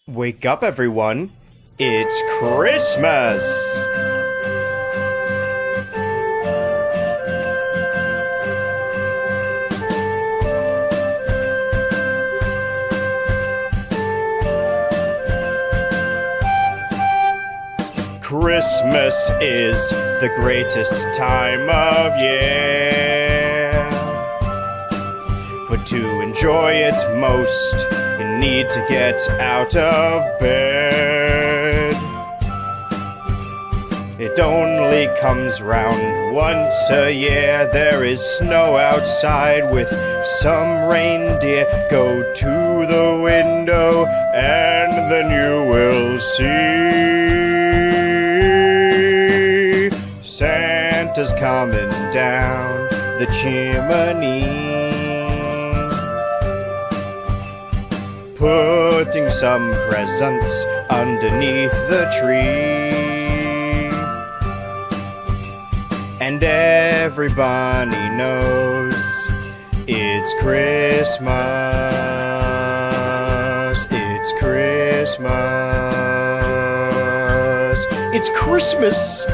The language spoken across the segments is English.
Wake up, everyone. It's Christmas! Christmas is the greatest time of year. But to enjoy it most, you need to get out of bed. It only comes round once a year. There is snow outside with some reindeer. Go to the window and then you will see Santa's coming down the chimney, putting some presents underneath the tree. And everybody knows it's Christmas. It's Christmas. It's Christmas!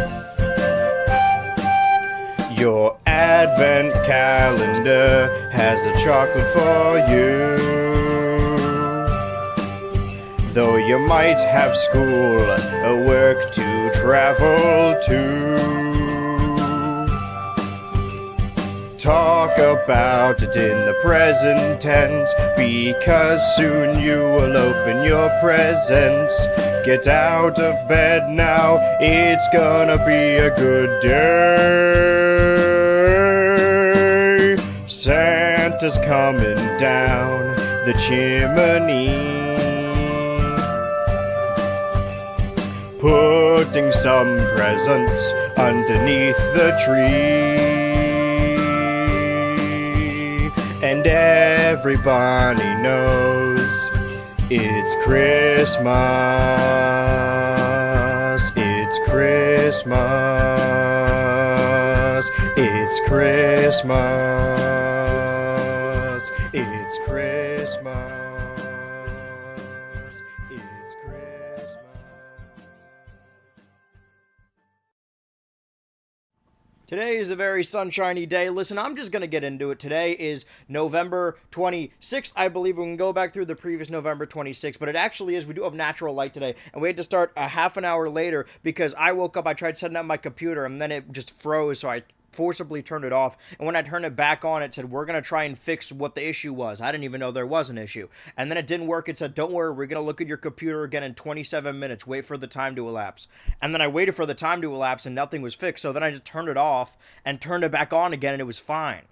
Your advent calendar has a chocolate for you. Though you might have school or work to travel to, talk about it in the present tense, because soon you will open your presents. Get out of bed now, it's gonna be a good day. Santa's coming down the chimney, putting some presents underneath the tree. And everybody knows it's Christmas. It's Christmas. It's Christmas. It's Christmas. It's Christmas. Today is a very sunshiny day. Listen, I'm just going to get into it. Today is November 26th. I believe we can go back through the previous November 26th, but it actually is. We do have natural light today, and we had to start a half an hour later because I woke up, I tried setting up my computer, and then it just froze, so I forcibly turned it off, and when I turned it back on, it said, we're going to try and fix what the issue was. I didn't even know there was an issue. And then it didn't work. It said, don't worry, we're going to look at your computer again in 27 minutes. Wait for the time to elapse. And then I waited for the time to elapse, and nothing was fixed, so then I just turned it off and turned it back on again, and it was fine.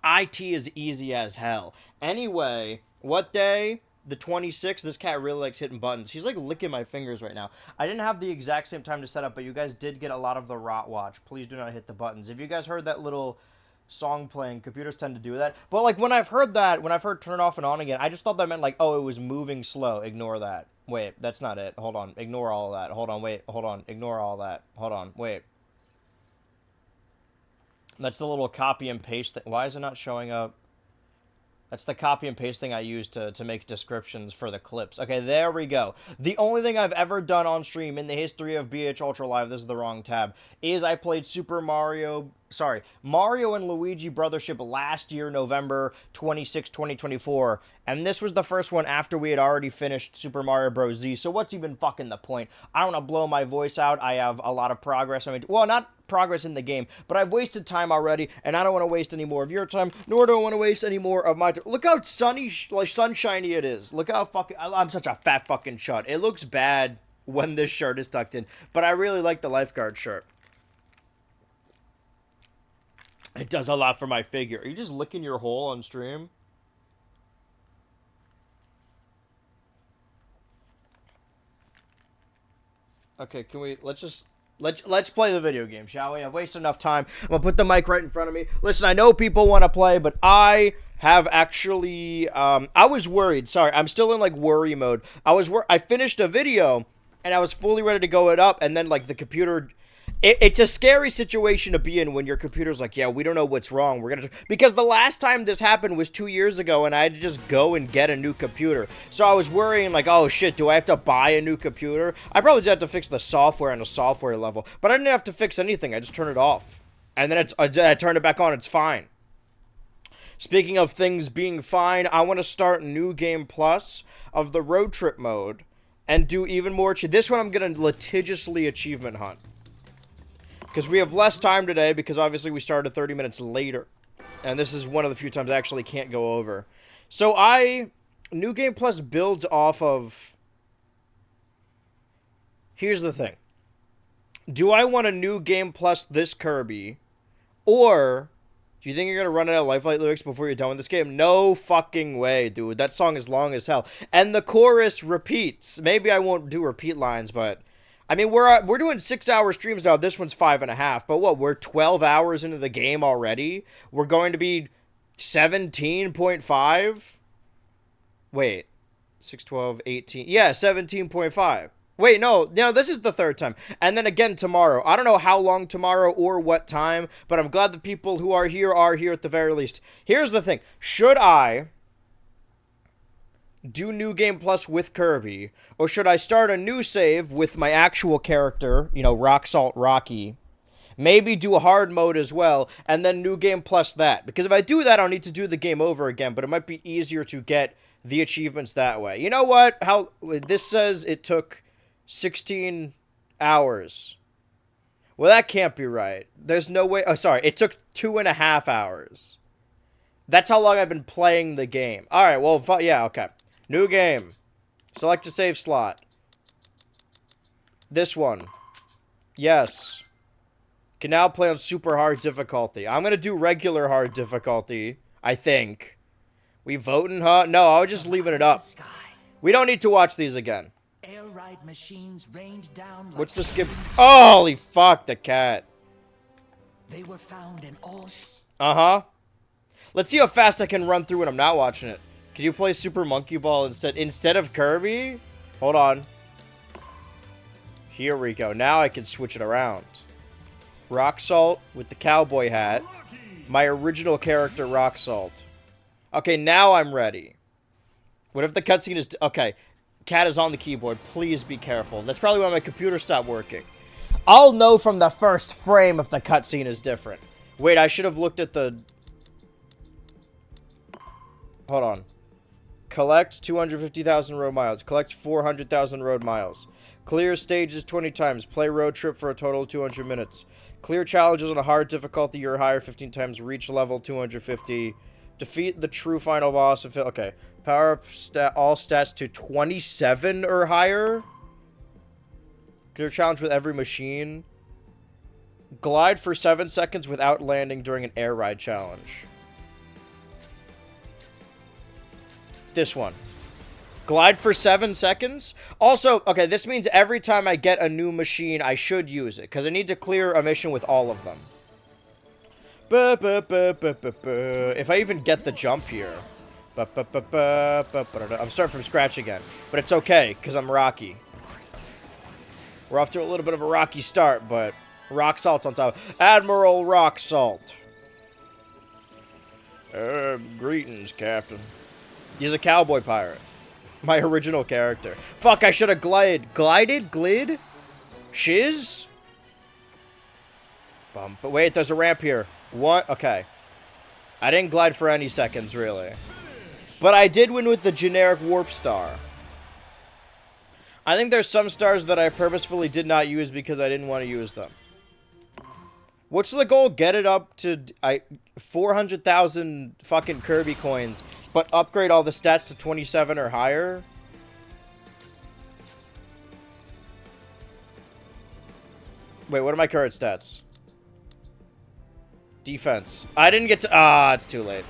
IT is easy as hell. Anyway, what day? The 26th. This cat really likes hitting buttons. He's like licking my fingers right now. I didn't have the exact same time to set up, but you guys did get a lot of the rot watch. Please do not hit the buttons. If you guys heard that little song playing, computers tend to do that. But like when I've heard turn off and on again, I just thought that meant like, oh, it was moving slow. Ignore that. Wait, that's not it. Hold on. Ignore all of that. Hold on. Wait. Hold on. Ignore all that. Hold on. Wait. That's the little copy and paste thing. Why is it not showing up? That's the copy and paste thing I use to make descriptions for the clips. Okay, there we go. The only thing I've ever done on stream in the history of BH Ultra Live, this is the wrong tab, is I played Mario and Luigi Brothership last year, November 26, 2024. And this was the first one after we had already finished Super Mario Bros. Z. So what's even fucking the point? I don't want to blow my voice out. I have a lot of progress. Well, not progress in the game, but I've wasted time already, and I don't want to waste any more of your time, nor do I want to waste any more of my time. Look how sunshiny it is. Look how fucking, I'm such a fat fucking chud. It looks bad when this shirt is tucked in, but I really like the lifeguard shirt. It does a lot for my figure. Are you just licking your hole on stream? Okay, can we, Let's play the video game, shall we? I've wasted enough time. I'm going to put the mic right in front of me. Listen, I know people want to play, but I have actually, I was worried. Sorry, I'm still in, like, worry mode. I finished a video, and I was fully ready to go it up, and then, like, the computer, It's a scary situation to be in when your computer's like, yeah, we don't know what's wrong. We're gonna because the last time this happened was 2 years ago, and I had to just go and get a new computer. So I was worrying like, oh shit, do I have to buy a new computer? I probably just have to fix the software on a software level, but I didn't have to fix anything. I just turned it off, and then I turned it back on. It's fine. Speaking of things being fine, I want to start New Game Plus of the road trip mode and do even more. This one I'm gonna litigiously achievement hunt. Because we have less time today, because obviously we started 30 minutes later. And this is one of the few times I actually can't go over. So New Game Plus builds off of... Here's the thing. Do I want a New Game Plus this Kirby? Or do you think you're going to run out of Lifelike lyrics before you're done with this game? No fucking way, dude. That song is long as hell. And the chorus repeats. Maybe I won't do repeat lines, but... I mean, we're doing 6-hour streams now. This one's 5.5. But what? We're 12 hours into the game already. We're going to be 17.5. Wait, 6, 12, 18. Yeah, 17.5. Wait, no, this is the third time. And then again tomorrow. I don't know how long tomorrow or what time, but I'm glad the people who are here at the very least. Here's the thing. Should I do New Game Plus with Kirby, or should I start a new save with my actual character, Rock Salt Rocky, maybe do a hard mode as well, and then New Game Plus that? Because if I do that, I'll need to do the game over again, but it might be easier to get the achievements that way. You know what? This says it took 16 hours. Well, that can't be right. There's no way. Oh, sorry. It took 2.5 hours. That's how long I've been playing the game. All right, well, yeah, okay. New game. Select a save slot. This one. Yes. Can now play on super hard difficulty. I'm going to do regular hard difficulty, I think. We voting, huh? No, I was just leaving it up. We don't need to watch these again. Air ride machines rained down. What's the skip? Oh, holy fuck, the cat. They were found in all. Uh-huh. Let's see how fast I can run through when I'm not watching it. Can you play Super Monkey Ball instead of Kirby? Hold on. Here we go. Now I can switch it around. Rock Salt with the cowboy hat. My original character, Rock Salt. Okay, now I'm ready. What if the cutscene is... Okay, cat is on the keyboard. Please be careful. That's probably why my computer stopped working. I'll know from the first frame if the cutscene is different. Wait, I should have looked at the... Hold on. Collect 250,000 road miles. Collect 400,000 road miles. Clear stages 20 times. Play road trip for a total of 200 minutes. Clear challenges on a hard difficulty or higher 15 times. Reach level 250. Defeat the true final boss. Okay. Power up all stats to 27 or higher. Clear challenge with every machine. Glide for 7 seconds without landing during an air ride challenge. This one. Glide for 7 seconds. Also, okay, this means every time I get a new machine, I should use it. Because I need to clear a mission with all of them. If I even get the jump here. I'm starting from scratch again. But it's okay, because I'm Rocky. We're off to a little bit of a rocky start, but Rock Salt's on top. Admiral Rock Salt. Greetings, Captain. He's a cowboy pirate. My original character. Fuck, I should have glided? Glid? Shiz? But wait, there's a ramp here. What? Okay. I didn't glide for any seconds, really. But I did win with the generic warp star. I think there's some stars that I purposefully did not use because I didn't want to use them. What's the goal? Get it up to 400,000 fucking Kirby coins, but upgrade all the stats to 27 or higher? Wait, what are my current stats? Defense. I didn't get to... it's too late.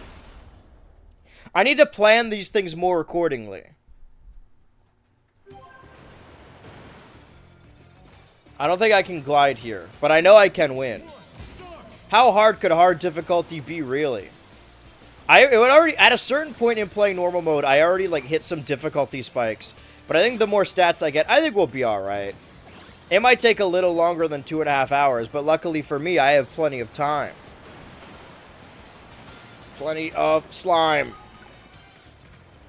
I need to plan these things more accordingly. I don't think I can glide here, but I know I can win. How hard could hard difficulty be, really? It would already, at a certain point in playing normal mode, I already, like, hit some difficulty spikes. But I think the more stats I get, I think we'll be alright. It might take a little longer than 2.5 hours, but luckily for me, I have plenty of time. Plenty of slime.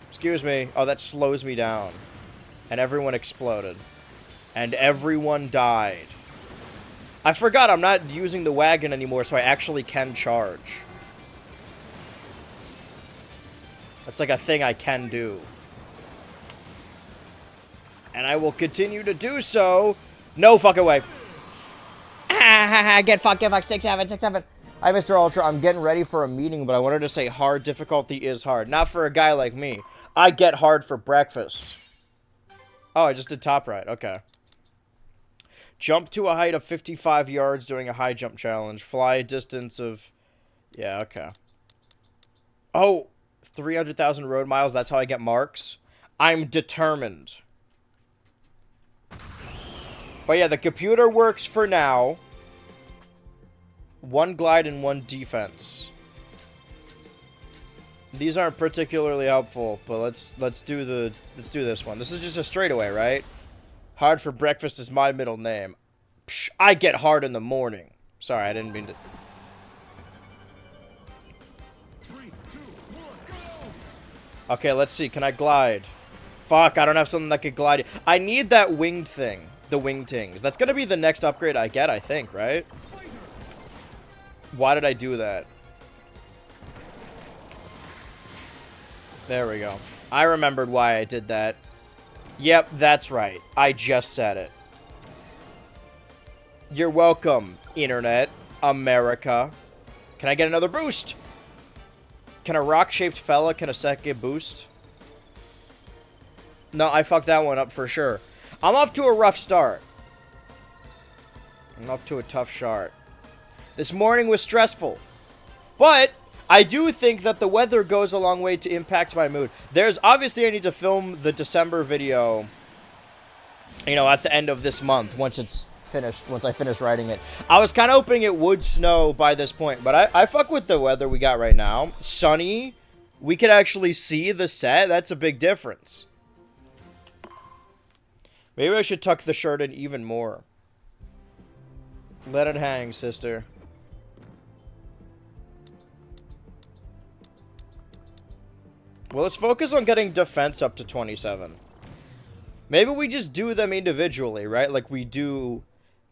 Excuse me. Oh, that slows me down. And everyone exploded. And everyone died. I forgot I'm not using the wagon anymore, so I actually can charge. That's like a thing I can do. And I will continue to do so. No fucking way. Get fucked, 6-7. Hi, Mr. Ultra. I'm getting ready for a meeting, but I wanted to say hard difficulty is hard. Not for a guy like me. I get hard for breakfast. Oh, I just did top right. Okay. Jump to a height of 55 yards during a high jump challenge. Fly a distance of... Yeah, okay. Oh, 300,000 road miles. That's how I get marks. I'm determined. But yeah, the computer works for now. 1 glide and 1 defense. These aren't particularly helpful, but let's do this one. This is just a straightaway, right? Hard for breakfast is my middle name. Psh, I get hard in the morning. Sorry, I didn't mean to. 3, 2, 1, go! Okay, let's see. Can I glide? Fuck, I don't have something that could glide. I need that winged thing. The wingtings. That's gonna be the next upgrade I get, I think, right? Why did I do that? There we go. I remembered why I did that. Yep, that's right. I just said it. You're welcome, Internet, America. Can I get another boost? Can a rock-shaped fella, can a second boost? No, I fucked that one up for sure. I'm off to a rough start. I'm up to a tough start. This morning was stressful. But I do think that the weather goes a long way to impact my mood. There's obviously I need to film the December video, you know, at the end of this month once it's finished, once I finish writing it. I was kind of hoping it would snow by this point, but I fuck with the weather we got right now. Sunny. We could actually see the set. That's a big difference. Maybe I should tuck the shirt in even more. Let it hang, sister. Well, let's focus on getting defense up to 27. Maybe we just do them individually, right? Like we do...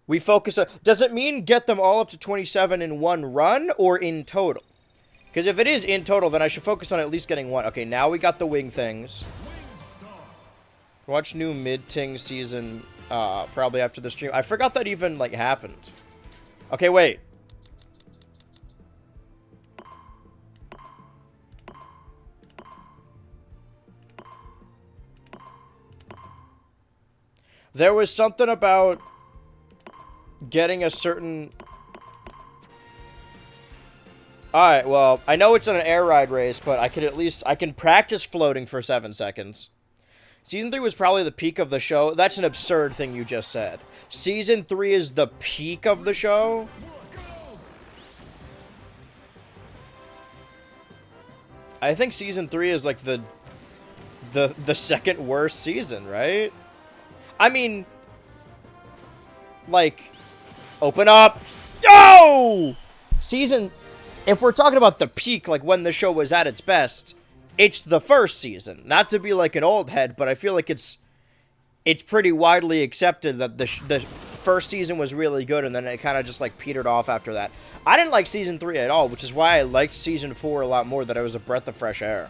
We focus on... Does it mean get them all up to 27 in one run or in total? Because if it is in total, then I should focus on at least getting one. Okay, now we got the wing things. Watch new mid-ting season probably after the stream. I forgot that even, like, happened. Okay, wait. There was something about getting a certain... Alright, well, I know it's an air ride race, but I could at least... I can practice floating for 7 seconds. Season 3 was probably the peak of the show. That's an absurd thing you just said. Season 3 is the peak of the show? I think Season 3 is like the second worst season, right? I mean, like, open up. Yo! Season... If we're talking about the peak, like when the show was at its best... It's the first season. Not to be like an old head, but I feel like it's pretty widely accepted that the first season was really good, and then it kind of just like petered off after that. I didn't like season 3 at all, which is why I liked season 4 a lot more, that it was a breath of fresh air.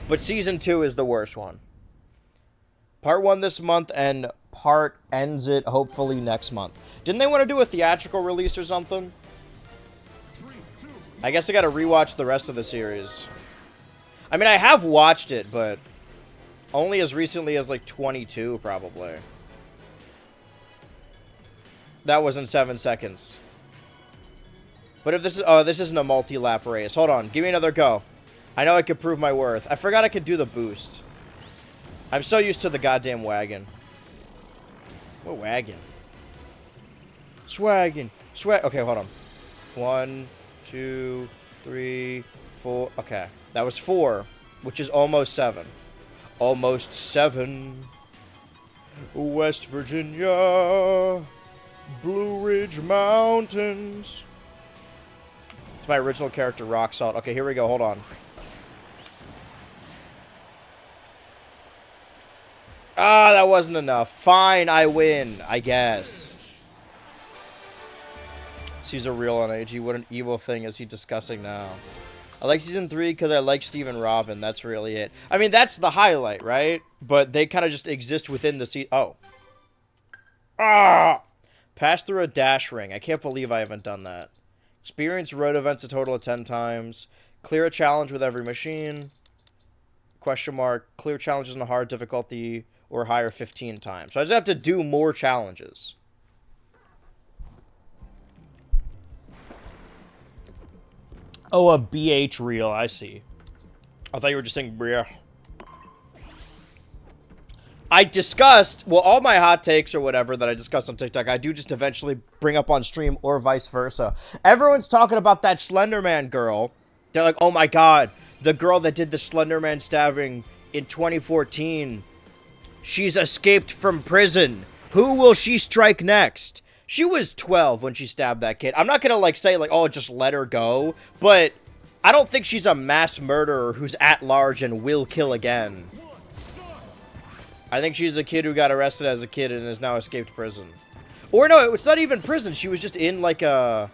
But season 2 is the worst one. Part 1 this month, and part ends it hopefully next month. Didn't they want to do a theatrical release or something? I guess I gotta rewatch the rest of the series. I mean, I have watched it, but only as recently as, like, 22, probably. That was in 7 seconds. But if this is... Oh, this isn't a multi-lap race. Hold on. Give me another go. I know I could prove my worth. I forgot I could do the boost. I'm so used to the goddamn wagon. What wagon? Swaggin'. Swag... Okay, hold on. 1, 2, 3, 4. Okay. That was 4, which is almost 7. Almost 7. West Virginia, Blue Ridge Mountains. It's my original character, Rock Salt. Okay, here we go. Hold on. Ah, that wasn't enough. Fine, I win, I guess. Caesar real on AG. What an evil thing is he discussing now? I like season 3 because I like Steve and Robin. That's really it. I mean, that's the highlight, right? But they kind of just exist within the season. Oh. Ah! Pass through a dash ring. I can't believe I haven't done that. Experience road events a total of 10 times. Clear a challenge with every machine. Question mark. Clear challenges on a hard difficulty or higher 15 times. So I just have to do more challenges. Oh, a BH reel. I see. I thought you were just saying bleh. I discussed, well, all my hot takes or whatever that I discussed on TikTok, I do just eventually bring up on stream or vice versa. Everyone's talking about that Slender Man girl. They're like, oh my god, the girl that did the Slender Man stabbing in 2014. She's escaped from prison. Who will she strike next? She was 12 when she stabbed that kid. I'm not gonna, like, say, like, oh, just let her go. But I don't think she's a mass murderer who's at large and will kill again. I think she's a kid who got arrested as a kid and has now escaped prison. Or no, it's not even prison. She was just in, like, a...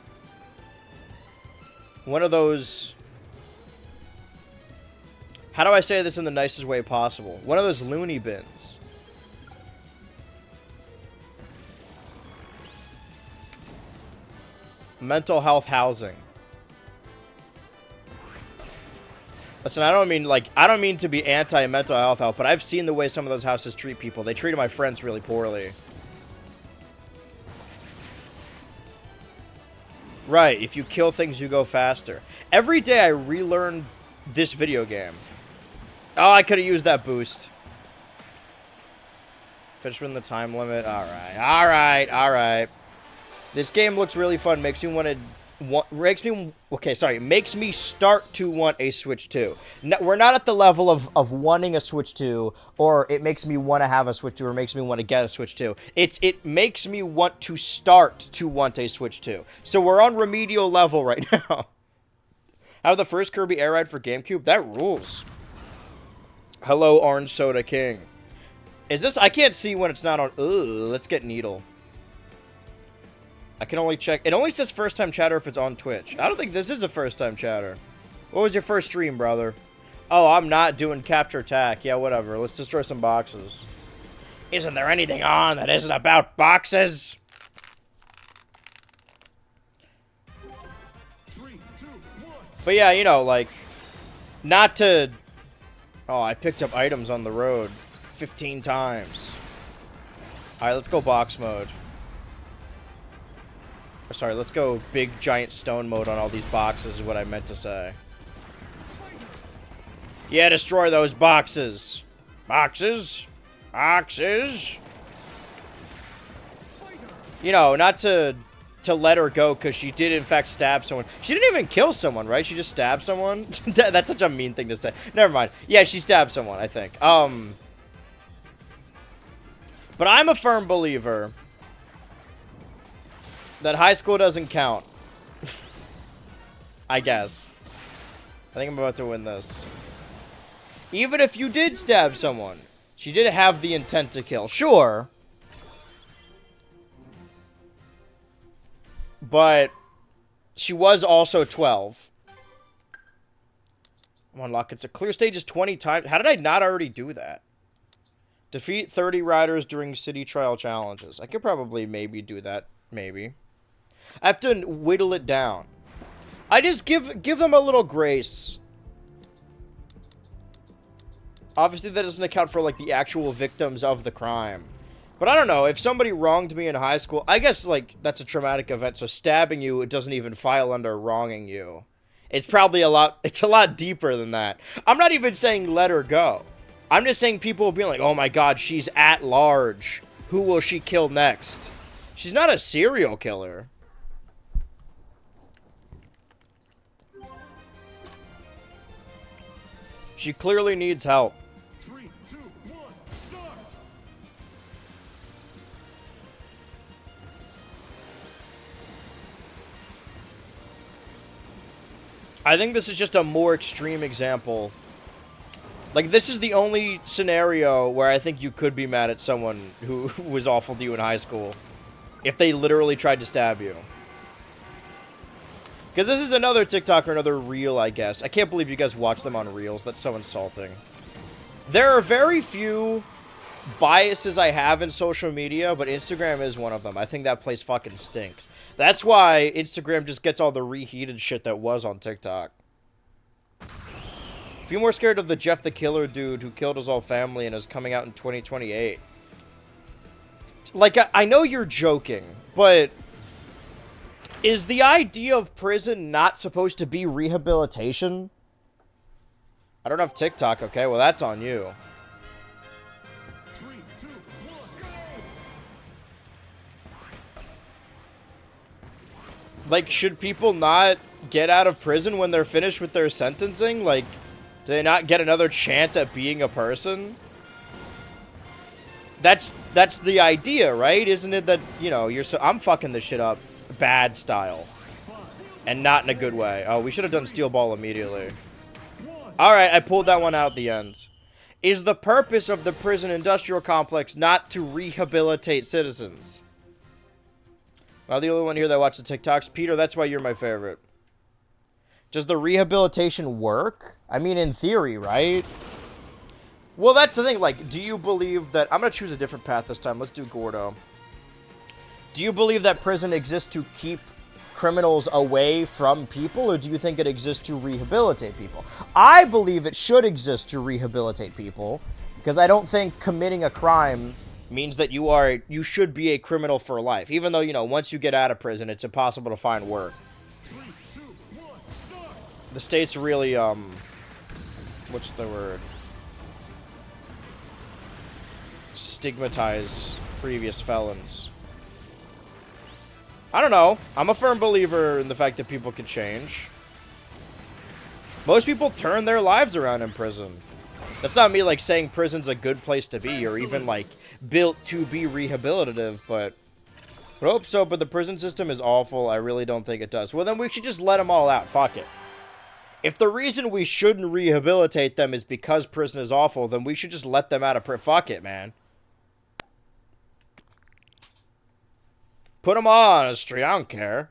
one of those... how do I say this in the nicest way possible? One of those loony bins. Mental health housing. Listen, I don't mean to be anti-mental health help, but I've seen the way some of those houses treat people. They treated my friends really poorly. Right, if you kill things, you go faster. Every day I relearn this video game. Oh, I could have used that boost. Finish within the time limit. Alright, alright, alright. This game looks really fun. Makes me want to... makes me start to want a Switch 2. No, we're not at the level of wanting a Switch 2, or it makes me want to have a Switch 2, or makes me want to get a Switch 2. It makes me want to start to want a Switch 2. So we're on remedial level right now. Have the first Kirby Air Ride for GameCube? That rules. Hello, Orange Soda King. Is this... I can't see when it's not on... Ugh, let's get Needle. I can only check... It only says first-time chatter if it's on Twitch. I don't think this is a first-time chatter. What was your first stream, brother? Oh, I'm not doing capture attack. Yeah, whatever. Let's destroy some boxes. Isn't there anything on that isn't about boxes? 3, 2, 1. But yeah, you know, like... not to... Oh, I picked up items on the road 15 times. Alright, let's go box mode. Sorry, let's go big giant stone mode on all these boxes is what I meant to say. Yeah, destroy those boxes. Boxes? Boxes? You know, not to let her go because she did in fact stab someone. She didn't even kill someone, right? She just stabbed someone? That's such a mean thing to say. Never mind. Yeah, she stabbed someone, I think. But I'm a firm believer that high school doesn't count. I guess. I think I'm about to win this. Even if you did stab someone, she did have the intent to kill. Sure. But she was also 12. Unlock. It's a clear stages 20 times. How did I not already do that? Defeat 30 riders during city trial challenges. I could probably maybe do that. Maybe. I have to whittle it down. I just give them a little grace. Obviously, that doesn't account for, like, the actual victims of the crime. But I don't know. If somebody wronged me in high school, I guess, like, that's a traumatic event. So stabbing you, it doesn't even file under wronging you. It's probably a lot deeper than that. I'm not even saying let her go. I'm just saying people will be like, oh my god, she's at large. Who will she kill next? She's not a serial killer. She clearly needs help. 3, 2, 1, start. I think this is just a more extreme example. Like, this is the only scenario where I think you could be mad at someone who was awful to you in high school. If they literally tried to stab you. Because this is another TikTok or another reel, I guess. I can't believe you guys watch them on reels. That's so insulting. There are very few biases I have in social media, but Instagram is one of them. I think that place fucking stinks. That's why Instagram just gets all the reheated shit that was on TikTok. Be more scared of the Jeff the Killer dude who killed his whole family and is coming out in 2028. Like, I know you're joking, but is the idea of prison not supposed to be rehabilitation? I don't have TikTok, okay? Well, that's on you. 3, 2, 1, go! Like, should people not get out of prison when they're finished with their sentencing? Like, do they not get another chance at being a person? That's the idea, right? Isn't it that, you know, I'm fucking this shit up bad style. And not in a good way. Oh, we should have done Steel Ball immediately. Alright, I pulled that one out at the end. Is the purpose of the prison industrial complex not to rehabilitate citizens? Well, the only one here that watched the TikToks. Peter, that's why you're my favorite. Does the rehabilitation work? I mean, in theory, right? Well, that's the thing. Like, do you believe that... I'm going to choose a different path this time. Let's do Gordo. Do you believe that prison exists to keep criminals away from people, or do you think it exists to rehabilitate people? I believe it should exist to rehabilitate people, because I don't think committing a crime means that you should be a criminal for life. Even though, you know, once you get out of prison, it's impossible to find work. 3, 2, 1, start! The state's really, what's the word? Stigmatize previous felons. I don't know. I'm a firm believer in the fact that people can change. Most people turn their lives around in prison. That's not me, like, saying prison's a good place to be or even, like, built to be rehabilitative, but I hope so, but the prison system is awful. I really don't think it does. Well, then we should just let them all out. Fuck it. If the reason we shouldn't rehabilitate them is because prison is awful, then we should just let them out of prison. Fuck it, man. Put them all on a street. I don't care.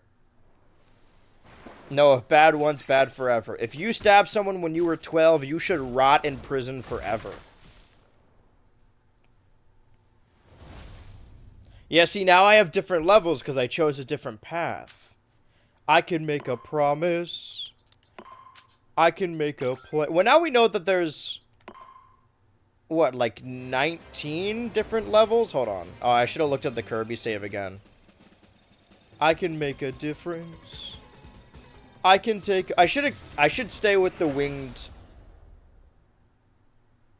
No, if bad once, bad forever. If you stabbed someone when you were 12, you should rot in prison forever. Yeah, see, now I have different levels because I chose a different path. I can make a promise. I can make a play. Well, now we know that there's... what, like 19 different levels? Hold on. Oh, I should have looked at the Kirby save again. I can make a difference. I can take... I should stay with the winged...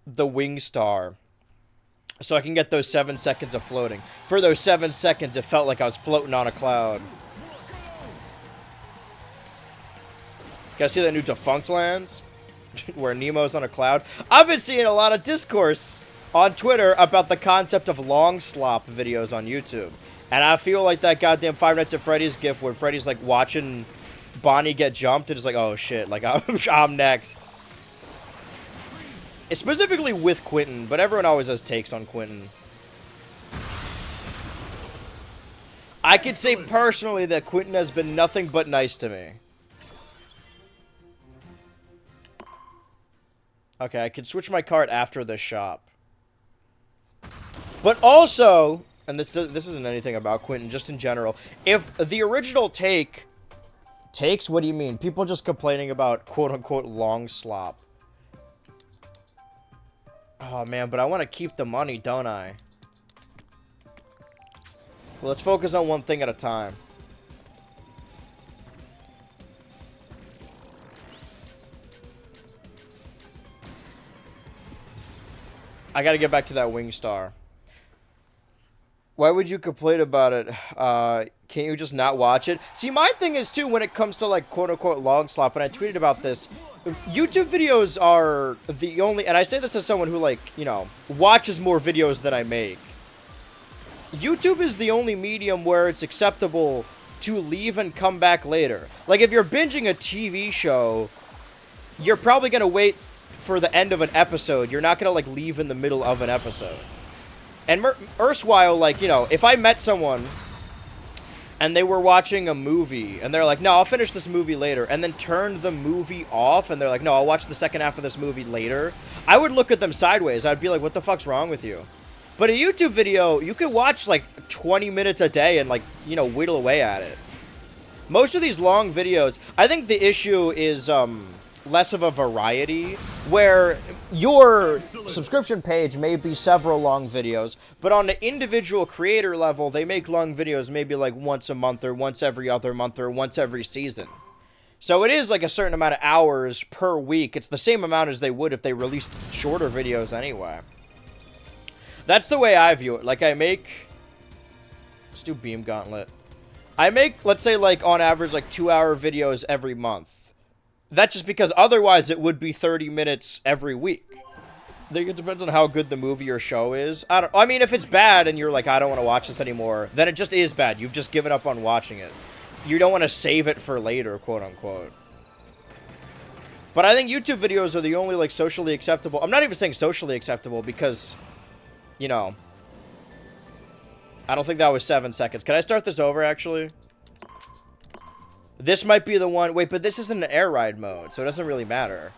the wing star. So I can get those 7 seconds of floating. For those 7 seconds, it felt like I was floating on a cloud. Guys see that new Defunct Lands? Where Nemo's on a cloud? I've been seeing a lot of discourse on Twitter about the concept of long slop videos on YouTube. And I feel like that goddamn Five Nights at Freddy's gif where Freddy's like watching Bonnie get jumped and it's like, oh shit, like I'm next. Specifically with Quentin, but everyone always has takes on Quentin. I could say personally that Quentin has been nothing but nice to me. Okay, I can switch my cart after this shop. But also, and this isn't anything about Quentin, just in general, if the original takes, what do you mean? People just complaining about quote-unquote long slop. Oh, man, but I want to keep the money, don't I? Well, let's focus on one thing at a time. I gotta get back to that wing star. Why would you complain about it? Can't you just not watch it? See, my thing is, too, when it comes to, like, quote-unquote long slop, and I tweeted about this, YouTube videos are the only... And I say this as someone who, like, you know, watches more videos than I make. YouTube is the only medium where it's acceptable to leave and come back later. Like, if you're binging a TV show, you're probably going to wait for the end of an episode. You're not going to, like, leave in the middle of an episode. And erstwhile, like, you know, if I met someone and they were watching a movie and they're like, no, I'll finish this movie later, and then turned the movie off and they're like, no, I'll watch the second half of this movie later, I would look at them sideways. I'd be like, what the fuck's wrong with you? But a YouTube video, you could watch like 20 minutes a day and, like, you know, whittle away at it. Most of these long videos, I think the issue is less of a variety, where your subscription page may be several long videos, but on the individual creator level, they make long videos maybe like once a month or once every other month or once every season. So it is like a certain amount of hours per week. It's the same amount as they would if they released shorter videos anyway. That's the way I view it. Like, let's do Beam Gauntlet. I make, let's say, like, on average, like, 2-hour videos every month. That's just because otherwise it would be 30 minutes every week. I think it depends on how good the movie or show is. I mean, if it's bad and you're like, I don't want to watch this anymore, then it just is bad. You've just given up on watching it. You don't want to save it for later, quote unquote. But I think YouTube videos are the only, like, socially acceptable. I'm not even saying socially acceptable because, you know, I don't think that was 7 seconds. Can I start this over, actually? This might be the one. Wait, but this isn't an air ride mode, so it doesn't really matter.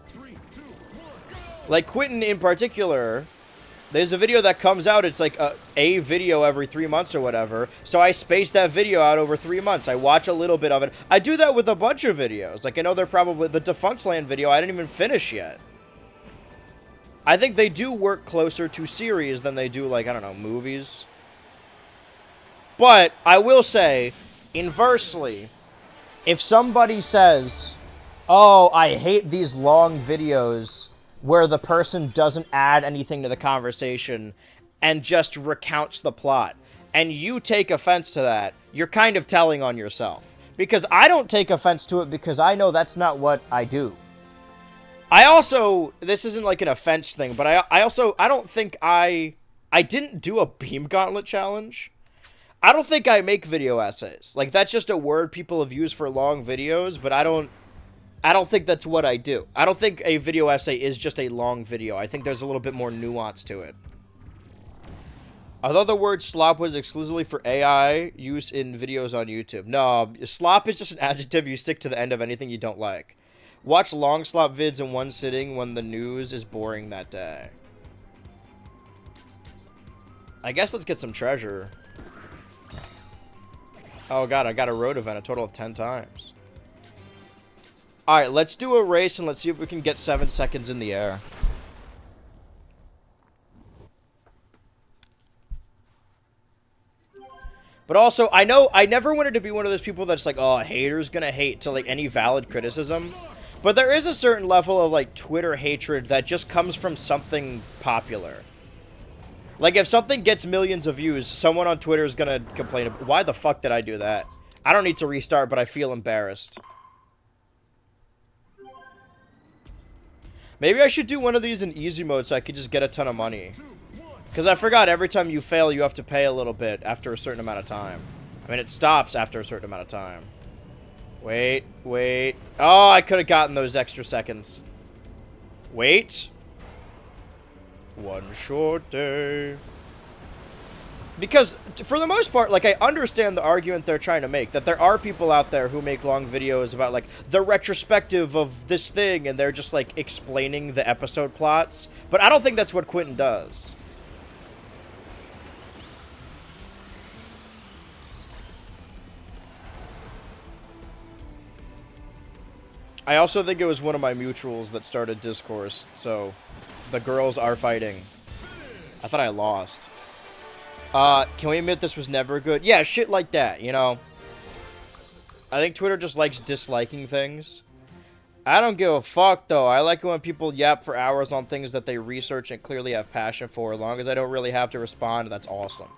3, 2, 1, go! Like, Quentin in particular, there's a video that comes out. It's like a video every 3 months or whatever. So I space that video out over 3 months. I watch a little bit of it. I do that with a bunch of videos. Like, I know they're probably... The Defunct Land video, I didn't even finish yet. I think they do work closer to series than they do, like, I don't know, movies. But I will say, inversely, if somebody says, oh, I hate these long videos where the person doesn't add anything to the conversation and just recounts the plot, and you take offense to that, you're kind of telling on yourself. Because I don't take offense to it because I know that's not what I do. I also, this isn't like an offense thing, but I don't think I didn't do a Beam Gauntlet challenge. I don't think I make video essays. Like, that's just a word people have used for long videos, but I don't think that's what I do. I don't think a video essay is just a long video. I think there's a little bit more nuance to it. Although the word slop was exclusively for AI use in videos on YouTube. No, slop is just an adjective you stick to the end of anything you don't like. Watch long slop vids in one sitting when the news is boring that day. I guess let's get some treasure. Oh god, I got a road event a total of 10 times. Alright, let's do a race and let's see if we can get 7 seconds in the air. But also, I know I never wanted to be one of those people that's like, oh, a hater's gonna hate to, like, any valid criticism. But there is a certain level of, like, Twitter hatred that just comes from something popular. Like, if something gets millions of views, someone on Twitter is gonna complain, why the fuck did I do that? I don't need to restart, but I feel embarrassed. Maybe I should do one of these in easy mode so I could just get a ton of money. Because I forgot every time you fail, you have to pay a little bit after a certain amount of time. I mean, it stops after a certain amount of time. Wait, wait. Oh, I could have gotten those extra seconds. Wait. One short day. Because, for the most part, like, I understand the argument they're trying to make. That there are people out there who make long videos about, like, the retrospective of this thing, and they're just, like, explaining the episode plots. But I don't think that's what Quentin does. I also think it was one of my mutuals that started discourse, so the girls are fighting. I thought I lost. Can we admit this was never good? Yeah, shit like that, you know? I think Twitter just likes disliking things. I don't give a fuck, though. I like it when people yap for hours on things that they research and clearly have passion for. As long as I don't really have to respond, that's awesome.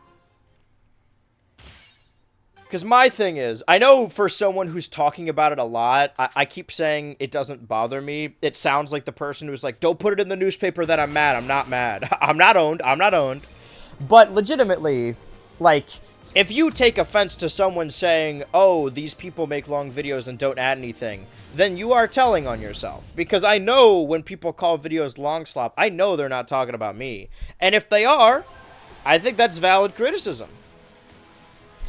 Because my thing is, I know for someone who's talking about it a lot, I keep saying it doesn't bother me. It sounds like the person who's like, don't put it in the newspaper that I'm mad. I'm not mad. I'm not owned. I'm not owned. But legitimately, like, if you take offense to someone saying, oh, these people make long videos and don't add anything, then you are telling on yourself. Because I know when people call videos long slop, I know they're not talking about me. And if they are, I think that's valid criticism.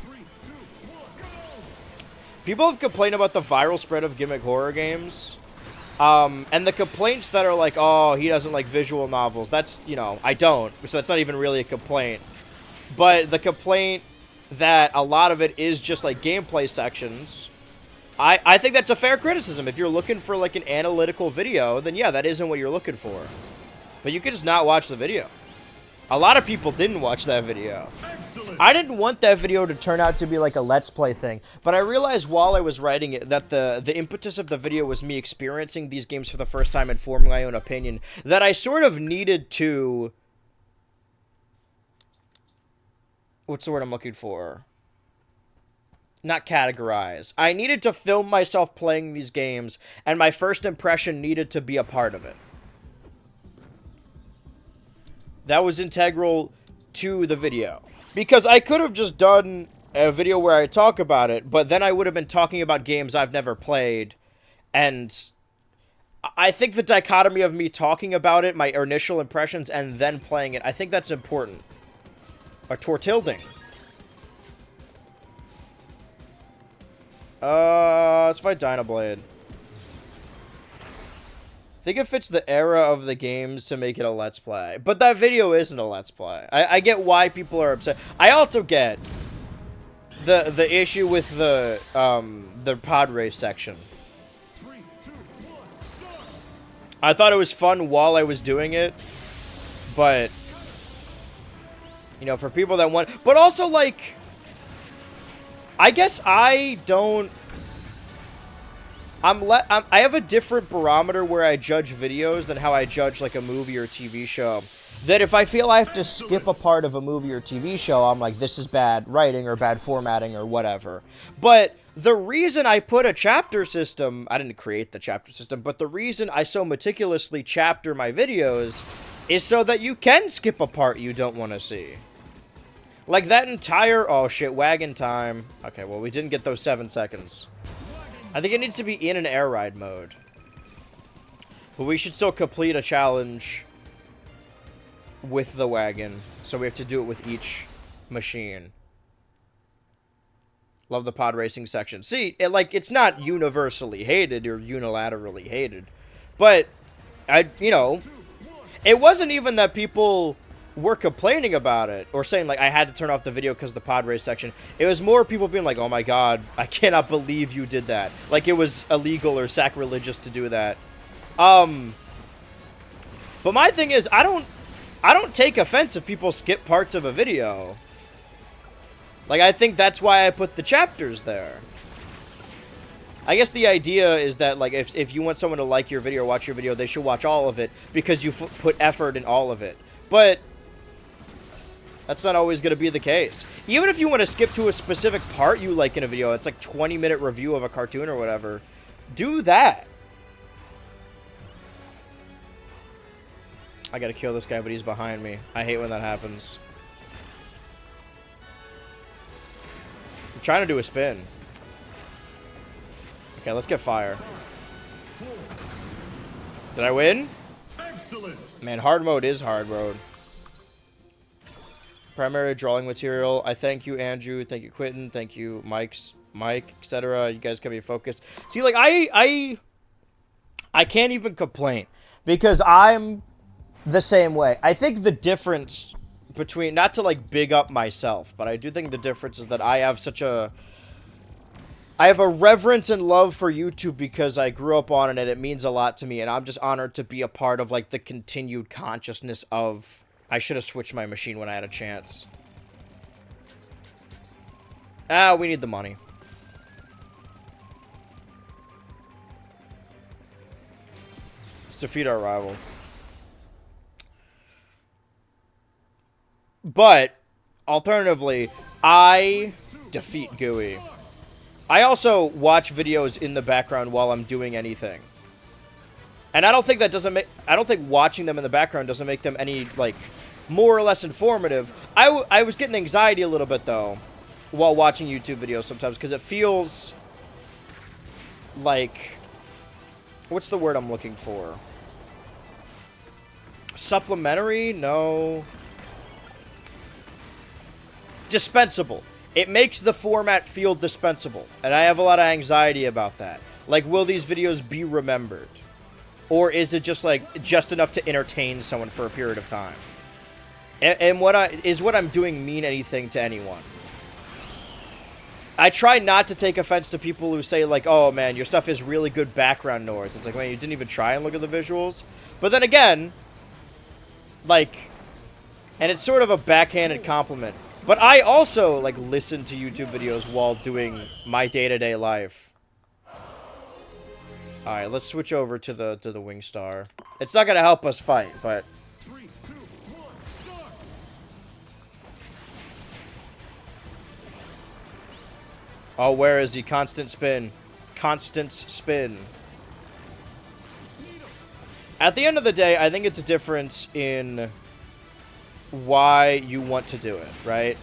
3, 2, 1, go! People have complained about the viral spread of gimmick horror games. And the complaints that are like, oh, he doesn't like visual novels. That's, you know, I don't. So that's not even really a complaint. But the complaint that a lot of it is just like gameplay sections, I think that's a fair criticism. If you're looking for like an analytical video, then yeah, that isn't what you're looking for. But you could just not watch the video. A lot of people didn't watch that video. Excellent. I didn't want that video to turn out to be like a Let's Play thing, but I realized while I was writing it that the impetus of the video was me experiencing these games for the first time and forming my own opinion, that I sort of needed to... What's the word I'm looking for? Not categorize. I needed to film myself playing these games, and my first impression needed to be a part of it. That was integral to the video. Because I could have just done a video where I talk about it, but then I would have been talking about games I've never played, and I think the dichotomy of me talking about it, my initial impressions, and then playing it, I think that's important. Or tortilding. Let's fight Dynablade. I think it fits the era of the games to make it a Let's Play. But that video isn't a Let's Play. I get why people are upset. I also get the issue with the pod race section. 3, 2, 1, start! I thought it was fun while I was doing it, but you know, for people that want, but also like, I guess I don't. I have a different barometer where I judge videos than how I judge like a movie or TV show. That if I feel I have to skip a part of a movie or TV show, I'm like, this is bad writing or bad formatting or whatever. But the reason I put a chapter system, I didn't create the chapter system, but the reason I so meticulously chapter my videos is so that you can skip a part you don't want to see. Like that entire, oh shit, wagon time. Okay, well, we didn't get those 7 seconds. I think it needs to be in an air ride mode. But we should still complete a challenge with the wagon. So we have to do it with each machine. Love the pod racing section. See, it's not universally hated or unilaterally hated. But, you know, it wasn't even that people were complaining about it or saying, like, I had to turn off the video because of the pod race section. It was more people being like, oh my god, I cannot believe you did that. Like, it was illegal or sacrilegious to do that. But my thing is, I don't take offense if people skip parts of a video. Like, I think that's why I put the chapters there. I guess the idea is that, like, if you want someone to like your video or watch your video, they should watch all of it because you put effort in all of it. But that's not always going to be the case. Even if you want to skip to a specific part you like in a video, it's like 20-minute review of a cartoon or whatever, do that. I gotta kill this guy, but he's behind me. I hate when that happens. I'm trying to do a spin. Okay, let's get fire. 4. Did I win? Excellent. Man, hard mode is hard mode. Primary drawing material. I thank you, Andrew. Thank you, Quentin. Thank you, Mike, etc. You guys can be focused. See, like, I can't even complain because I'm the same way. I think the difference between, not to like big up myself, but I do think the difference is that I have I have a reverence and love for YouTube because I grew up on it and it means a lot to me, and I'm just honored to be a part of like the continued consciousness of. I should have switched my machine when I had a chance. Ah, we need the money. Let's defeat our rival. But, alternatively, I defeat GUI. I also watch videos in the background while I'm doing anything. And I don't think that doesn't make... I don't think watching them in the background doesn't make them any, like, more or less informative. I was getting anxiety a little bit, though. while watching YouTube videos sometimes, because it feels like, what's the word I'm looking for? Supplementary? No. Dispensable. It makes the format feel dispensable, and I have a lot of anxiety about that. Like, will these videos be remembered? Or is it just, like, just enough to entertain someone for a period of time? And what I'm doing mean anything to anyone? I try not to take offense to people who say, like, oh, man, your stuff is really good background noise. It's like, man, you didn't even try and look at the visuals. But then again, like, and it's sort of a backhanded compliment. But I also, like, listen to YouTube videos while doing my day-to-day life. Alright, let's switch over to the Wingstar. It's not gonna help us fight, but... 3, 2, 1, start! Oh, where is he? Constant spin. Constant spin. At the end of the day, I think it's a difference in why you want to do it, right?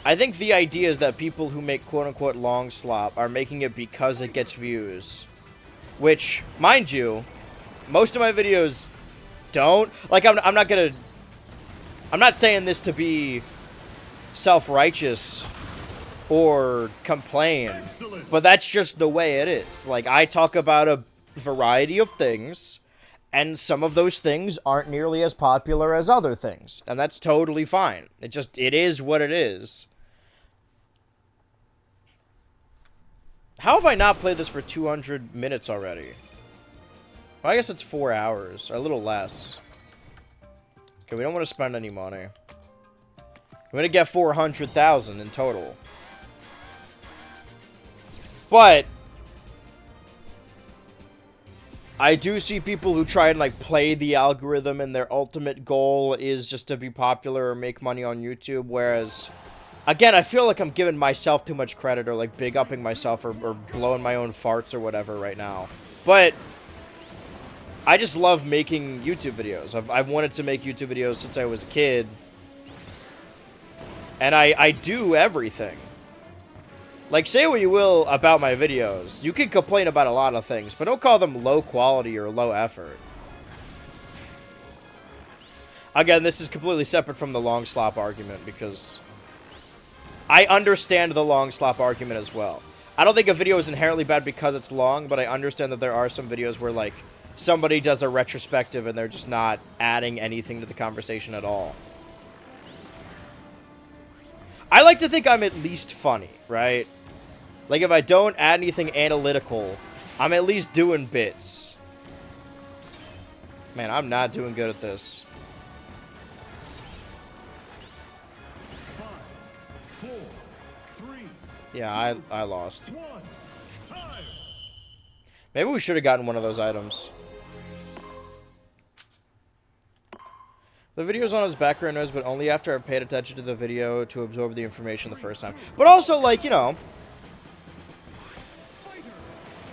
I think the idea is that people who make quote-unquote long slop are making it because it gets views. Which, mind you, most of my videos don't. Like, I'm not saying this to be self-righteous or complain, Excellent. but that's just the way it is. Like, I talk about a variety of things, and some of those things aren't nearly as popular as other things, and that's totally fine. It is what it is. How have I not played this for 200 minutes already? Well, I guess it's 4 hours, or a little less. Okay, we don't want to spend any money. We're gonna get 400,000 in total. But I do see people who try and, like, play the algorithm and their ultimate goal is just to be popular or make money on YouTube, whereas, again, I feel like I'm giving myself too much credit or, like, big-upping myself or blowing my own farts or whatever right now. But I just love making YouTube videos. I've wanted to make YouTube videos since I was a kid. And I do everything. Like, say what you will about my videos. You can complain about a lot of things, but don't call them low quality or low effort. Again, this is completely separate from the long slop argument, because I understand the long slop argument as well. I don't think a video is inherently bad because it's long, but I understand that there are some videos where, like, somebody does a retrospective and they're just not adding anything to the conversation at all. I like to think I'm at least funny, right? Like, if I don't add anything analytical, I'm at least doing bits. Man, I'm not doing good at this. 5, 4, 3, Yeah, I lost. 1, time! Maybe we should have gotten one of those items. The video's on as background noise, but only after I paid attention to the video to absorb the information the first time. But also, like, you know,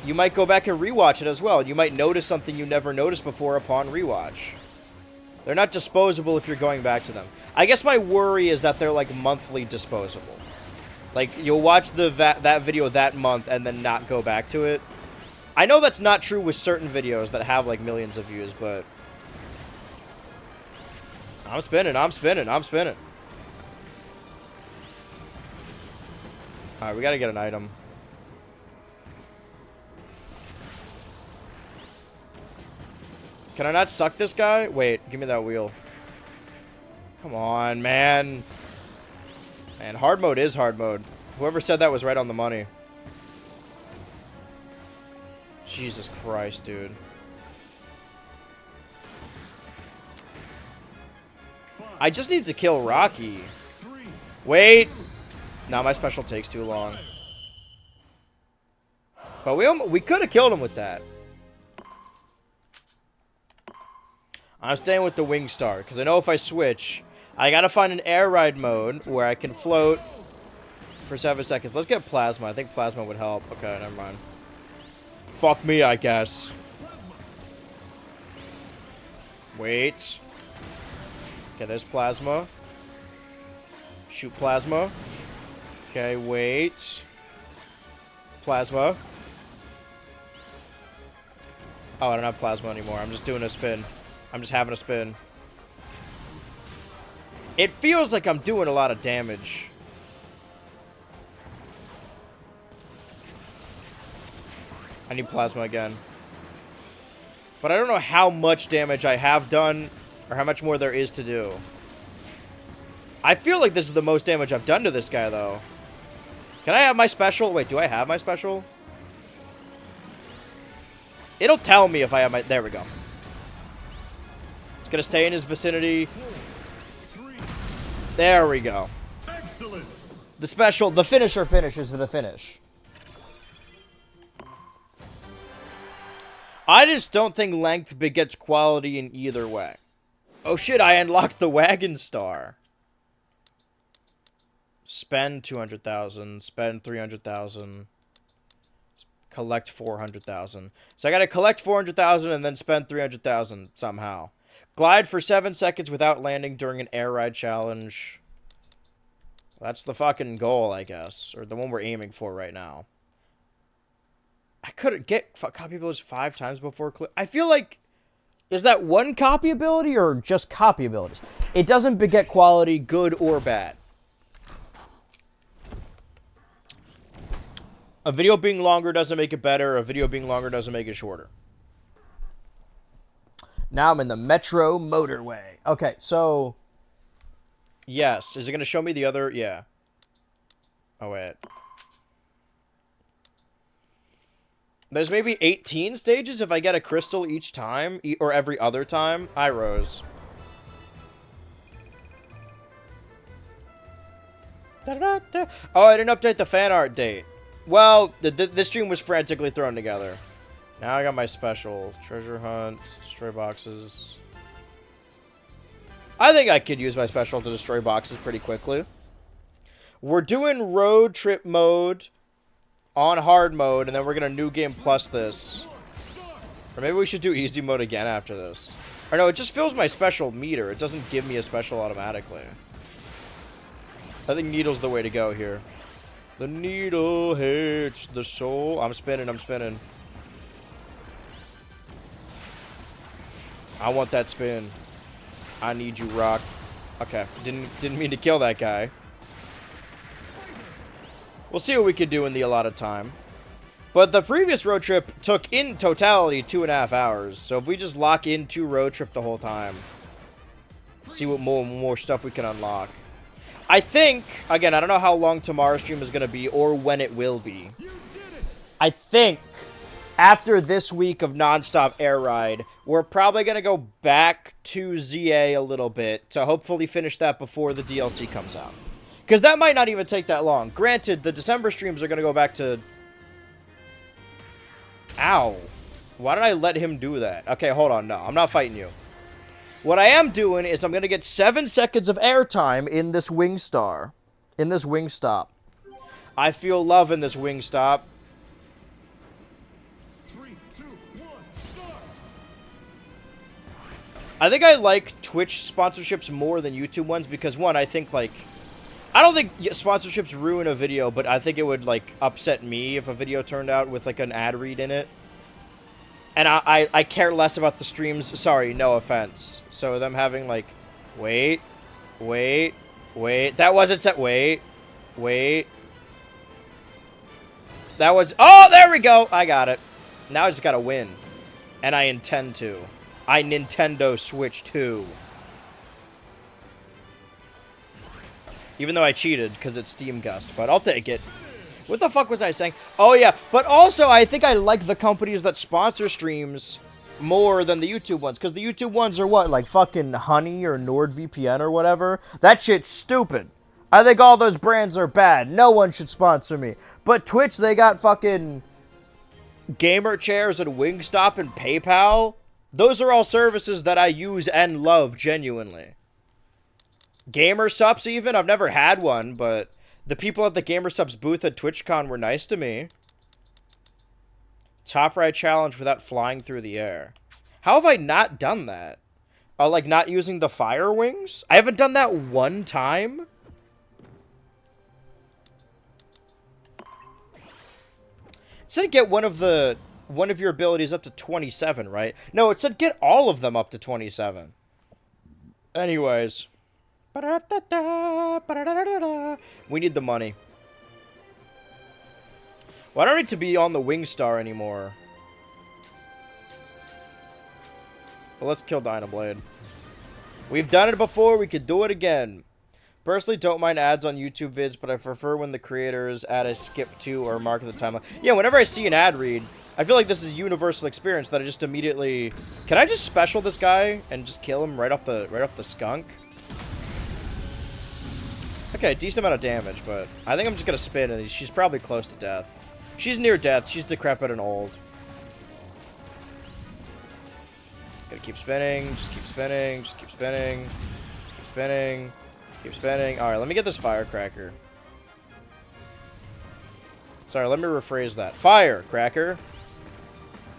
you might go back and rewatch it as well. You might notice something you never noticed before upon rewatch. They're not disposable if you're going back to them. I guess my worry is that they're, like, monthly disposable. Like, you'll watch that video that month and then not go back to it. I know that's not true with certain videos that have, like, millions of views, but I'm spinning, I'm spinning, I'm spinning. Alright, we gotta get an item. Can I not suck this guy? Wait, give me that wheel. Come on, man. Man, hard mode is hard mode. Whoever said that was right on the money. Jesus Christ, dude. 5, I just need to kill Rocky. 3, Wait. Nah, my special takes too long. But we could have killed him with that. I'm staying with the Wingstar, because I know if I switch, I gotta find an air ride mode where I can float for 7 seconds. Let's get Plasma. I think Plasma would help. Okay, never mind. Fuck me, I guess. Wait. Okay, there's Plasma. Shoot Plasma. Okay, wait. Plasma. Oh, I don't have plasma anymore. I'm just doing a spin. I'm just having a spin. It feels like I'm doing a lot of damage. I need plasma again. But I don't know how much damage I have done or how much more there is to do. I feel like this is the most damage I've done to this guy, though. Can I have my special? Wait, do I have my special? It'll tell me if I have my... There we go. It's going to stay in his vicinity. 4, 3. There we go. Excellent. The special, the finisher finishes the finish. I just don't think length begets quality in either way. Oh shit, I unlocked the wagon star. Spend 200,000, spend 300,000, collect 400,000. So I gotta collect 400,000 and then spend 300,000 somehow. Glide for 7 seconds without landing during an air ride challenge. That's the fucking goal, I guess. Or the one we're aiming for right now. I couldn't get copy abilities 5 times before click. I feel like... Is that one copy ability or just copy abilities? It doesn't beget quality, good or bad. A video being longer doesn't make it better. A video being longer doesn't make it shorter. Now I'm in the Metro motorway. Okay, so... Yes. Is it going to show me the other... Yeah. Oh, wait. There's maybe 18 stages if I get a crystal each time, or every other time. Hi, Rose. Da-da-da-da. Oh, I didn't update the fan art date. Well, this stream was frantically thrown together. Now I got my special. Treasure hunt, destroy boxes. I think I could use my special to destroy boxes pretty quickly. We're doing road trip mode on hard mode, and then we're gonna new game plus this. Or maybe we should do easy mode again after this. Or no, it just fills my special meter. It doesn't give me a special automatically. I think needle's the way to go here. The needle hits the soul. I'm spinning, I'm spinning. I want that spin. I need you, Rock. Okay, didn't mean to kill that guy. We'll see what we can do in the allotted time. But the previous road trip took, in totality, 2.5 hours. So if we just lock into road trip the whole time, see what more stuff we can unlock. I think, again, I don't know how long tomorrow's stream is going to be or when it will be. I think after this week of nonstop air ride, we're probably going to go back to ZA a little bit to hopefully finish that before the DLC comes out. Because that might not even take that long. Granted, the December streams are going to go back to... Ow. Why did I let him do that? Okay, hold on. No, I'm not fighting you. What I am doing is I'm going to get 7 seconds of airtime in this wing star. In this wing stop. I feel love in this wing stop. 3, 2, 1, start. I think I like Twitch sponsorships more than YouTube ones because, one, I think, like... I don't think sponsorships ruin a video, but I think it would, like, upset me if a video turned out with, like, an ad read in it. And I care less about the streams. Sorry, no offense. So them having, like, wait. That wasn't set. Wait. That was... Oh, there we go. I got it. Now I just gotta win. And I intend to. I Nintendo Switch 2. Even though I cheated because it's Steam Gust, but I'll take it. What the fuck was I saying? Oh, yeah. But also, I think I like the companies that sponsor streams more than the YouTube ones. Because the YouTube ones are what? Like fucking Honey or NordVPN or whatever? That shit's stupid. I think all those brands are bad. No one should sponsor me. But Twitch, they got fucking gamer chairs and Wingstop and PayPal. Those are all services that I use and love genuinely. Gamer Subs even? I've never had one, but the people at the Gamer Subs booth at TwitchCon were nice to me. Top right challenge without flying through the air. How have I not done that? Oh, like not using the fire wings? I haven't done that one time? said get one of your abilities up to 27, right? No, it said get all of them up to 27. Anyways. We need the money. Well, I don't need to be on the Wing Star anymore. But let's kill Dynablade. We've done it before, we could do it again. Personally, don't mind ads on YouTube vids, but I prefer when the creators add a skip to or mark the timeline. Yeah, whenever I see an ad read, I feel like this is a universal experience that I just immediately... Can I just special this guy and just kill him right off the skunk? Okay, decent amount of damage, but I think I'm just gonna spin, and she's probably close to death. She's near death. She's decrepit and old. Gotta keep spinning. Just keep spinning. Just keep spinning. Just keep spinning. Keep spinning. Alright, let me get this firecracker. Sorry, let me rephrase that. Firecracker.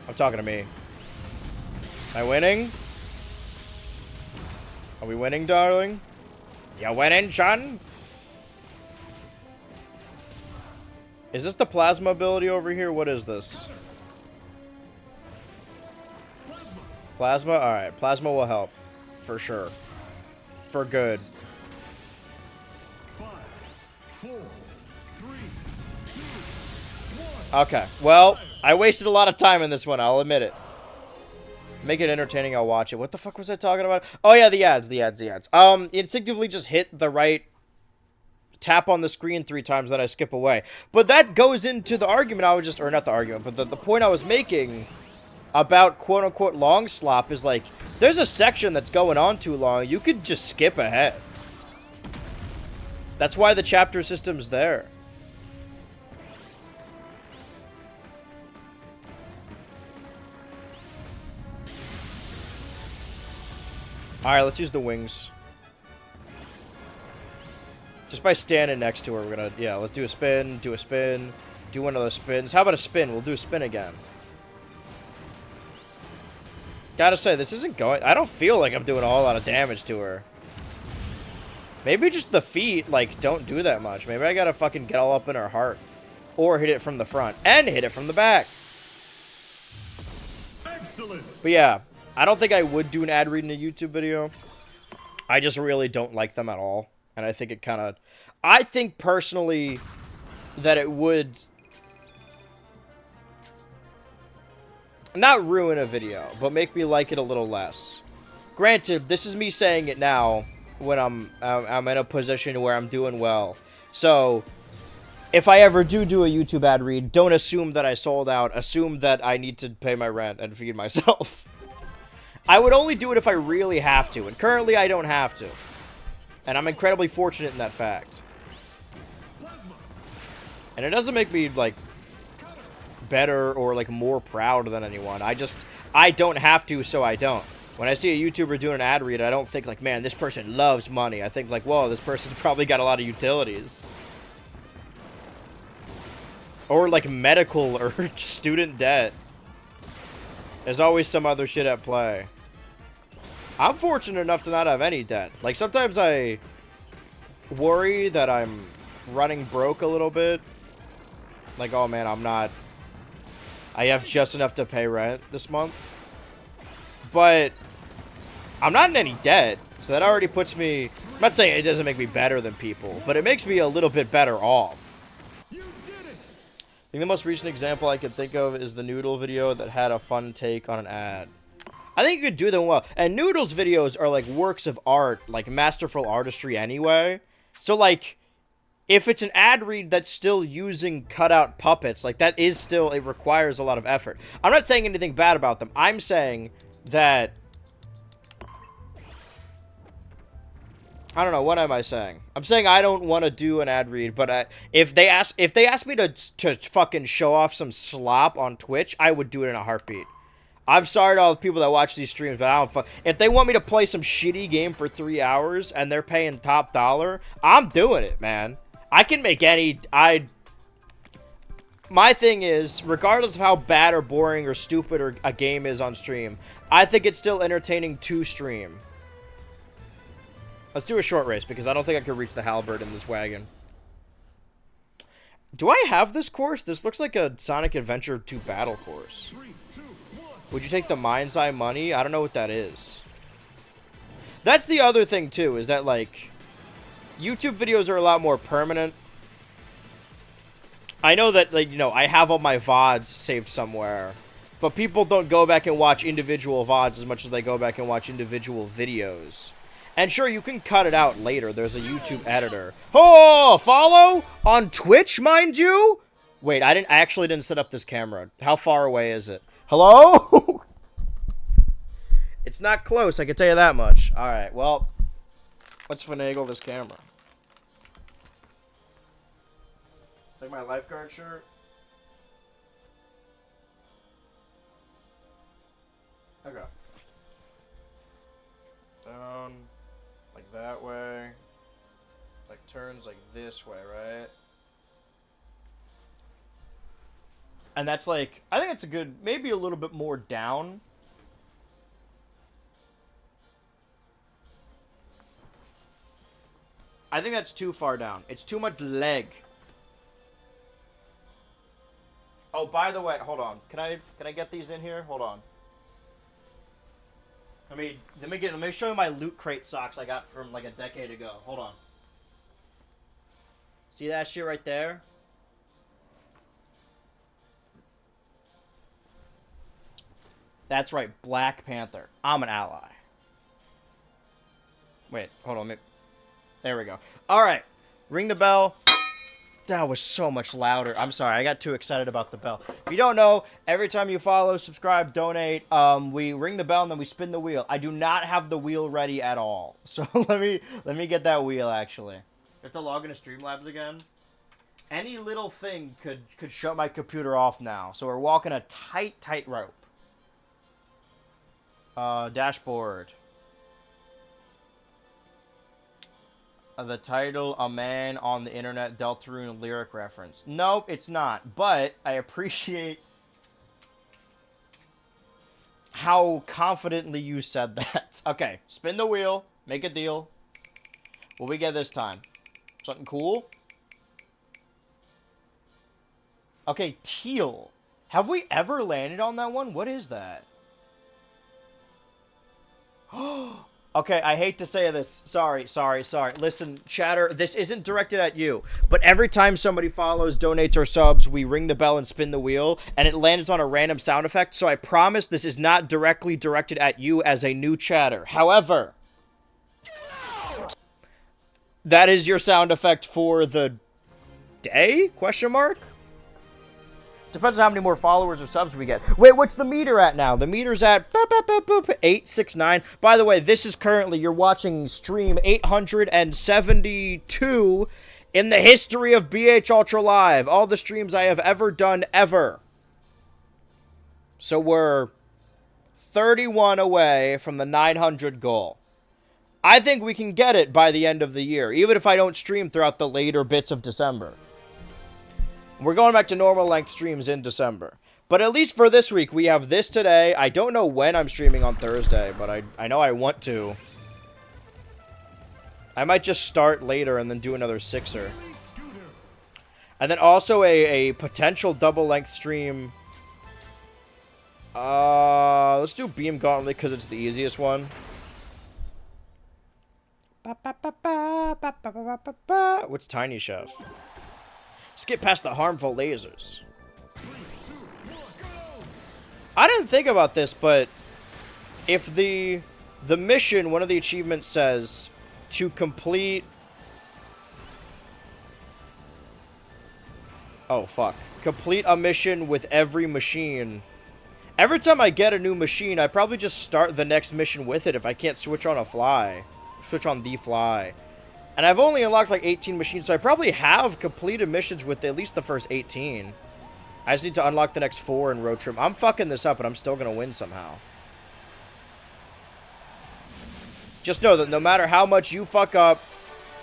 I'm talking to me. Am I winning? Are we winning, darling? You winning, son? Is this the plasma ability over here? What is this? Plasma? Alright, plasma will help. For sure. For good. 5, 4, 3, 2, 1. Okay, well, I wasted a lot of time in this one, I'll admit it. Make it entertaining, I'll watch it. What the fuck was I talking about? Oh yeah, the ads. Instinctively just hit the right... tap on the screen 3 times, then I skip away. But that goes into the argument I was just... Or not the argument, but the point I was making about quote-unquote long slop is like, there's a section that's going on too long, you could just skip ahead. That's why the chapter system's there. Alright, let's use the wings. Just by standing next to her, we're gonna... Yeah, let's do a spin, do one of those spins. How about a spin? We'll do a spin again. Gotta say, this isn't going... I don't feel like I'm doing a whole lot of damage to her. Maybe just the feet, like, don't do that much. Maybe I gotta fucking get all up in her heart. Or hit it from the front. And hit it from the back. Excellent. But yeah, I don't think I would do an ad read in a YouTube video. I just really don't like them at all. And I think it kind of... I think, personally, that it would... not ruin a video, but make me like it a little less. Granted, this is me saying it now, when I'm in a position where I'm doing well. So, if I ever do a YouTube ad read, don't assume that I sold out. Assume that I need to pay my rent and feed myself. I would only do it if I really have to, and currently I don't have to. And I'm incredibly fortunate in that fact. And it doesn't make me, like, better or, like, more proud than anyone. I don't have to, so I don't. When I see a YouTuber doing an ad read, I don't think, like, man, this person loves money. I think, like, whoa, this person's probably got a lot of utilities. Or, like, medical or student debt. There's always some other shit at play. I'm fortunate enough to not have any debt. Like, sometimes I worry that I'm running broke a little bit. Like, oh, man, I have just enough to pay rent this month. But I'm not in any debt, so that already puts me... I'm not saying it doesn't make me better than people, but it makes me a little bit better off. You did it. I think the most recent example I could think of is the Noodle video that had a fun take on an ad. I think you could do them well. And Noodle's videos are like works of art, like masterful artistry anyway. So, like... if it's an ad read that's still using cutout puppets, like, that is still, it requires a lot of effort. I'm not saying anything bad about them. I'm saying that... I don't know, what am I saying? I'm saying I don't want to do an ad read, but if they ask me to fucking show off some slop on Twitch, I would do it in a heartbeat. I'm sorry to all the people that watch these streams, but I don't if they want me to play some shitty game for 3 hours and they're paying top dollar, I'm doing it, man. I can make any... My thing is, regardless of how bad or boring or stupid or a game is on stream, I think it's still entertaining to stream. Let's do a short race, because I don't think I could reach the halberd in this wagon. Do I have this course? This looks like a Sonic Adventure 2 battle course. 3, 2, 1. Would you take the Mind's Eye money? I don't know what that is. That's the other thing, too, is that, like, YouTube videos are a lot more permanent. I know that, like, you know, I have all my VODs saved somewhere, but people don't go back and watch individual VODs as much as they go back and watch individual videos. And sure, you can cut it out later. There's a YouTube editor. Oh, follow? On Twitch, mind you? Wait, I actually didn't set up this camera. How far away is it? Hello? It's not close, I can tell you that much. Alright, well, let's finagle this camera. Like my lifeguard shirt. Okay. Down. Like that way. Like turns like this way, right? And that's like, I think it's a good, maybe a little bit more down. I think that's too far down. It's too much leg. Oh, by the way, hold on. Can I get these in here? Hold on. Let me show you my Loot Crate socks I got from like a decade ago. Hold on. See that shit right there? That's right, Black Panther. I'm an ally. Wait, hold on. There we go. All right, ring the bell. That was so much louder. I'm sorry, I got too excited about the bell. If you don't know, every time you follow, subscribe, donate, we ring the bell and then we spin the wheel. I do not have the wheel ready at all. So let me get that wheel actually. You have to log into Streamlabs again. Any little thing could shut my computer off now. So we're walking a tight rope. Dashboard. The title, A Man on the Internet Deltarune lyric reference. Nope, it's not. But I appreciate how confidently you said that. Okay, spin the wheel. Make a deal. What we get this time? Something cool? Okay, teal. Have we ever landed on that one? What is that? Okay, I hate to say this. Sorry. Listen, chatter, this isn't directed at you. But every time somebody follows, donates, or subs, we ring the bell and spin the wheel, and it lands on a random sound effect. So I promise this is not directly directed at you as a new chatter. However, that is your sound effect for the day? Question mark? Depends on how many more followers or subs we get. Wait, what's the meter at now? The meter's at 869. By the way, this is currently, you're watching stream 872 in the history of BH Ultra Live. All the streams I have ever done, ever. So we're 31 away from the 900 goal. I think we can get it by the end of the year, even if I don't stream throughout the later bits of December. We're going back to normal length streams in December. But at least for this week, we have this today. I don't know when I'm streaming on Thursday, but I know I want to. I might just start later and then do another sixer. And then also a potential double length stream. Let's do Beam Gauntlet because it's the easiest one. What's Tiny Chef? Skip past the harmful lasers. I didn't think about this, but if the mission, one of the achievements says to complete... Oh, fuck. Complete a mission with every machine. Every time I get a new machine, I probably just start the next mission with it if I can't switch on a fly. Switch on the fly. And I've only unlocked like 18 machines, so I probably have completed missions with at least the first 18. I just need to unlock the next 4 in Road Trip. I'm fucking this up, but I'm still going to win somehow. Just know that no matter how much you fuck up,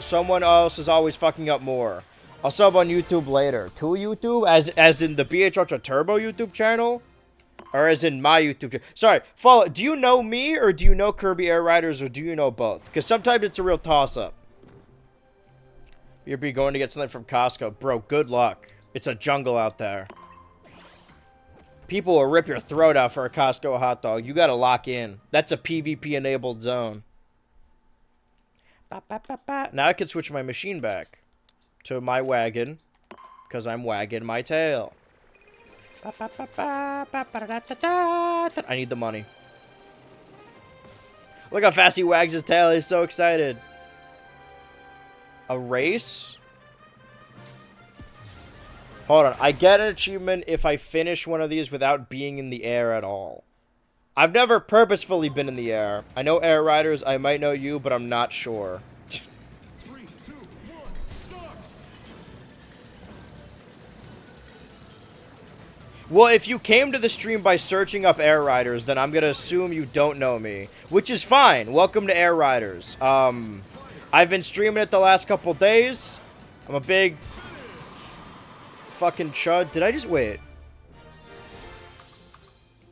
someone else is always fucking up more. I'll sub on YouTube later. To YouTube? As in the BH Ultra Turbo YouTube channel? Or as in my YouTube channel? Sorry, follow. Do you know me, or do you know Kirby Air Riders, or do you know both? Because sometimes it's a real toss-up. You're going to get something from Costco. Bro, good luck. It's a jungle out there. People will rip your throat out for a Costco hot dog. You gotta lock in. That's a PvP-enabled zone. Ba, ba, ba, ba. Now I can switch my machine back to my wagon, because I'm wagging my tail. Ba, ba, ba, ba, ba, ba, da, da, da, da. I need the money. Look how fast he wags his tail. He's so excited. A race? Hold on. I get an achievement if I finish one of these without being in the air at all. I've never purposefully been in the air. I know Air Riders. I might know you, but I'm not sure. 3, 2, 1, start! Well, if you came to the stream by searching up Air Riders, then I'm going to assume you don't know me. Which is fine. Welcome to Air Riders. I've been streaming it the last couple days. I'm a big fucking chud. Did I just wait?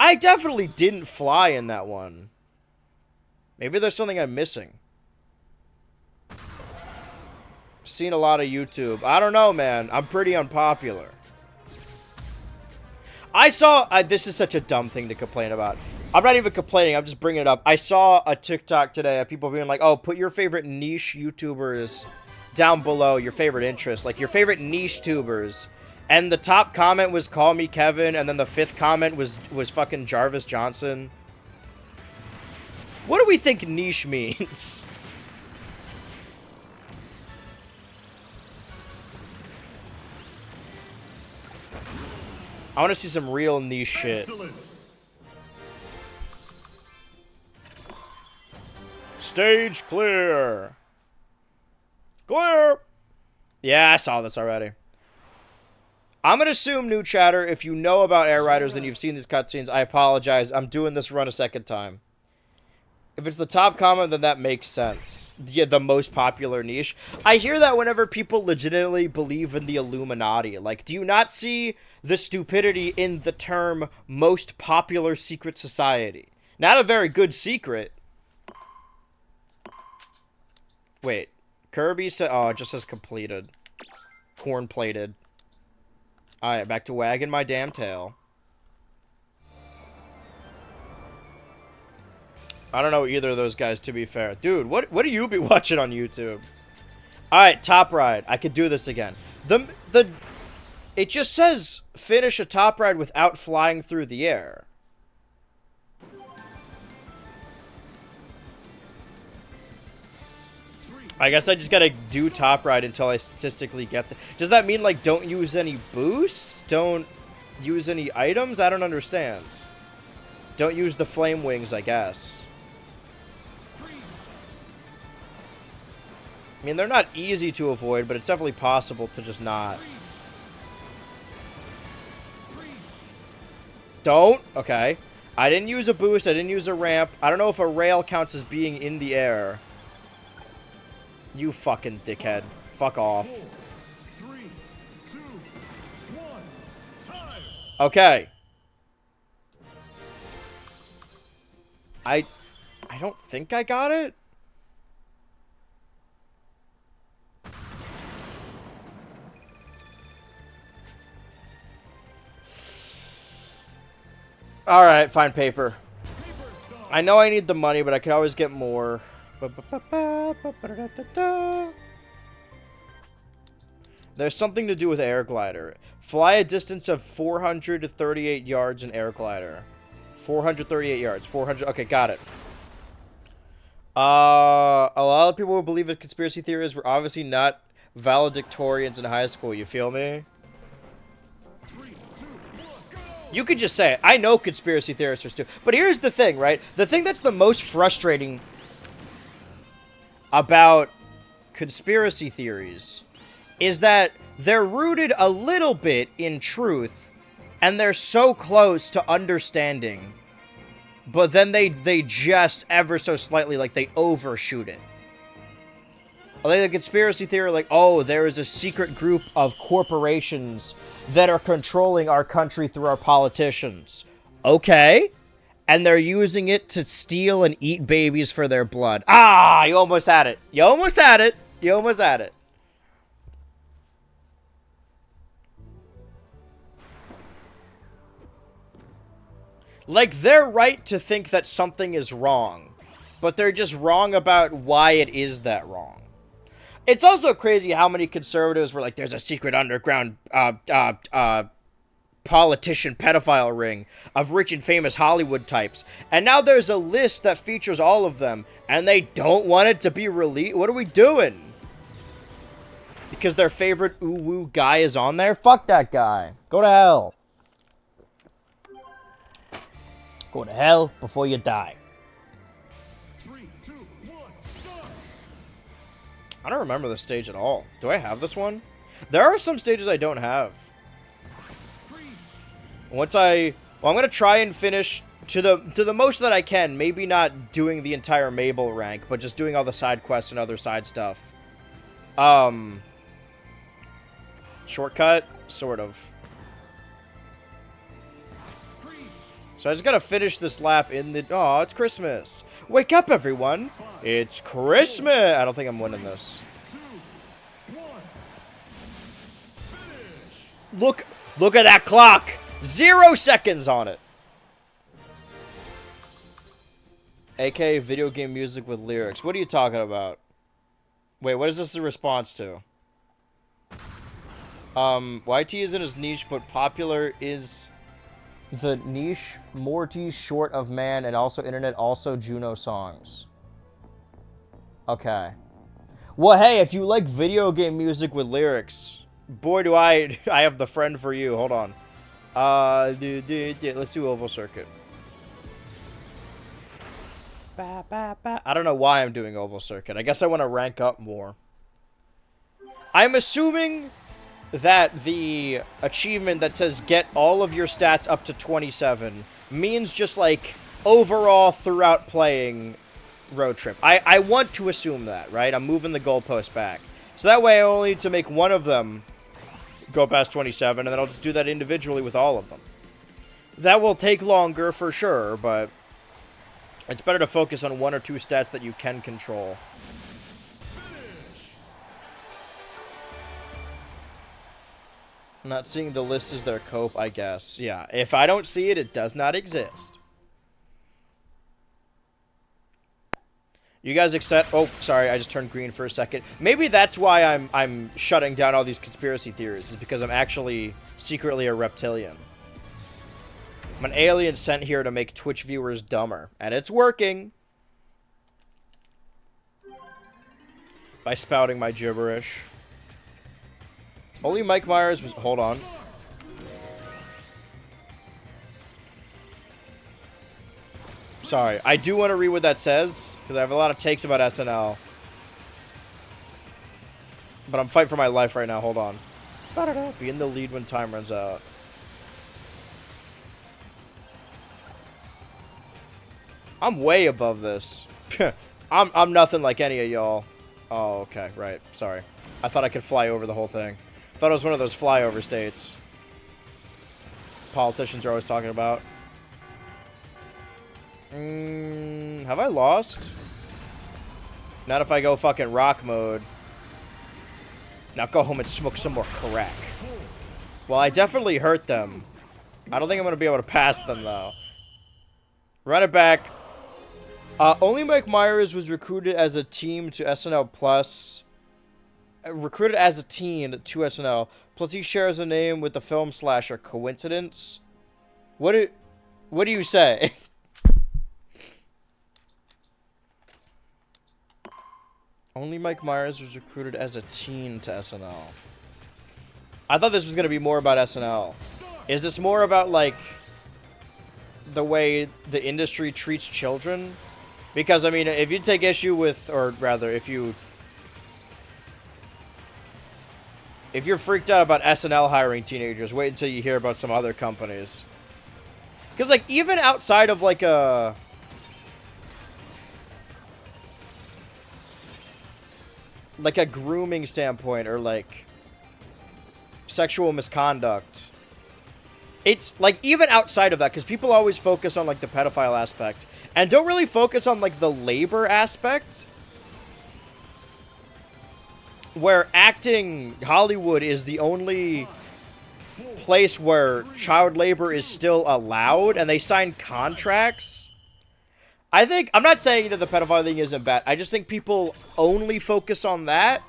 I definitely didn't fly in that one. Maybe there's something I'm missing. Seen a lot of YouTube. I don't know, man. I'm pretty unpopular. I saw... this is such a dumb thing to complain about. I'm not even complaining. I'm just bringing it up. I saw a TikTok today of people being like, oh, put your favorite niche YouTubers down below, your favorite interests. Like, your favorite niche tubers. And the top comment was call me Kevin, and then the 5th comment was fucking Jarvis Johnson. What do we think niche means? I want to see some real niche shit. Excellent. Stage clear. Clear. Yeah, I saw this already. I'm going to assume, new chatter, if you know about Air Riders and you've seen these cutscenes, I apologize. I'm doing this run a second time. If it's the top comment, then that makes sense. Yeah, the most popular niche. I hear that whenever people legitimately believe in the Illuminati. Like, do you not see the stupidity in the term most popular secret society? Not a very good secret. Wait. Kirby said... Oh, it just says completed. Corn-plated. Alright, back to wagging my damn tail. I don't know either of those guys, to be fair. Dude, what do you be watching on YouTube? Alright, top ride. I could do this again. It just says finish a top ride without flying through the air. I guess I just gotta do top ride until I statistically get the... Does that mean, like, don't use any boosts? Don't use any items? I don't understand. Don't use the flame wings, I guess. I mean, they're not easy to avoid, but it's definitely possible to just not. Don't? Okay. I didn't use a boost. I didn't use a ramp. I don't know if a rail counts as being in the air. You fucking dickhead. Fuck off. 4, 3, 2, 1, time! Okay. I don't think I got it. Alright, fine, paper. I know I need the money, but I could always get more. There's something to do with air glider. Fly a distance of 438 yards in air glider. 438 yards. 400. Okay, got it. A lot of people who believe in conspiracy theories were obviously not valedictorians in high school. You feel me? You could just say it. I know conspiracy theorists are stupid. But here's the thing, right? The thing that's the most frustrating about conspiracy theories is that they're rooted a little bit in truth, and they're so close to understanding, but then they just ever so slightly, like, they overshoot it. Like the conspiracy theory, like, oh, there is a secret group of corporations that are controlling our country through our politicians. Okay. And they're using it to steal and eat babies for their blood. Ah, you almost had it. You almost had it. You almost had it. Like, they're right to think that something is wrong, but they're just wrong about why it is that wrong. It's also crazy how many conservatives were like, there's a secret underground politician pedophile ring of rich and famous Hollywood types. And now there's a list that features all of them, and they don't want it to be released. What are we doing? Because their favorite ooh-woo guy is on there? Fuck that guy. Go to hell. Go to hell before you die. 3, 2, 1, start! I don't remember this stage at all. Do I have this one? There are some stages I don't have. Once I'm gonna try and finish to the most that I can. Maybe not doing the entire Mabel rank, but just doing all the side quests and other side stuff. Shortcut, sort of. So I just gotta finish this lap in the. Oh, it's Christmas! Wake up, everyone! It's Christmas! I don't think I'm winning this. 2, 1, finish! Look at that clock! 0 seconds on it. AK video game music with lyrics. What are you talking about? Wait, what is this the response to? YT isn't as niche, but popular is the niche Morty short of man and also internet, also Juno songs. Okay. Well, hey, if you like video game music with lyrics, boy, do I have the friend for you. Hold on. Let's do Oval Circuit. I don't know why I'm doing Oval Circuit. I guess I want to rank up more. I'm assuming that the achievement that says get all of your stats up to 27 means just like overall throughout playing road trip. I want to assume that, right? I'm moving the goalpost back. So that way I only need to make one of them go past 27, and then I'll just do that individually with all of them. That will take longer for sure, but it's better to focus on 1 or 2 stats that you can control. Not seeing the list is their cope, I guess. Yeah, if I don't see it, it does not exist. You guys accept... Oh, sorry, I just turned green for a second. Maybe that's why I'm shutting down all these conspiracy theories, is because I'm actually secretly a reptilian. I'm an alien sent here to make Twitch viewers dumber. And it's working. By spouting my gibberish. Only Mike Myers was... Hold on. Sorry, I do want to read what that says, because I have a lot of takes about SNL. But I'm fighting for my life right now, hold on. Be in the lead when time runs out. I'm way above this. I'm nothing like any of y'all. Oh, okay, right, sorry. I thought I could fly over the whole thing. Thought it was one of those flyover states politicians are always talking about. Have I lost? Not if I go fucking rock mode. Now go home and smoke some more crack. Well, I definitely hurt them. I don't think I'm going to be able to pass them, though. Run it back. Only Mike Myers was recruited as a team to SNL Plus. Recruited as a teen to SNL. Plus he shares a name with the film slasher. Coincidence? What do you say? Only Mike Myers was recruited as a teen to SNL. I thought this was going to be more about SNL. Is this more about, like, the way the industry treats children? Because, I mean, if you take issue with, or rather, if you're freaked out about SNL hiring teenagers, wait until you hear about some other companies. Because, like, even outside of, like, a grooming standpoint or like sexual misconduct, it's like even outside of that, because people always focus on like the pedophile aspect and don't really focus on like the labor aspect, where acting Hollywood is the only place where child labor is still allowed and they sign contracts. I'm not saying that the pedophile thing isn't bad. I just think people only focus on that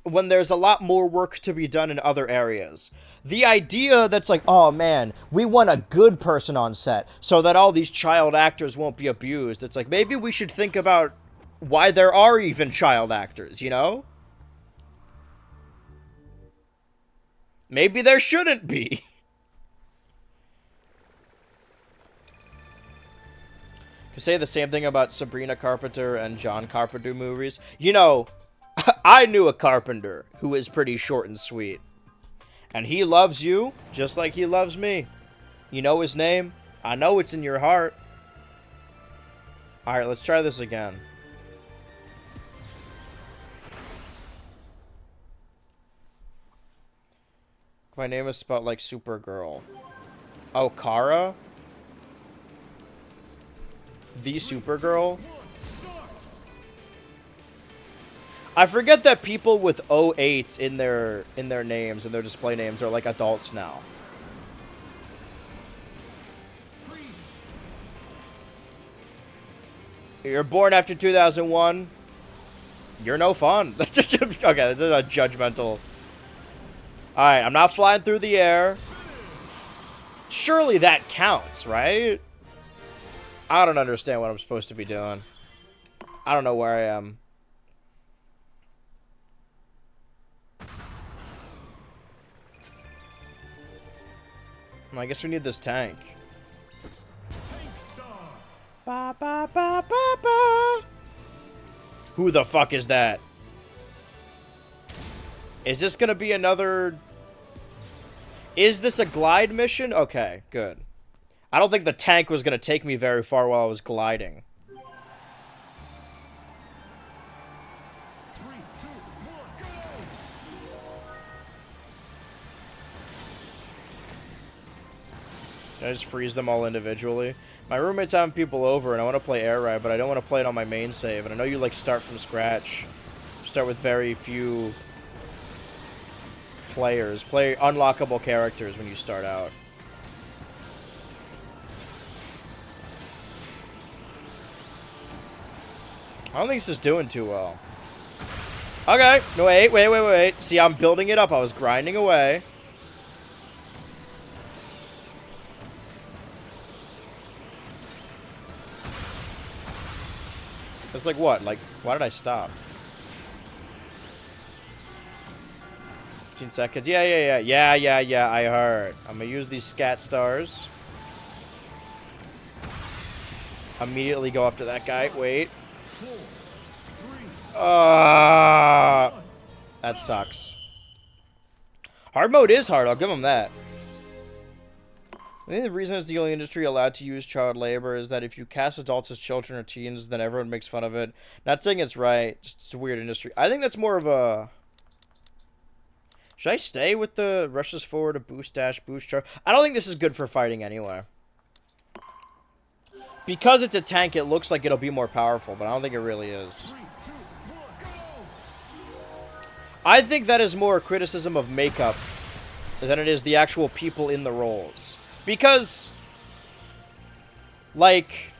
when there's a lot more work to be done in other areas. The idea that's like, oh man, we want a good person on set so that all these child actors won't be abused. It's like, maybe we should think about why there are even child actors, you know? Maybe there shouldn't be. Could say the same thing about Sabrina Carpenter and John Carpenter movies. You know, I knew a carpenter who is pretty short and sweet. And he loves you just like he loves me. You know his name? I know it's in your heart. Alright, let's try this again. My name is spelled like Supergirl. Oh, Kara? The Supergirl? I forget that people with 08 in their names, in their display names, are like adults now. You're born after 2001. You're no fun. That's just, okay, that's a judgmental. Alright, I'm not flying through the air. Surely that counts, right? I don't understand what I'm supposed to be doing. I don't know where I am. I guess we need this tank. Ba, ba, ba, ba, ba. Who the fuck is that? Is this gonna be another... Is this a glide mission? Okay, good. I don't think the tank was gonna take me very far while I was gliding. 3, 2, 1, go! Can I just freeze them all individually? My roommate's having people over and I want to play Air Ride, but I don't want to play it on my main save. And I know you like start from scratch. Start with very few players. Play unlockable characters when you start out. I don't think this is doing too well. Okay. No, wait. See, I'm building it up. I was grinding away. It's like what? Like, why did I stop? 15 seconds. Yeah, I heard. I'm gonna use these scat stars. Immediately go after that guy. Wait. 4, 3, that sucks. Hard mode is hard. I'll give him that. I think the reason it's the only industry allowed to use child labor is that if you cast adults as children or teens, then everyone makes fun of it. Not saying it's right, just it's a weird industry. I think that's more of a... Should I stay with the rushes forward, a boost dash, boost charge? I don't think this is good for fighting anyway. Because it's a tank, it looks like it'll be more powerful, but I don't think it really is. 3, 2, 1, go! I think that is more a criticism of makeup than it is the actual people in the roles. Because, like,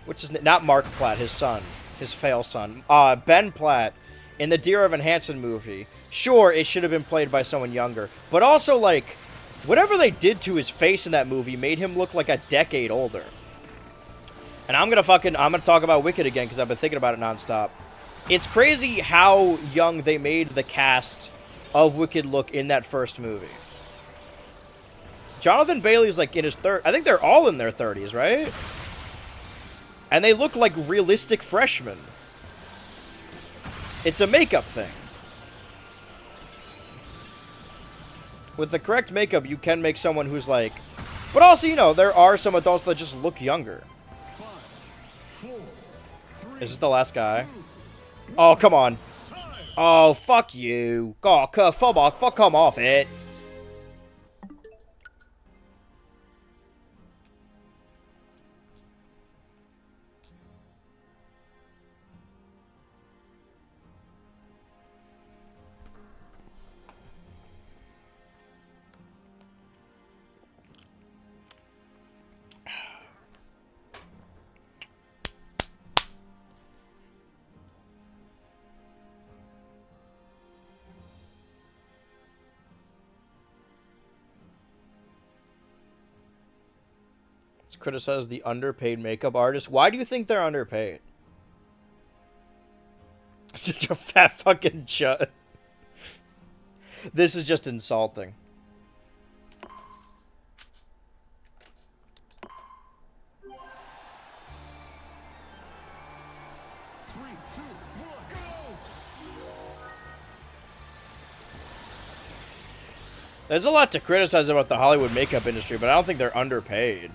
what's his name? Not Mark Platt, his son. His fail son. Ben Platt, in the Dear Evan Hansen movie. Sure, it should have been played by someone younger. But also, like, whatever they did to his face in that movie made him look like a decade older. And I'm gonna talk about Wicked again, because I've been thinking about it nonstop. It's crazy how young they made the cast of Wicked look in that first movie. Jonathan Bailey's like in his I think they're all in their 30s, right? And they look like realistic freshmen. It's a makeup thing. With the correct makeup, you can make someone who's like... But also, you know, there are some adults that just look younger. 5, 4, 3, Is this the last guy? Oh, come on. Oh, fuck you. Oh, come off it. Let's criticize the underpaid makeup artists. Why do you think they're underpaid? Such a fat fucking chud. This is just insulting. There's a lot to criticize about the Hollywood makeup industry, but I don't think they're underpaid.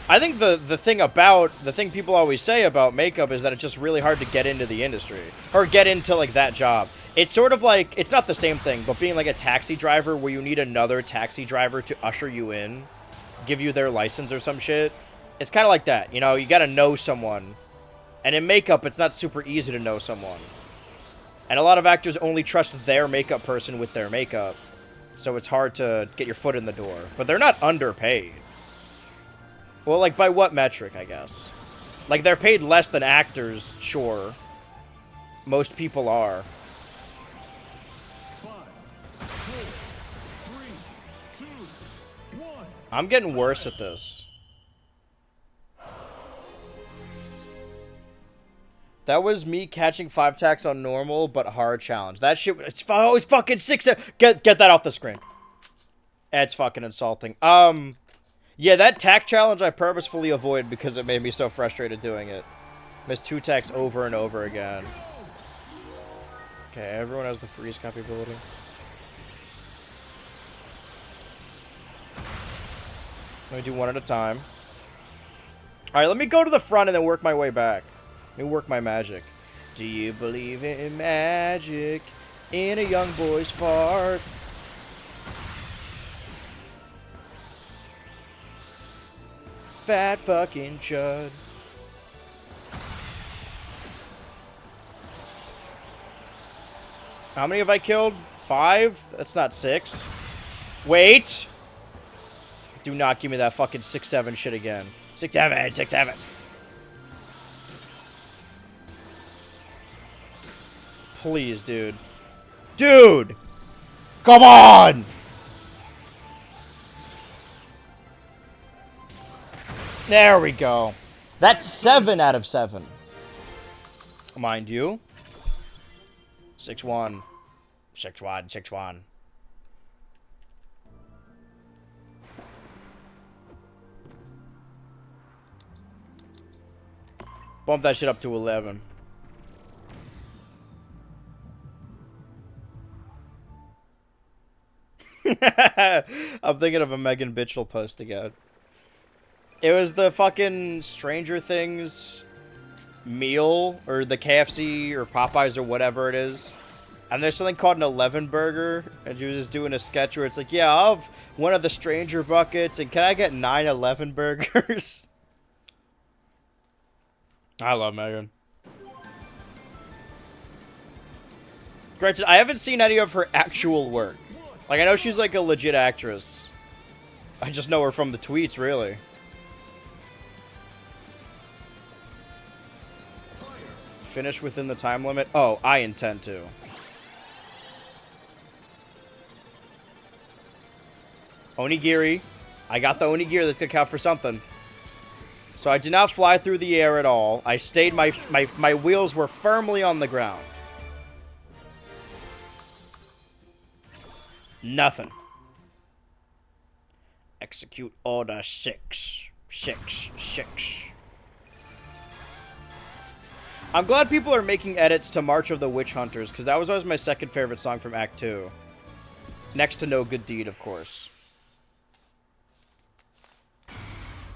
I think the thing people always say about makeup is that it's just really hard to get into the industry or get into like that job. It's sort of like, it's not the same thing, but being like a taxi driver where you need another taxi driver to usher you in, give you their license or some shit. It's kind of like that, you know, you got to know someone. And in makeup, it's not super easy to know someone. And a lot of actors only trust their makeup person with their makeup. So it's hard to get your foot in the door. But they're not underpaid. Well, like, by what metric, I guess? Like, they're paid less than actors, sure. Most people are. 5, 4, 3, 2, 1. I'm getting worse at this. That was me catching 5 tacks on normal, but hard challenge. That shit, it's always fucking 6. Get that off the screen. It's fucking insulting. Yeah, that tack challenge I purposefully avoided because it made me so frustrated doing it. Missed 2 tacks over and over again. Okay, everyone has the freeze capability. Let me do one at a time. Alright, let me go to the front and then work my way back. Let me work my magic. Do you believe in magic? In a young boy's fart? Fat fucking chud. How many have I killed? 5? That's not 6. Wait! Do not give me that fucking 6-7 shit again. 6-7, 6-7. Please, dude. Dude! Come on! There we go. That's 7 out of 7. Mind you. 6-1. 6-1, 6-1. Bump that shit up to 11. I'm thinking of a Megan Bitchell post again. It was the fucking Stranger Things meal, or the KFC or Popeyes or whatever it is. And there's something called an 11 burger, and she was just doing a sketch where it's like, yeah, I'll have one of the Stranger buckets, and can I get 9 11 burgers? I love Megan. Granted, I haven't seen any of her actual work. Like, I know she's like a legit actress. I just know her from the tweets, really. Finish within the time limit? Oh, I intend to. Onigiri. I got the onigiri. That's gonna count for something. So I did not fly through the air at all. I stayed, my wheels were firmly on the ground. Nothing. Execute order 6. 6. 6. I'm glad people are making edits to March of the Witch Hunters, because that was always my second favorite song from Act 2. Next to No Good Deed, of course.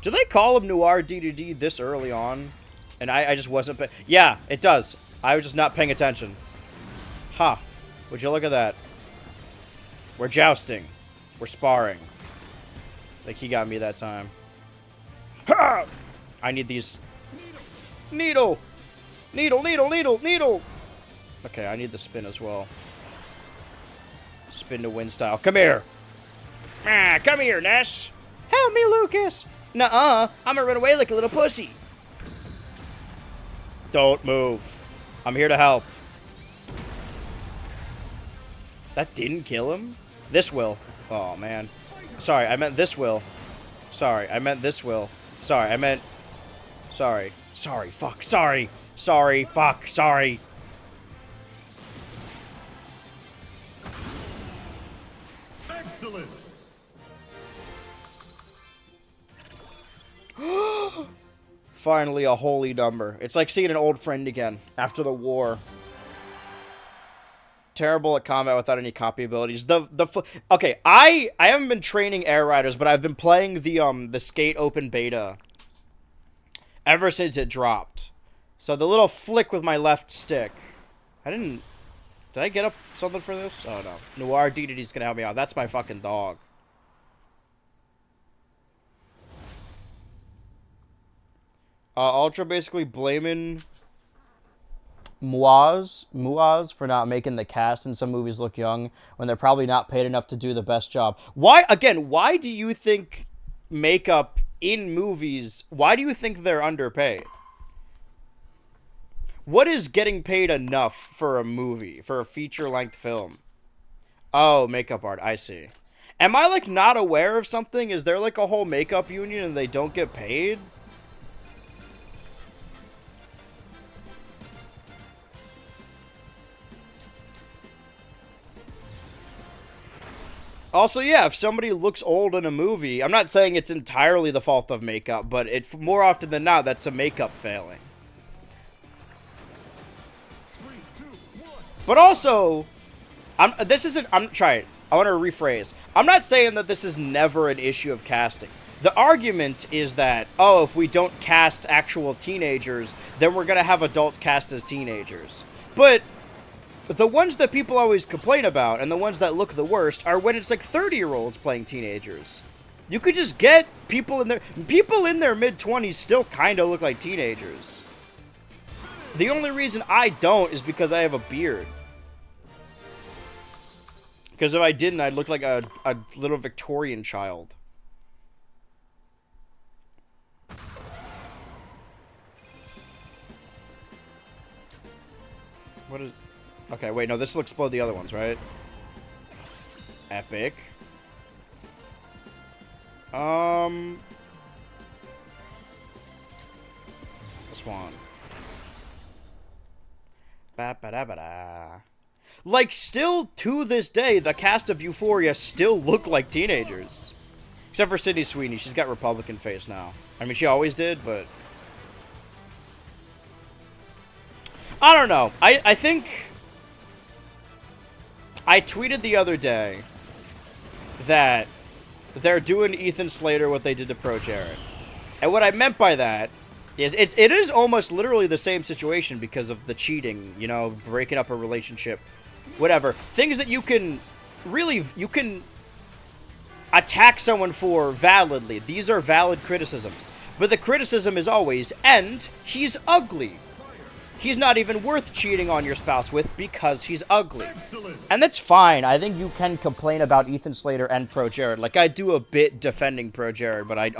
Do they call him Noir D2D this early on? And I just wasn't yeah, it does. I was just not paying attention. Ha. Huh. Would you look at that? We're jousting. We're sparring. Like he got me that time. Ha! I need these. Needle! Needle, needle, needle, needle! Okay, I need the spin as well. Spin to win style. Come here! Ah, come here, Ness! Help me, Lucas! Nuh-uh, I'm gonna run away like a little pussy. Don't move. I'm here to help. That didn't kill him? This will. Oh, man. Sorry, I meant this will. Sorry, I meant this will. Sorry, I meant... Sorry. Sorry, fuck, sorry. Sorry, fuck, sorry. Excellent. Finally, a holy number. It's like seeing an old friend again after the war. Terrible at combat without any copy abilities. Okay, I haven't been training Air Riders, but I've been playing the Skate Open Beta ever since it dropped. So the little flick with my left stick. Did I get up something for this? Oh no. Noir DDD's gonna help me out. That's my fucking dog. Ultra basically blaming Muaz for not making the cast in some movies look young when they're probably not paid enough to do the best job. Why do you think makeup in movies, why do you think they're underpaid? What is getting paid enough for a movie, for a feature-length film? Oh, makeup art, I see. Am I, like, not aware of something? Is there, like, a whole makeup union and they don't get paid? Also, yeah, if somebody looks old in a movie, I'm not saying it's entirely the fault of makeup, but more often than not, that's a makeup failing. 3, 2, 1. But also, I want to rephrase. I'm not saying that this is never an issue of casting. The argument is that, oh, if we don't cast actual teenagers, then we're going to have adults cast as teenagers. But the ones that people always complain about, and the ones that look the worst, are when it's like 30-year-olds playing teenagers. You could just get people in their mid-20s still kind of look like teenagers. The only reason I don't is because I have a beard. Because if I didn't, I'd look like a little Victorian child. What is... Okay, wait, no, this will explode the other ones, right? Epic. This one. Ba-ba-da-ba-da. Like, still, to this day, the cast of Euphoria still look like teenagers. Except for Sydney Sweeney. She's got Republican face now. I mean, she always did, but... I don't know. I think... I tweeted the other day that they're doing Ethan Slater what they did to Pro Jared. And what I meant by that is it is almost literally the same situation because of the cheating, you know, breaking up a relationship, whatever. Things that you can attack someone for validly. These are valid criticisms. But the criticism is always, and he's ugly. He's not even worth cheating on your spouse with because he's ugly. Excellent. And that's fine. I think you can complain about Ethan Slater and Pro Jared. Like, I do a bit defending Pro Jared, but I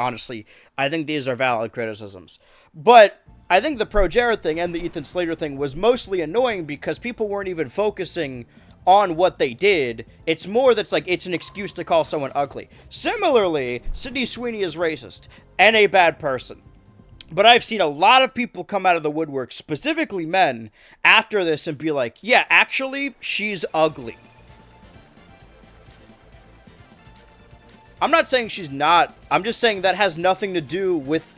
think these are valid criticisms. But I think the Pro Jared thing and the Ethan Slater thing was mostly annoying because people weren't even focusing on what they did. It's more that's like, it's an excuse to call someone ugly. Similarly, Sydney Sweeney is racist and a bad person. But I've seen a lot of people come out of the woodwork, specifically men, after this and be like, yeah, actually, she's ugly. I'm not saying she's not. I'm just saying that has nothing to do with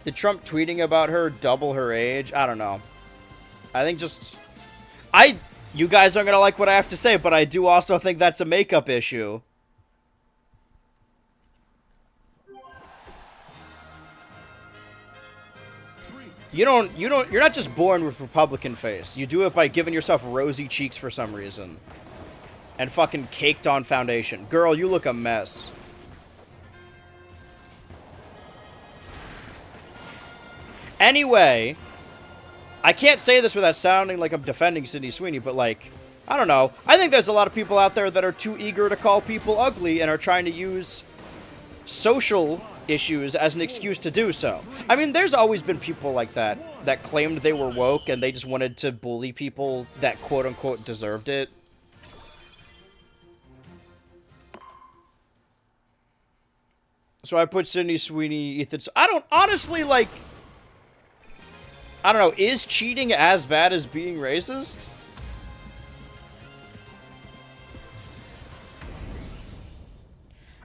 the Trump tweeting about her double her age. I don't know. I think you guys aren't going to like what I have to say, but I do also think that's a makeup issue. You're not just born with Republican face. You do it by giving yourself rosy cheeks for some reason. And fucking caked on foundation. Girl, you look a mess. Anyway, I can't say this without sounding like I'm defending Sydney Sweeney, but like, I don't know. I think there's a lot of people out there that are too eager to call people ugly and are trying to use social issues as an excuse to do so. I mean, there's always been people like that claimed they were woke and they just wanted to bully people that quote-unquote deserved it. So I put Sydney Sweeney, Ethan. I don't honestly like. I don't know. Is cheating as bad as being racist?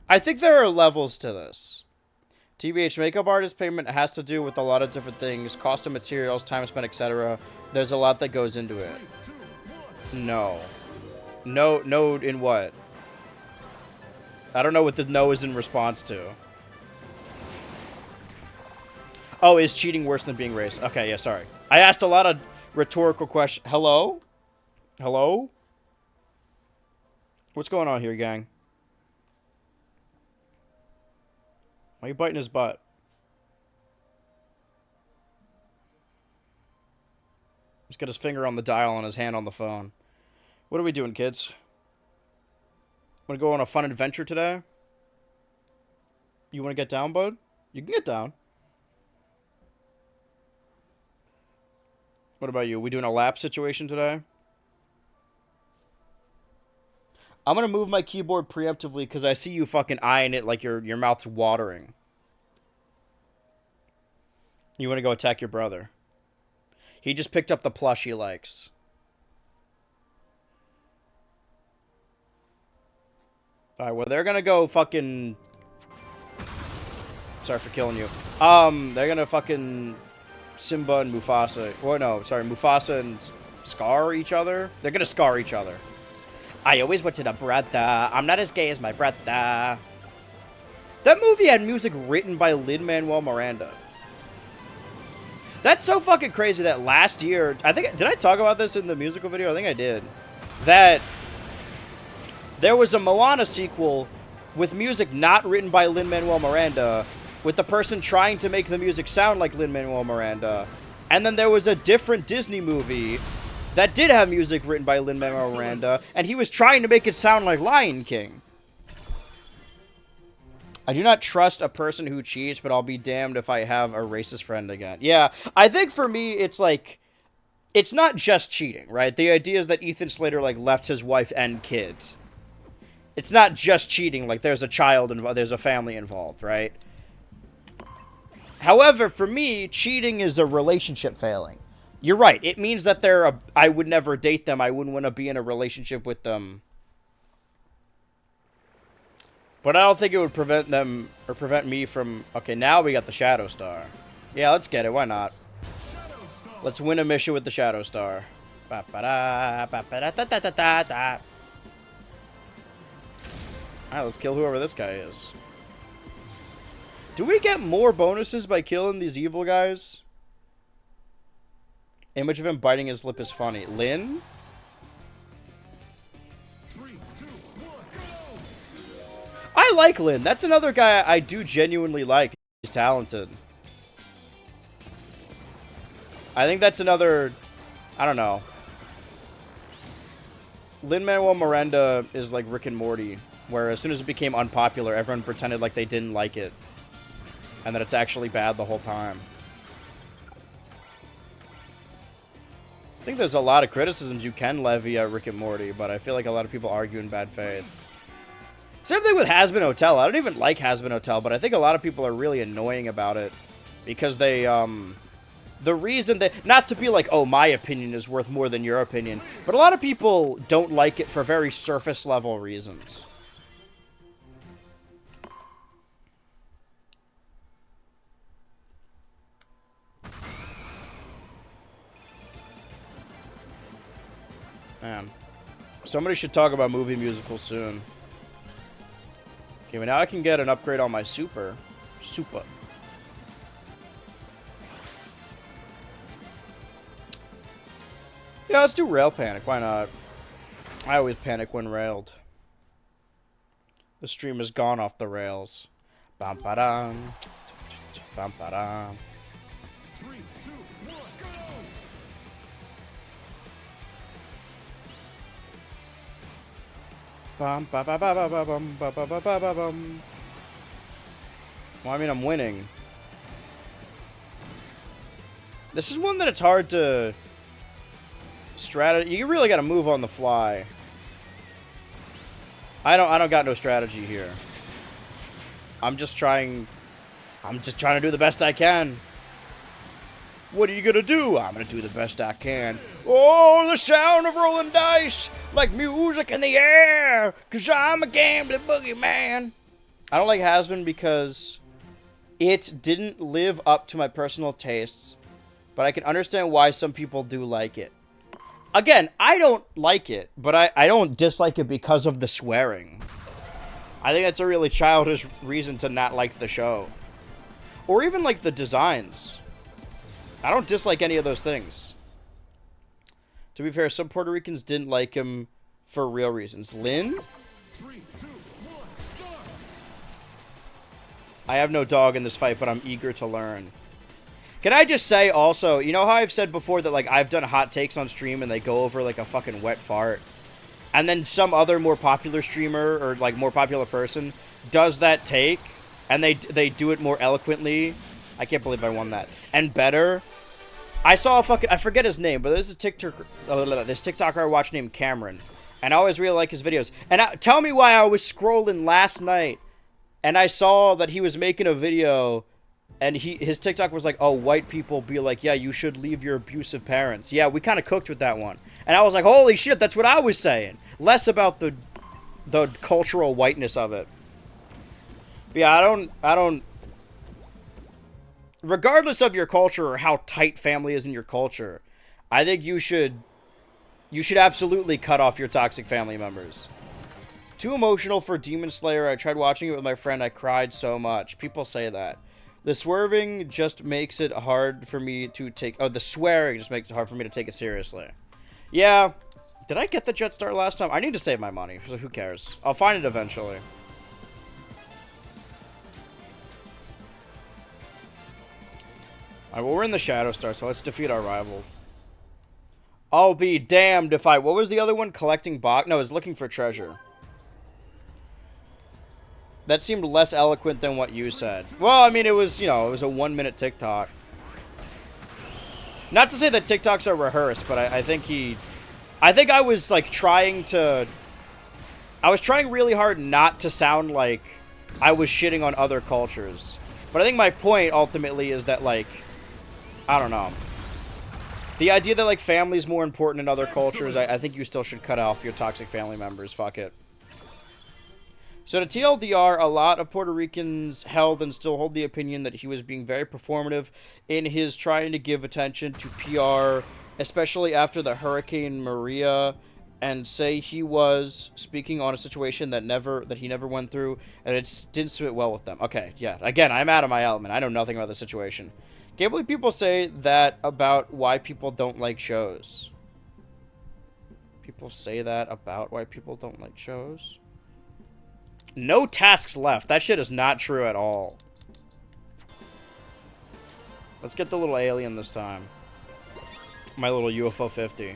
I think there are levels to this. TBH, makeup artist payment has to do with a lot of different things. Cost of materials, time spent, etc. There's a lot that goes into it. No. No, no in what? I don't know what the no is in response to. Oh, is cheating worse than being racist? Okay, yeah, sorry. I asked a lot of rhetorical questions. Hello? Hello? What's going on here, gang? Why are you biting his butt? He's got his finger on the dial and his hand on the phone. What are we doing, kids? Want to go on a fun adventure today? You want to get down, bud? You can get down. What about you? We doing a lap situation today? I'm going to move my keyboard preemptively because I see you fucking eyeing it like your mouth's watering. You want to go attack your brother. He just picked up the plush he likes. Alright, well, they're going to go fucking... Sorry for killing you. They're going to fucking... Simba and Mufasa. Oh, no, sorry. Mufasa and Scar each other? They're going to scar each other. I always wanted a brother. I'm not as gay as my brother. That movie had music written by Lin-Manuel Miranda. That's so fucking crazy that last year... Did I talk about this in the musical video? I think I did. That there was a Moana sequel with music not written by Lin-Manuel Miranda, with the person trying to make the music sound like Lin-Manuel Miranda. And then there was a different Disney movie that did have music written by Lin-Manuel Miranda, and he was trying to make it sound like Lion King. I do not trust a person who cheats, but I'll be damned if I have a racist friend again. Yeah, I think for me, it's like... It's not just cheating, right? The idea is that Ethan Slater, like, left his wife and kids. It's not just cheating, like, there's a child involved, there's a family involved, right? However, for me, cheating is a relationship failing. You're right. It means that I would never date them. I wouldn't want to be in a relationship with them. But I don't think it would prevent them or prevent me from... Okay, now we got the Shadow Star. Yeah, let's get it. Why not? Let's win a mission with the Shadow Star. Alright, let's kill whoever this guy is. Do we get more bonuses by killing these evil guys? Image of him biting his lip is funny. Lynn? 3, 2, 1, go! I like Lynn. That's another guy I do genuinely like. He's talented. I think that's another... I don't know. Lin-Manuel Miranda is like Rick and Morty, where as soon as it became unpopular, everyone pretended like they didn't like it. And that it's actually bad the whole time. I think there's a lot of criticisms you can levy at Rick and Morty, but I feel like a lot of people argue in bad faith. Same thing with Has Been Hotel. I don't even like Has Been Hotel, but I think a lot of people are really annoying about it. Because they, the reason that... Not to be like, oh, my opinion is worth more than your opinion. But a lot of people don't like it for very surface level reasons. Man. Somebody should talk about movie musicals soon. Okay, well now I can get an upgrade on my super. Super. Yeah, let's do Rail Panic. Why not? I always panic when railed. The stream has gone off the rails. Bam ba dum. Bam ba dum. 3, 2, 1, go! Bum ba ba ba ba ba bum ba ba ba ba ba bum. Well, I mean, I'm winning. This is one that it's hard to strategy. You really got to move on the fly. I don't got no strategy here. I'm just trying to do the best I can. What are you gonna do? I'm gonna do the best I can. Oh, the sound of rolling dice, like music in the air, 'cause I'm a gambling boogeyman. I don't like Has-Been because it didn't live up to my personal tastes, but I can understand why some people do like it. Again, I don't like it, but I don't dislike it because of the swearing. I think that's a really childish reason to not like the show. Or even like the designs. I don't dislike any of those things. To be fair, some Puerto Ricans didn't like him for real reasons. Lynn? 3, 2, 1, start! I have no dog in this fight, but I'm eager to learn. Can I just say also, you know how I've said before that like I've done hot takes on stream and they go over like a fucking wet fart? And then some other more popular streamer or like more popular person does that take and they do it more eloquently. I can't believe I won that. And better. I saw a fucking, I forget his name, but there's a this TikToker I watch named Cameron. And I always really like his videos. And tell me why I was scrolling last night and I saw that he was making a video and his TikTok was like, oh, white people be like, yeah, you should leave your abusive parents. Yeah, we kind of cooked with that one. And I was like, holy shit, that's what I was saying. Less about the cultural whiteness of it. But yeah, I don't regardless of your culture or how tight family is in your culture, I think you should absolutely cut off your toxic family members. Too emotional for Demon Slayer. I tried watching it with my friend. I cried so much. People say that. The swerving just makes it hard for me to take... Oh, the swearing just makes it hard for me to take it seriously. Yeah. Did I get the jet start last time? I need to save my money. So who cares? I'll find it eventually. Alright, well, we're in the Shadow Star, so let's defeat our rival. I'll be damned if I... What was the other one? Collecting box? No, it was looking for treasure. That seemed less eloquent than what you said. Well, I mean, it was, you know, it was a 1-minute TikTok. Not to say that TikToks are rehearsed, but I think I was, like, trying to... I was trying really hard not to sound like I was shitting on other cultures. But I think my point, ultimately, is that, like... I don't know. The idea that, like, family's more important in other cultures, I think you still should cut off your toxic family members. Fuck it. So to TLDR, a lot of Puerto Ricans held and still hold the opinion that he was being very performative in his trying to give attention to PR, especially after the Hurricane Maria, and say he was speaking on a situation that he never went through, and it didn't sit well with them. Okay, yeah. Again, I'm out of my element. I know nothing about the situation. Can't believe people say that about why people don't like shows. People say that about why people don't like shows? No tasks left. That shit is not true at all. Let's get the little alien this time. My little UFO 50.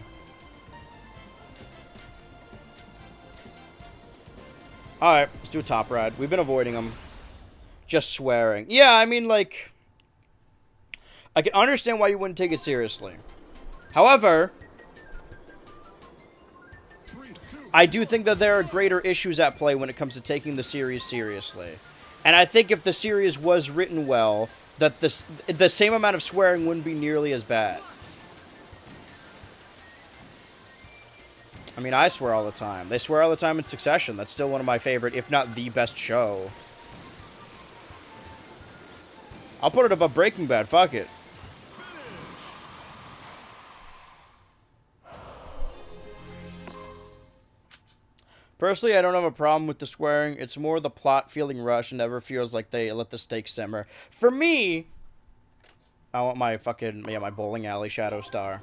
Alright, let's do a top ride. We've been avoiding them. Just swearing. Yeah, I mean, like... I can understand why you wouldn't take it seriously. However... I do think that there are greater issues at play when it comes to taking the series seriously. And I think if the series was written well, that the same amount of swearing wouldn't be nearly as bad. I mean, I swear all the time. They swear all the time in Succession. That's still one of my favorite, if not the best show. I'll put it above Breaking Bad. Fuck it. Personally, I don't have a problem with the swearing. It's more the plot feeling rushed and never feels like they let the stakes simmer. For me, I want my fucking, yeah, my bowling alley Shadow Star.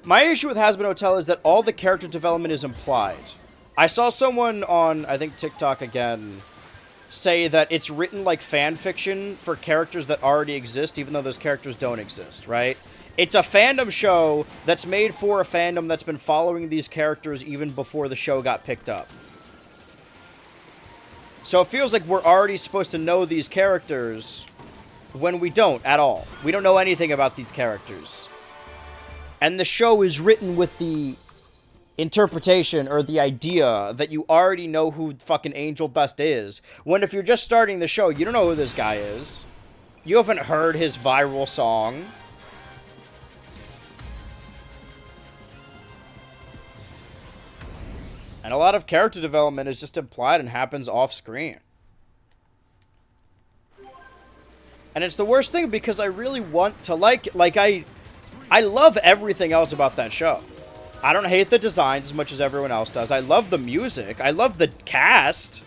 My issue with Has-Been Hotel is that all the character development is implied. I saw someone on, I think TikTok again, say that it's written like fan fiction for characters that already exist, even though those characters don't exist, right? It's a fandom show that's made for a fandom that's been following these characters even before the show got picked up. So it feels like we're already supposed to know these characters when we don't at all. We don't know anything about these characters. And the show is written with the interpretation or the idea that you already know who fucking Angel Dust is. When if you're just starting the show, you don't know who this guy is. You haven't heard his viral song. And a lot of character development is just implied and happens off screen. And it's the worst thing because I really want to I love everything else about that show. I don't hate the designs as much as everyone else does. I love the music. I love the cast.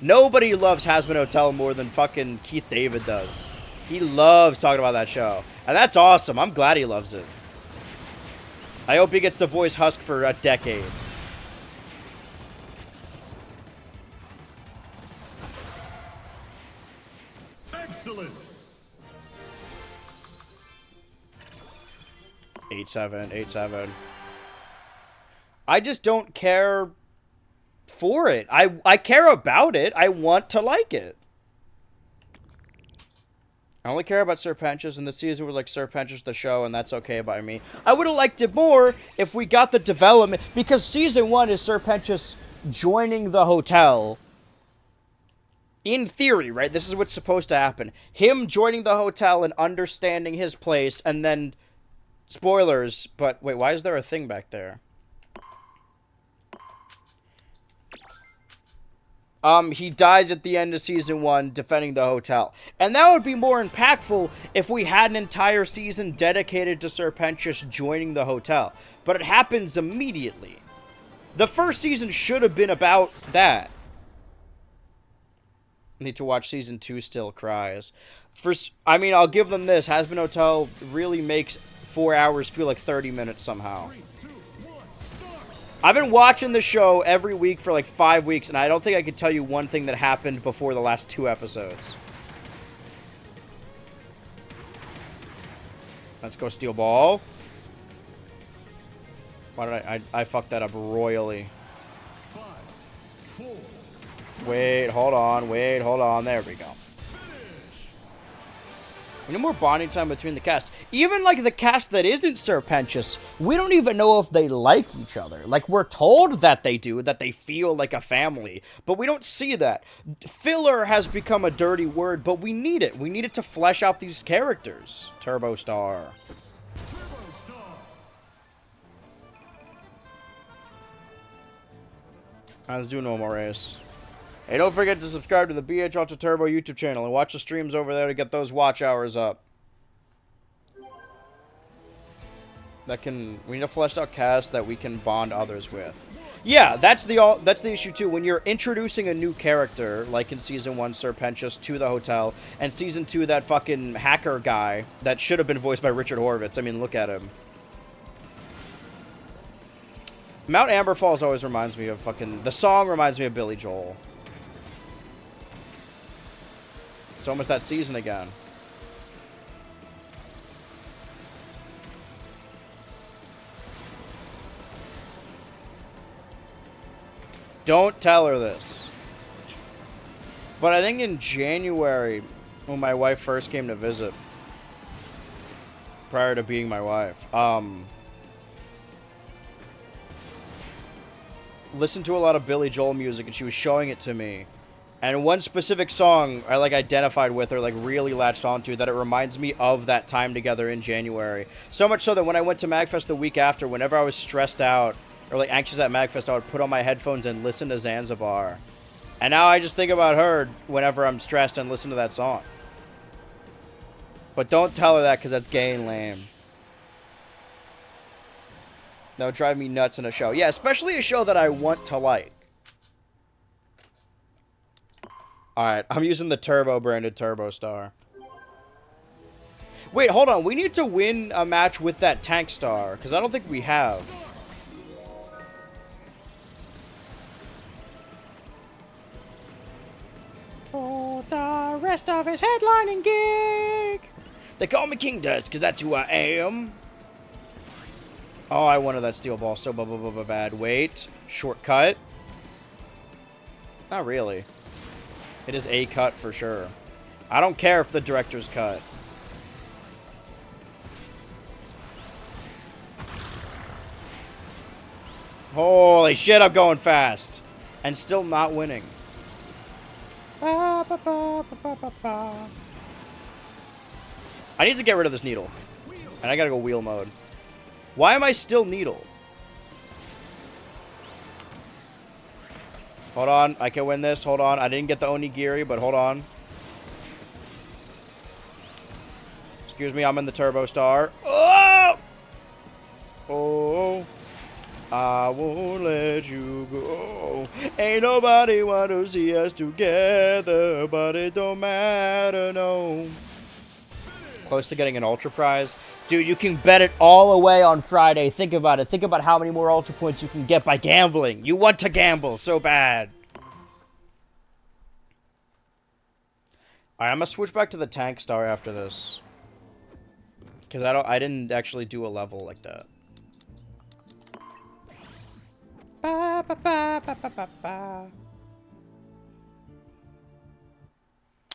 Nobody loves Hazbin Hotel more than fucking Keith David does. He loves talking about that show. And that's awesome. I'm glad he loves it. I hope he gets to voice Husk for a decade. Excellent. 8-7, 8-7. I just don't care for it. I care about it. I want to like it. I only care about Serpentious, and the season was like Serpentious the show, and that's okay by me. I would have liked it more if we got the development, because season 1 is Serpentious joining the hotel. In theory, right? This is what's supposed to happen. Him joining the hotel and understanding his place, and then... Spoilers, but wait, why is there a thing back there? He dies at the end of season 1 defending the hotel. And that would be more impactful if we had an entire season dedicated to Serpentious joining the hotel. But it happens immediately. The first season should have been about that. Need to watch season 2 still cries. I mean, I'll give them this. Hazbin Hotel really makes 4 hours feel like 30 minutes somehow. 3, 2, 1, start. I've been watching the show every week for like 5 weeks, and I don't think I could tell you one thing that happened before the last 2 episodes. Let's go steal ball. Why did I fucked that up royally. 5, 4. Wait, hold on. There we go. We need more bonding time between the cast. Even, like, the cast that isn't Serpentious, we don't even know if they like each other. Like, we're told that they do, that they feel like a family, but we don't see that. Filler has become a dirty word, but we need it. We need it to flesh out these characters. Turbo Star. Let's do no more race. Hey, don't forget to subscribe to the BH Ultra Turbo YouTube channel and watch the streams over there to get those watch hours up. We need a fleshed out cast that we can bond others with. Yeah, that's the issue too. When you're introducing a new character, like in season 1, Serpentious to the hotel, and season 2, that fucking hacker guy that should have been voiced by Richard Horvitz. I mean, look at him. Mount Amber Falls always reminds me of the song reminds me of Billy Joel. It's almost that season again. Don't tell her this. But I think in January, when my wife first came to visit, prior to being my wife, listened to a lot of Billy Joel music, and she was showing it to me. And one specific song I identified with or really latched onto that it reminds me of that time together in January. So much so that when I went to MagFest the week after, whenever I was stressed out or anxious at MagFest, I would put on my headphones and listen to Zanzibar. And now I just think about her whenever I'm stressed and listen to that song. But don't tell her that because that's gay and lame. That would drive me nuts in a show. Yeah, especially a show that I want to like. Alright, I'm using the Turbo branded Turbo Star. Wait, hold on. We need to win a match with that Tank Star, because I don't think we have. For the rest of his headlining gig. They call me King Dust, because that's who I am. Oh, I wanted that steel ball so bad. Wait. Shortcut. Not really. It is a cut for sure. I don't care if the director's cut. Holy shit, I'm going fast. And still not winning. I need to get rid of this needle. And I gotta go wheel mode. Why am I still needle? Hold on, I can win this. Hold on, I didn't get the onigiri, but hold on. Excuse me, I'm in the Turbo Star. Oh! Oh, I won't let you go. Ain't nobody want to see us together, but it don't matter, no. Close to getting an Ultra Prize. Dude, you can bet it all away on Friday. Think about it. Think about how many more Ultra Points you can get by gambling. You want to gamble so bad. Alright, I'm gonna switch back to the Tank Star after this. Because I didn't actually do a level like that. Ba, ba, ba, ba, ba, ba, ba.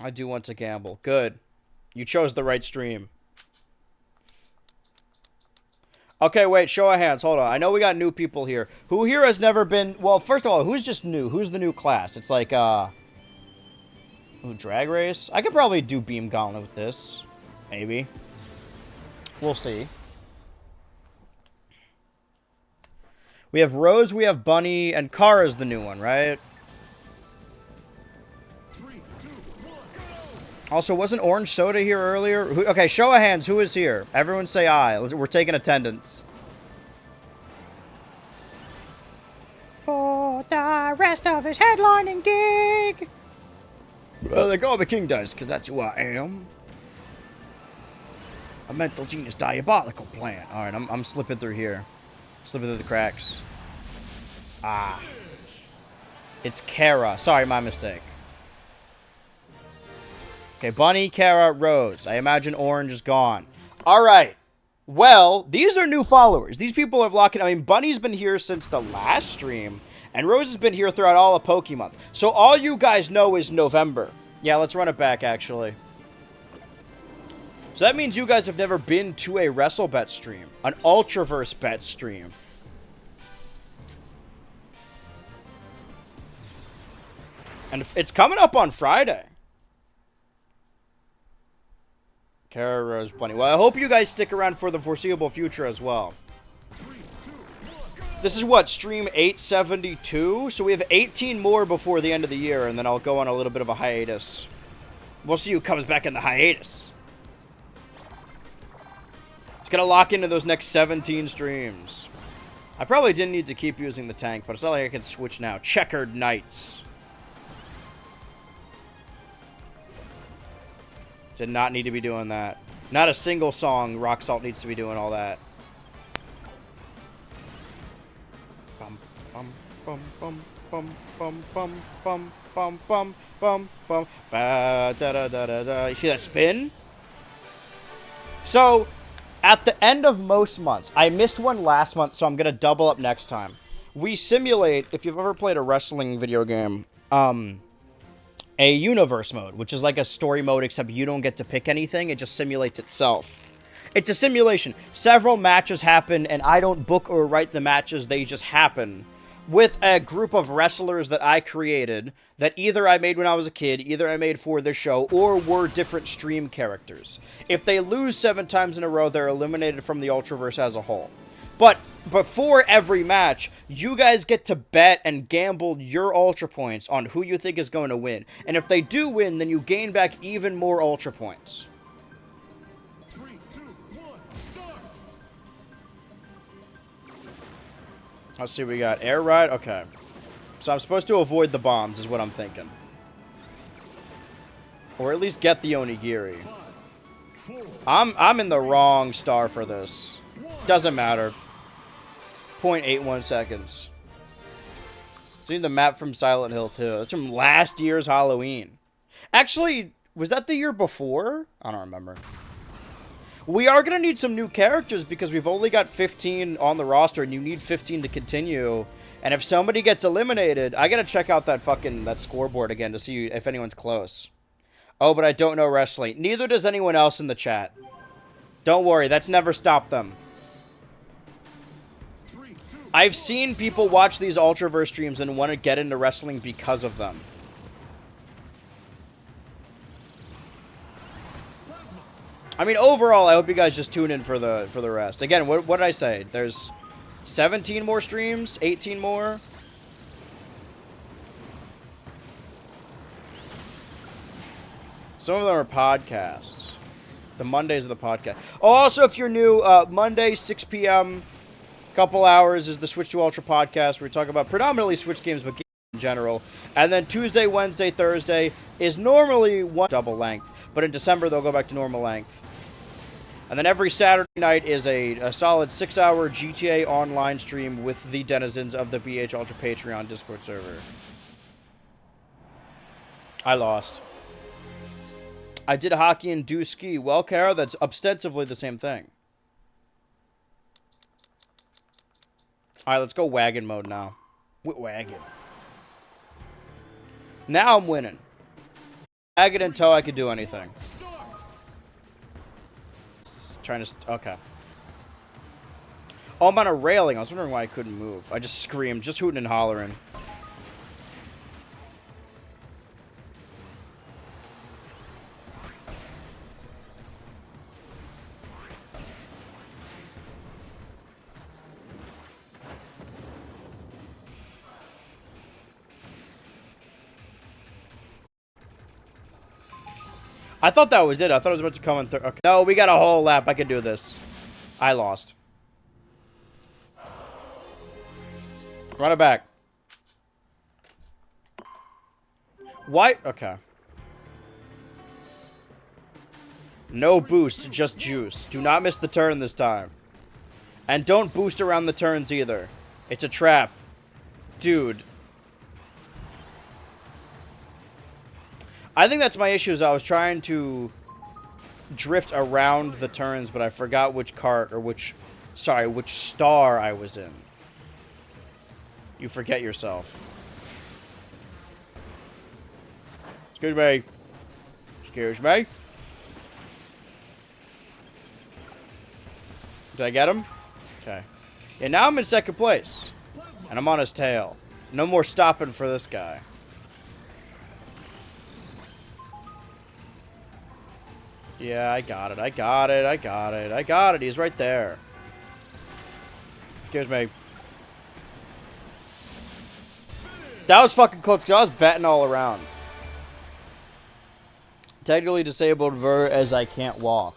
I do want to gamble. Good. You chose the right stream. Okay, wait. Show of hands. Hold on. I know we got new people here. Who here has never been... Well, first of all, who's just new? Who's the new class? It's like, Ooh, Drag Race? I could probably do Beam Gauntlet with this. Maybe. We'll see. We have Rose, we have Bunny, and Kara's the new one, right? 3, 2, 1, go! Also, wasn't Orange Soda here earlier? Okay, show of hands. Who is here? Everyone say aye. We're taking attendance. For the rest of his headlining gig. Well, they call me King Dice, because that's who I am. A mental genius diabolical plan. Alright, I'm slipping through here. Slipping through the cracks. Ah. It's Kara. Sorry, my mistake. Okay, Bunny, Kara, Rose. I imagine Orange is gone. Alright. Well, these are new followers. These people have locked in. I mean, Bunny's been here since the last stream. And Rose has been here throughout all of Pokemon. So all you guys know is November. Yeah, let's run it back, actually. So that means you guys have never been to a WrestleBet stream. An Ultraverse bet stream. And it's coming up on Friday. Kara, Rose, Bunny. Well, I hope you guys stick around for the foreseeable future as well. 3, 2, 1, go! This is what, stream 872? So we have 18 more before the end of the year, and then I'll go on a little bit of a hiatus. We'll see who comes back in the hiatus. Gonna lock into those next 17 streams. I probably didn't need to keep using the tank, but it's not like I can switch now. Checkered Knights. Did not need to be doing that. Not a single song Rock Salt needs to be doing all that. Bum bum bum bum bum bum bum bum bum bum bum bum ba da da da da da. You see that spin? So at the end of most months, I missed one last month, so I'm going to double up next time. We simulate, if you've ever played a wrestling video game, a universe mode, which is like a story mode, except you don't get to pick anything. It just simulates itself. It's a simulation. Several matches happen, and I don't book or write the matches. They just happen. With a group of wrestlers that I created, that either I made when I was a kid, either I made for this show, or were different stream characters. If they lose 7 times in a row, they're eliminated from the Ultraverse as a whole. But before every match, you guys get to bet and gamble your Ultra Points on who you think is going to win. And if they do win, then you gain back even more Ultra Points. 3, 2, 1, start! Let's see what we got. Air Ride? Okay. So I'm supposed to avoid the bombs, is what I'm thinking. Or at least get the Onigiri. 5, 4, I'm in the wrong star for this. Doesn't matter. 0.81 seconds. Seen the map from Silent Hill, too. That's from last year's Halloween. Actually, was that the year before? I don't remember. We are going to need some new characters because we've only got 15 on the roster and you need 15 to continue. And if somebody gets eliminated, I got to check out that scoreboard again to see if anyone's close. Oh, but I don't know wrestling. Neither does anyone else in the chat. Don't worry, that's never stopped them. 3, 2, I've seen people watch these Ultraverse streams and want to get into wrestling because of them. I mean, overall, I hope you guys just tune in for the rest. Again, what did I say? There's 17 more streams, 18 more. Some of them are podcasts. The Mondays of the podcast. Oh, also, if you're new, Monday, 6 p.m., couple hours is the Switch to Ultra podcast where we talk about predominantly Switch games, but games in general. And then Tuesday, Wednesday, Thursday is normally one double length, but in December they'll go back to normal length. And then every Saturday night is a solid 6-hour GTA online stream with the denizens of the BH Ultra Patreon Discord server. I lost. I did hockey and do ski. Well, Kara, that's ostensibly the same thing. Alright, let's go wagon mode now. Wagon. Now I'm winning. Wagon until I can do anything. Trying to... Okay. Oh, I'm on a railing. I was wondering why I couldn't move. I just screamed. Just hooting and hollering. I thought that was it. I thought it was about to come in third. Okay. No, we got a whole lap. I can do this. I lost. Run it back. Why? Okay. No boost, just juice. Do not miss the turn this time. And don't boost around the turns either. It's a trap. Dude. I think that's my issue, is I was trying to drift around the turns, but I forgot which cart, or which star I was in. You forget yourself. Excuse me. Excuse me. Did I get him? Okay. Yeah, now I'm in second place. And I'm on his tail. No more stopping for this guy. Yeah, I got it. I got it. I got it. I got it. He's right there. Excuse me. That was fucking close because I was betting all around. Technically disabled ver as I can't walk.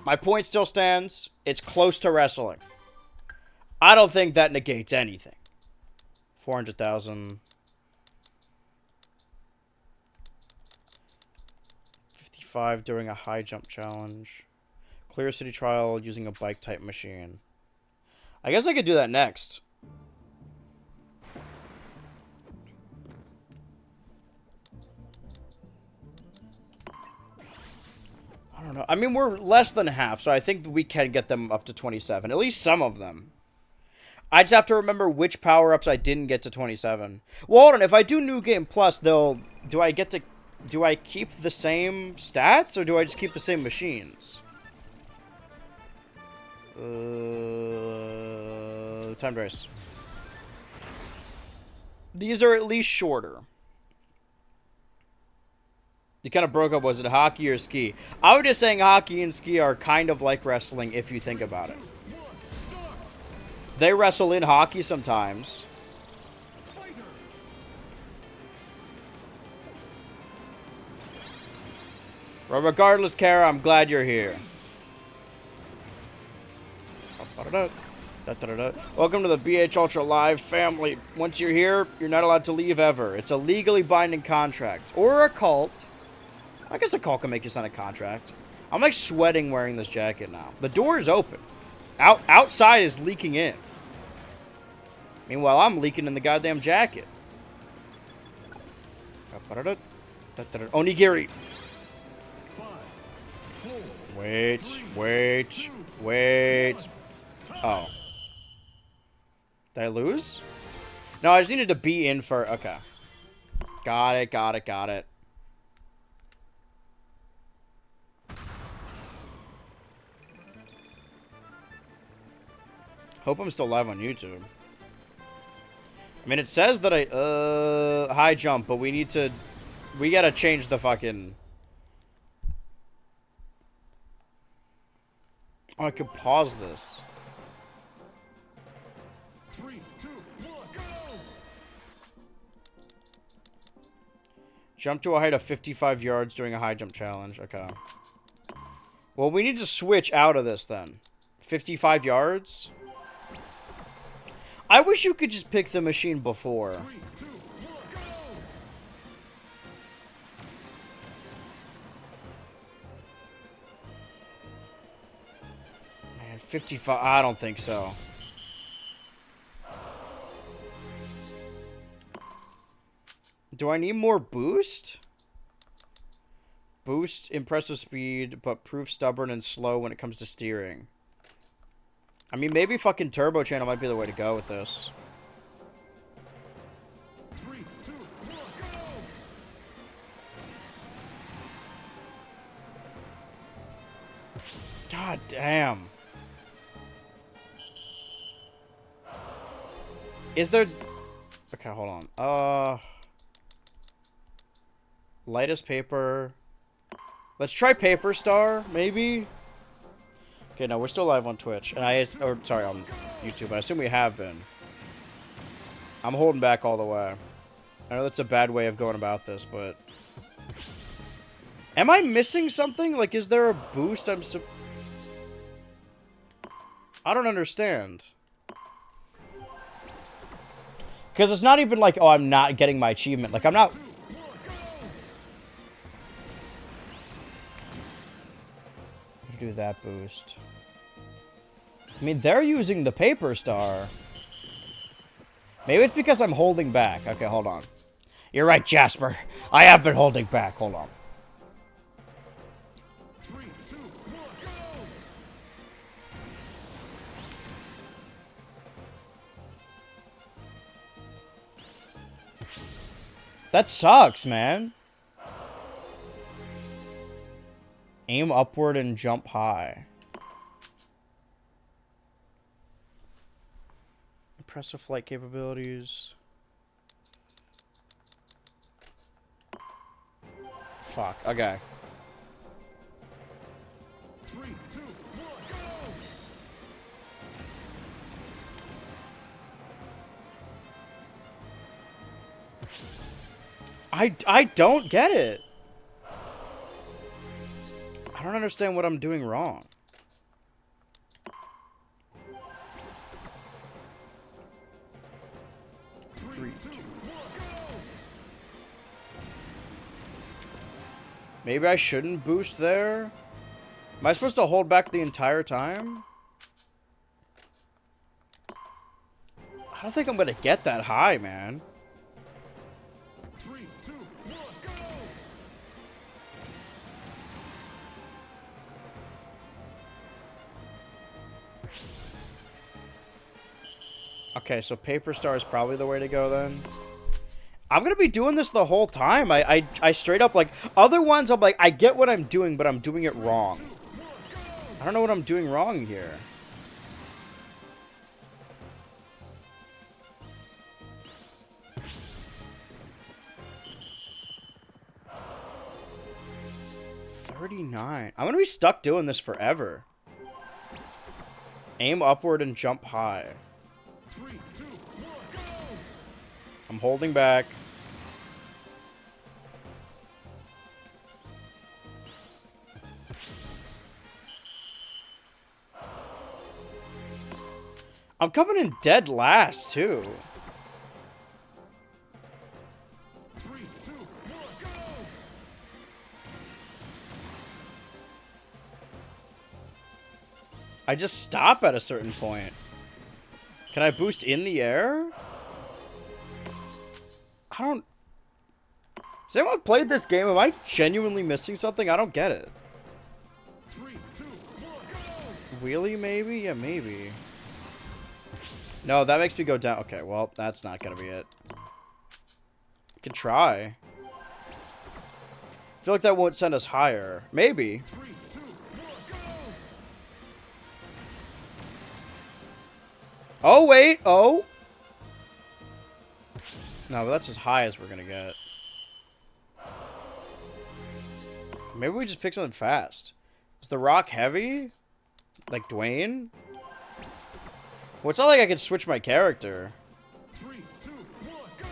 My point still stands. It's close to wrestling. I don't think that negates anything. 400,000. 55 during a high jump challenge. Clear city trial using a bike type machine. I guess I could do that next. I don't know. I mean, we're less than half, so I think we can get them up to 27. At least some of them. I just have to remember which power-ups I didn't get to 27. Well, hold on. If I do New Game Plus, do I keep the same stats, or do I just keep the same machines? Time race. These are at least shorter. You kind of broke up. Was it hockey or ski? I was just saying hockey and ski are kind of like wrestling if you think about it. They wrestle in hockey sometimes. But regardless, Kara, I'm glad you're here. Welcome to the BH Ultra Live family. Once you're here, you're not allowed to leave ever. It's a legally binding contract. Or a cult. I guess a cult can make you sign a contract. I'm like sweating wearing this jacket now. The door is open. Outside is leaking in. Meanwhile, I'm leaking in the goddamn jacket. Onigiri. Wait. Oh. Did I lose? No, I just needed to be in for... Okay. Got it. Hope I'm still live on YouTube. I mean, it says that I, high jump, but we gotta change the fucking... Oh, I could pause this. 3, 2, 1, go! Jump to a height of 55 yards during a high jump challenge. Okay. Well, we need to switch out of this then. 55 yards? I wish you could just pick the machine before. 3, 2, 1, go! Man, 55... I don't think so. Do I need more boost? Boost impressive speed, but prove stubborn and slow when it comes to steering. I mean, maybe fucking Turbo Channel might be the way to go with this. 3, 2, 1, go! God damn. Is there... Okay, hold on. Lightest paper. Let's try Paper Star, maybe? Okay, no, we're still live on Twitch. And sorry, on YouTube. I assume we have been. I'm holding back all the way. I know that's a bad way of going about this, but... Am I missing something? Like, is there a boost I don't understand. Because it's not even like, oh, I'm not getting my achievement. Like, I'm not... Do that boost. I mean, they're using the Paper Star. Maybe it's because I'm holding back. Okay, hold on. You're right, Jasper. I have been holding back. Hold on. 3, 2, 1, go! That sucks, man. Aim upward and jump high. Impressive flight capabilities. Fuck, okay. 3, 2, 1, go! I don't get it. I don't understand what I'm doing wrong. Maybe I shouldn't boost there? Am I supposed to hold back the entire time? I don't think I'm gonna get that high, man. 3, 2, 1, go! Okay, so Paper Star is probably the way to go then. I'm gonna be doing this the whole time. I straight up, like, other ones I'm like, I get what I'm doing, but I'm doing it wrong. I don't know what I'm doing wrong here. $39. I'm gonna be stuck doing this forever. Aim upward and jump high. 3, 2, 1, go! I'm holding back. I'm coming in dead last, too. 3, 2, 1, go! I just stop at a certain point. Can I boost in the air? I don't... Has anyone played this game? Am I genuinely missing something? I don't get it. 3, 2, 1, go! Wheelie, maybe? Yeah, maybe. No, that makes me go down. Okay, well, that's not gonna be it. I can try. I feel like that won't send us higher. Maybe. 3, 2, 1, go! Oh, wait. Oh. No, but that's as high as we're going to get. Maybe we just pick something fast. Is the rock heavy? Like Dwayne? Well, it's not like I could switch my character. 3, 2, 1, go!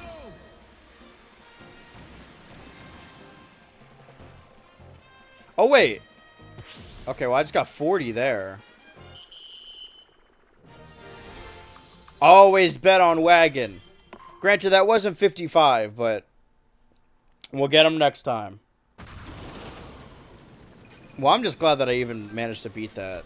Oh, wait. Okay, well, I just got 40 there. Always bet on wagon. Granted, that wasn't 55, but we'll get him next time. Well, I'm just glad that I even managed to beat that.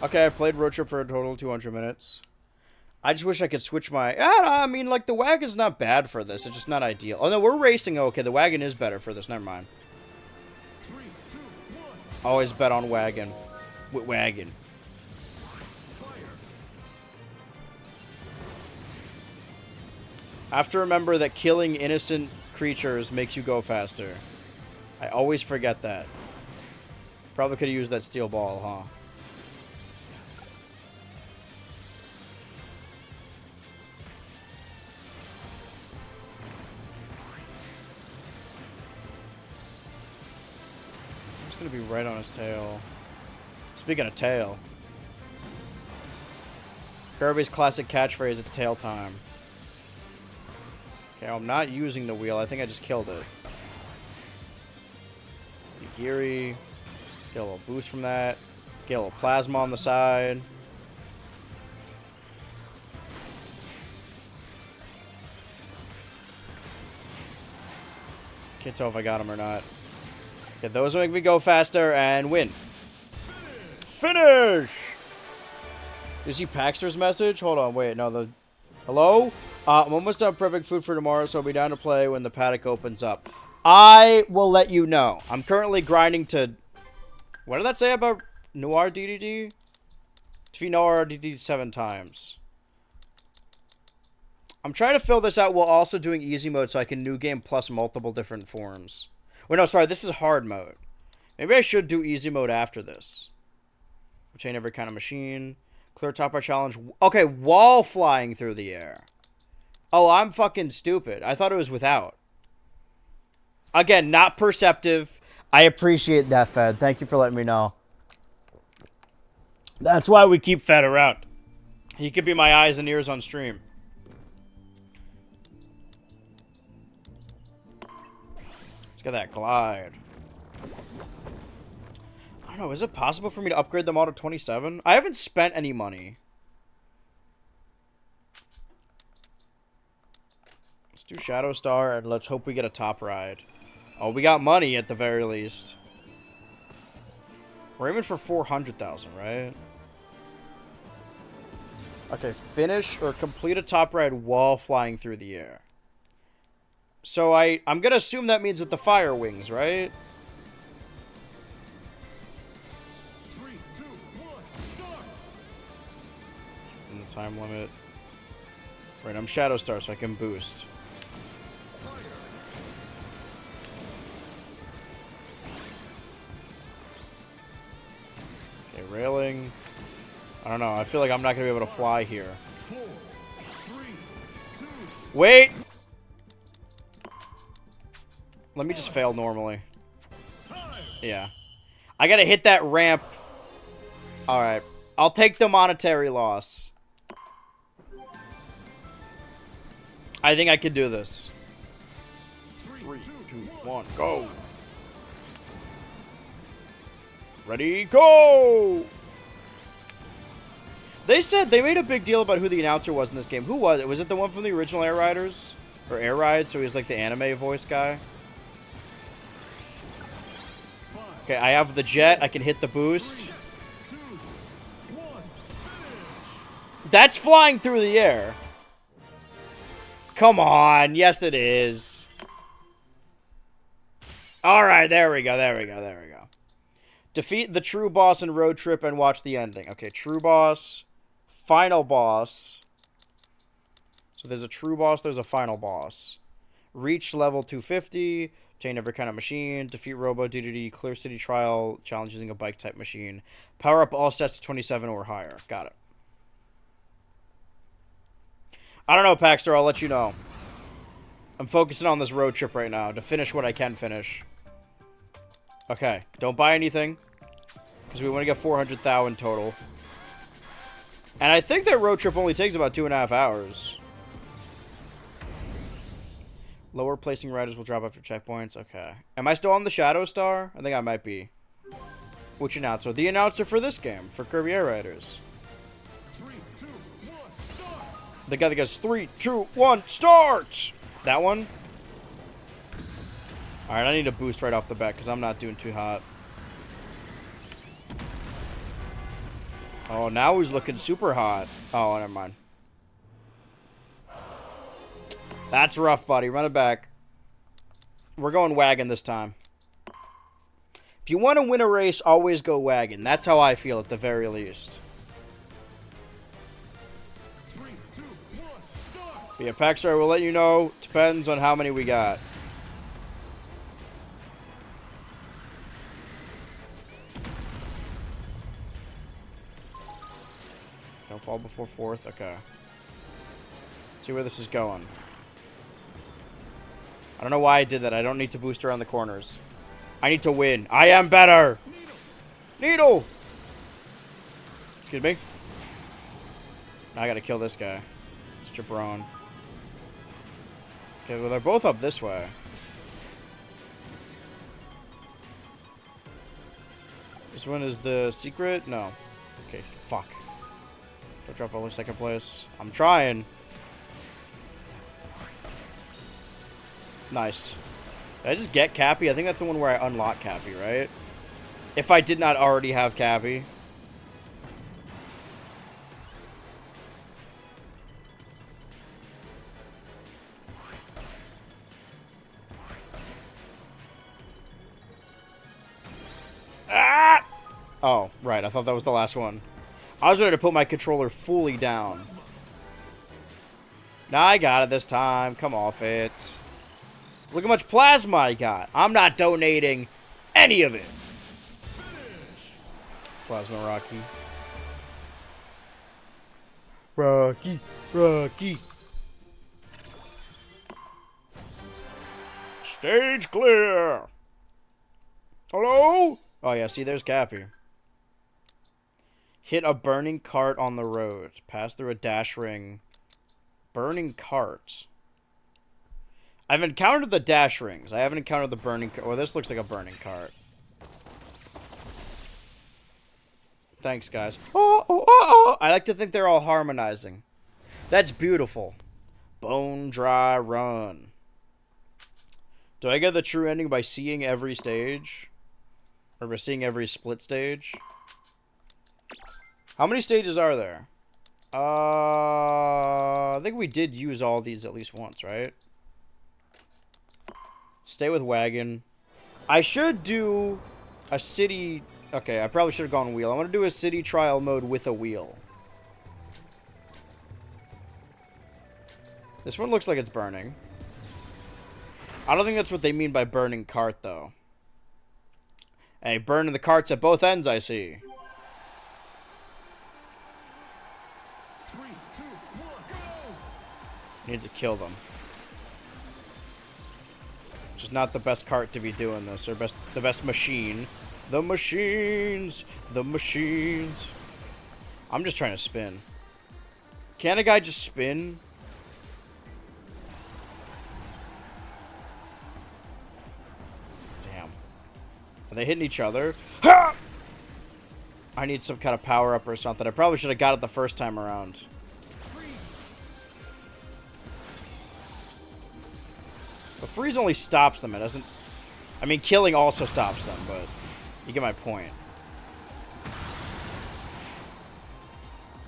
Okay, I played Road Trip for a total of 200 minutes. I just wish I could switch my... I mean, like, the wagon's not bad for this. It's just not ideal. Oh, no, we're racing. Okay, the wagon is better for this. Never mind. 3, 2, 1, Always bet on wagon. With wagon. fire! I have to remember that killing innocent creatures makes you go faster. I always forget that. Probably could have used that steel ball, huh? I'm just gonna be right on his tail. Speaking of tail. Kirby's classic catchphrase, it's tail time. Okay, I'm not using the wheel. I think I just killed it. Nigiri. Get a little boost from that. Get a little plasma on the side. Can't tell if I got him or not. Okay, those will make me go faster and win. Finish! You see Paxter's message? Hold on, wait, no, the... Hello? I'm almost done prepping food for tomorrow, so I'll be down to play when the paddock opens up. I will let you know. I'm currently grinding to... What did that say about Noir DDD? Defeat Noir DDD 7 times. I'm trying to fill this out while also doing easy mode so I can new game plus multiple different forms. Wait, no, sorry, this is hard mode. Maybe I should do easy mode after this. Obtain every kind of machine. Clear top bar challenge. Okay, wall flying through the air. Oh, I'm fucking stupid. I thought it was without. Again, not perceptive. I appreciate that, Fed. Thank you for letting me know. That's why we keep Fed around. He could be my eyes and ears on stream. Let's get that glide. I don't know. Is it possible for me to upgrade them all to 27? I haven't spent any money. Let's do Shadow Star and let's hope we get a top ride. Oh, we got money at the very least. We're aiming for 400,000, right? Okay, finish or complete a top ride while flying through the air. So I'm gonna assume that means with the fire wings, right? 3, 2, 1, start! In the time limit. Right, I'm Shadow Star, so I can boost. Okay, railing. I don't know. I feel like I'm not gonna be able to fly here. 4, 3, 2, Wait! Let me just fail normally. time! Yeah. I gotta hit that ramp. Alright. I'll take the monetary loss. I think I can do this. 3, 2, 1, go! Ready, go! They said, they made a big deal about who the announcer was in this game. Who was it? Was it the one from the original Air Riders? Or Air Rides, so he's like the anime voice guy? Okay, I have the jet. I can hit the boost. 2, 1, That's flying through the air. Come on. Yes, it is. Alright, there we go, there we go, there we go. Defeat the true boss in Road Trip and watch the ending. Okay, true boss. Final boss. So there's a true boss, there's a final boss. Reach level 250. Obtain every kind of machine. Defeat Robo DDD. Clear city trial. Challenge using a bike type machine. Power up all stats to 27 or higher. Got it. I don't know, Paxter. I'll let you know. I'm focusing on this road trip right now to finish what I can finish. Okay. Don't buy anything. Because we want to get 400,000 in total. And I think that road trip only takes about 2.5 hours. Lower placing riders will drop after checkpoints. Okay. Am I still on the Shadow Star? I think I might be. Which announcer? The announcer for this game, for Kirby Air Riders. 3, 2, 1, start! The guy that goes 3, 2, 1, start! That one? Alright, I need a boost right off the bat because I'm not doing too hot. Oh, now he's looking super hot. Oh, never mind. That's rough, buddy. Run it back. We're going wagon this time. If you want to win a race, always go wagon. That's how I feel at the very least. 3, 2, 1, start! But yeah, Paxar will let you know. Depends on how many we got. Don't fall before fourth. Okay. See where this is going. I don't know why I did that. I don't need to boost around the corners. I need to win. I am better. Needle. Excuse me. Now I gotta kill this guy. It's Jabron. Okay, well, they're both up this way. This one is the secret? No. Okay, fuck. Don't drop over second place. I'm trying. Nice. Did I just get Cappy? I think that's the one where I unlock Cappy, right? If I did not already have Cappy. Ah! Oh, right. I thought that was the last one. I was ready to put my controller fully down. Now I got it this time. Come off it. Look how much plasma I got. I'm not donating any of it. Plasma Rocky. Rocky. Rocky. Stage clear. Hello? Oh, yeah. See, there's Cappy. Hit a burning cart on the road. Pass through a dash ring. Burning cart. I've encountered the dash rings. I haven't encountered the burning cart. Oh, this looks like a burning cart. Thanks, guys. Oh, oh, oh, oh. I like to think they're all harmonizing. That's beautiful. Bone Dry Run. Do I get the true ending by seeing every stage? Or by seeing every split stage? How many stages are there? I think we did use all these at least once, right? Stay with wagon. I should do a city... Okay, I probably should have gone wheel. I want to do a city trial mode with a wheel. This one looks like it's burning. I don't think that's what they mean by burning cart, though. Hey, burning the carts at both ends, I see. 3, 2, 1, go! Need to kill them. Which is not the best cart to be doing this, or the best machine. The machines! The machines! I'm just trying to spin. Can a guy just spin? Damn. Are they hitting each other? Ha! I need some kind of power-up or something. I probably should have got it the first time around. But freeze only stops them. It doesn't... I mean, killing also stops them, but... You get my point.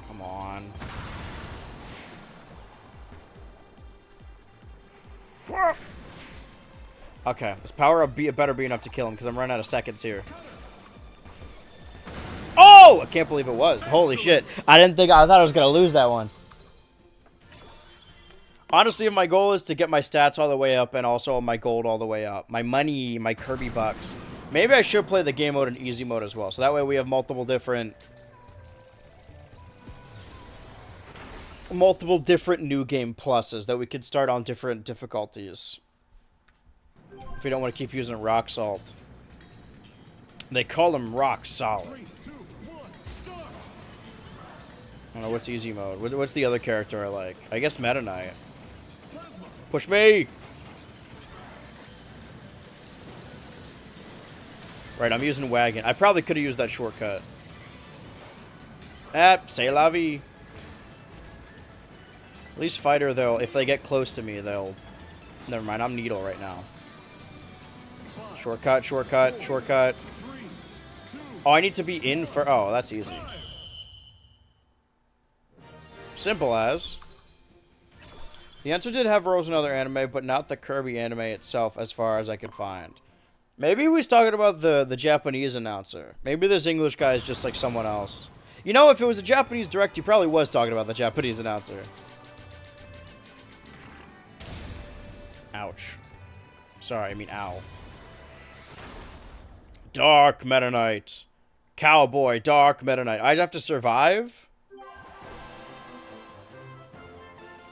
Come on. Okay, this power up better be enough to kill him, because I'm running out of seconds here. Oh! I can't believe it was. Holy shit. I thought I was going to lose that one. Honestly, if my goal is to get my stats all the way up and also my gold all the way up, my money, my Kirby bucks, maybe I should play the game mode and easy mode as well. So that way we have multiple different new game pluses that we could start on different difficulties. If we don't want to keep using rock salt. They call them rock solid. 3, 2, 1, start. I don't know, what's easy mode? What's the other character I like? I guess Meta Knight. Push me! Right, I'm using wagon. I probably could have used that shortcut. C'est la vie. At least fighter, though, if they get close to me, they'll... Never mind, I'm needle right now. Shortcut, shortcut, shortcut. Oh, I need to be in for... Oh, that's easy. Simple as. The answer did have roles in other anime, but not the Kirby anime itself, as far as I could find. Maybe he was talking about the Japanese announcer. Maybe this English guy is just like someone else. You know, if it was a Japanese direct, he probably was talking about the Japanese announcer. Ouch. Sorry, I mean ow. Dark Meta Knight. Cowboy, Dark Meta Knight. I'd have to survive?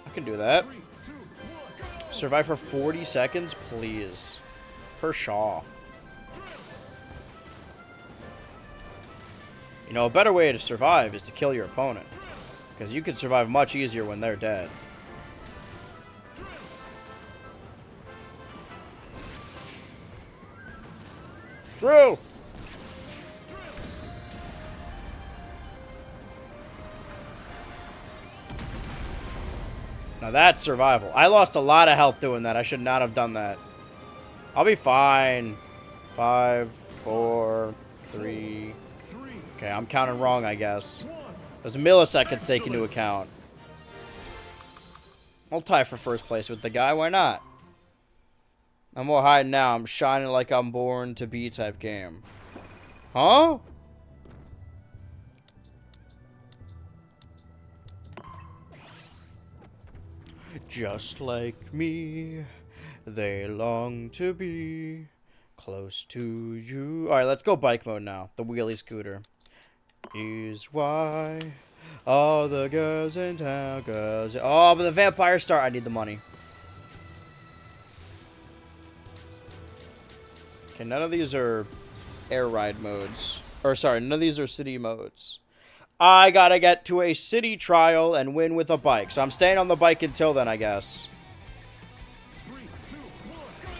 I can do that. Survive for 40 seconds, please. Per Shaw. You know, a better way to survive is to kill your opponent. Because you can survive much easier when they're dead. True! Now that's survival. I lost a lot of health doing that. I should not have done that. I'll be fine. 5, 4, 3. Okay, I'm counting wrong, I guess. There's milliseconds taken into account. I'll tie for first place with the guy. Why not? I'm more hiding now. I'm shining like I'm born to be type game. Huh? Just like me, they long to be close to you. Alright, let's go bike mode now. The wheelie scooter. Is why all the girls in town goes. Oh, but the vampire star. I need the money. Okay, none of these are air ride modes. Or, sorry, none of these are city modes. I gotta get to a city trial and win with a bike. So I'm staying on the bike until then, I guess. 3, 2, 1, go!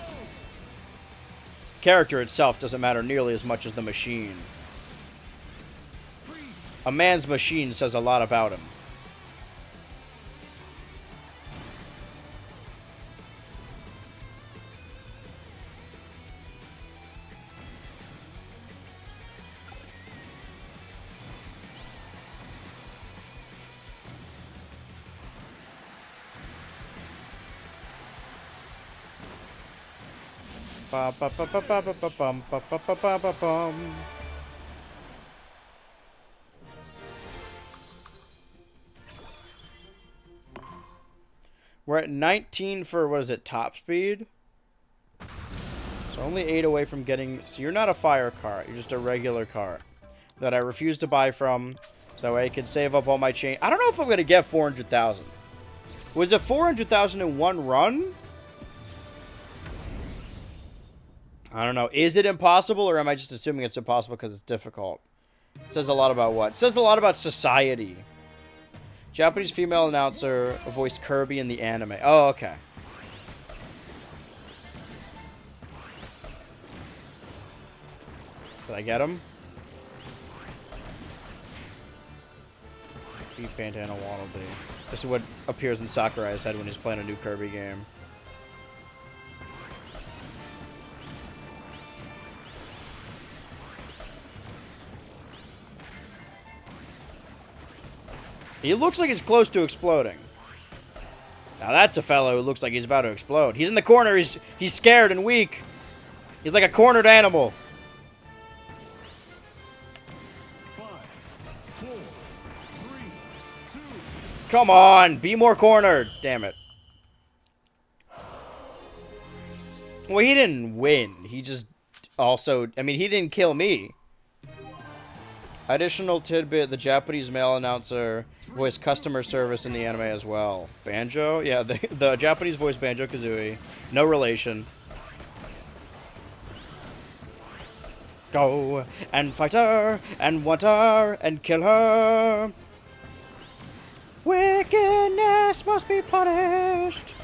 Character itself doesn't matter nearly as much as the machine. A man's machine says a lot about him. Ba ba ba ba ba ba ba bum ba ba ba ba ba bum. We're at 19 for, what is it, top speed? So only 8 away from getting... So you're not a fire cart. You're just a regular cart that I refuse to buy from. So I can save up all my change. I don't know if I'm going to get 400,000. Was it 400,000 in one run? I don't know. Is it impossible, or am I just assuming it's impossible because it's difficult? It says a lot about what? It says a lot about society. Japanese female announcer voiced Kirby in the anime. Oh, okay. Did I get him? Feet bandana Waddle Dee. This is what appears in Sakurai's head when he's playing a new Kirby game. He looks like he's close to exploding. Now that's a fellow who looks like he's about to explode. He's in the corner. He's scared and weak. He's like a cornered animal. 5, 4, 3, 2. Come on, be more cornered. Damn it. Well, he didn't win. He just also... I mean, he didn't kill me. Additional tidbit, the Japanese male announcer voiced customer service in the anime as well. Banjo? Yeah, the Japanese voiced Banjo-Kazooie. No relation. Go and fight her and want her and kill her. Wickedness must be punished.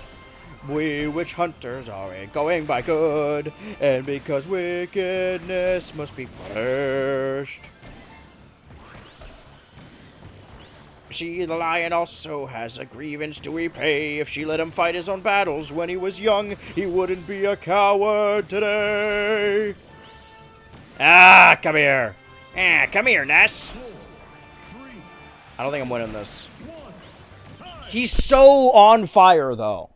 We witch hunters are going by good, and because wickedness must be punished. She, the lion, also has a grievance to repay. If she let him fight his own battles when he was young, he wouldn't be a coward today. Ah, come here. Come here, Ness. 4, 3, I don't think I'm winning this. 1. Time. He's so on fire, though.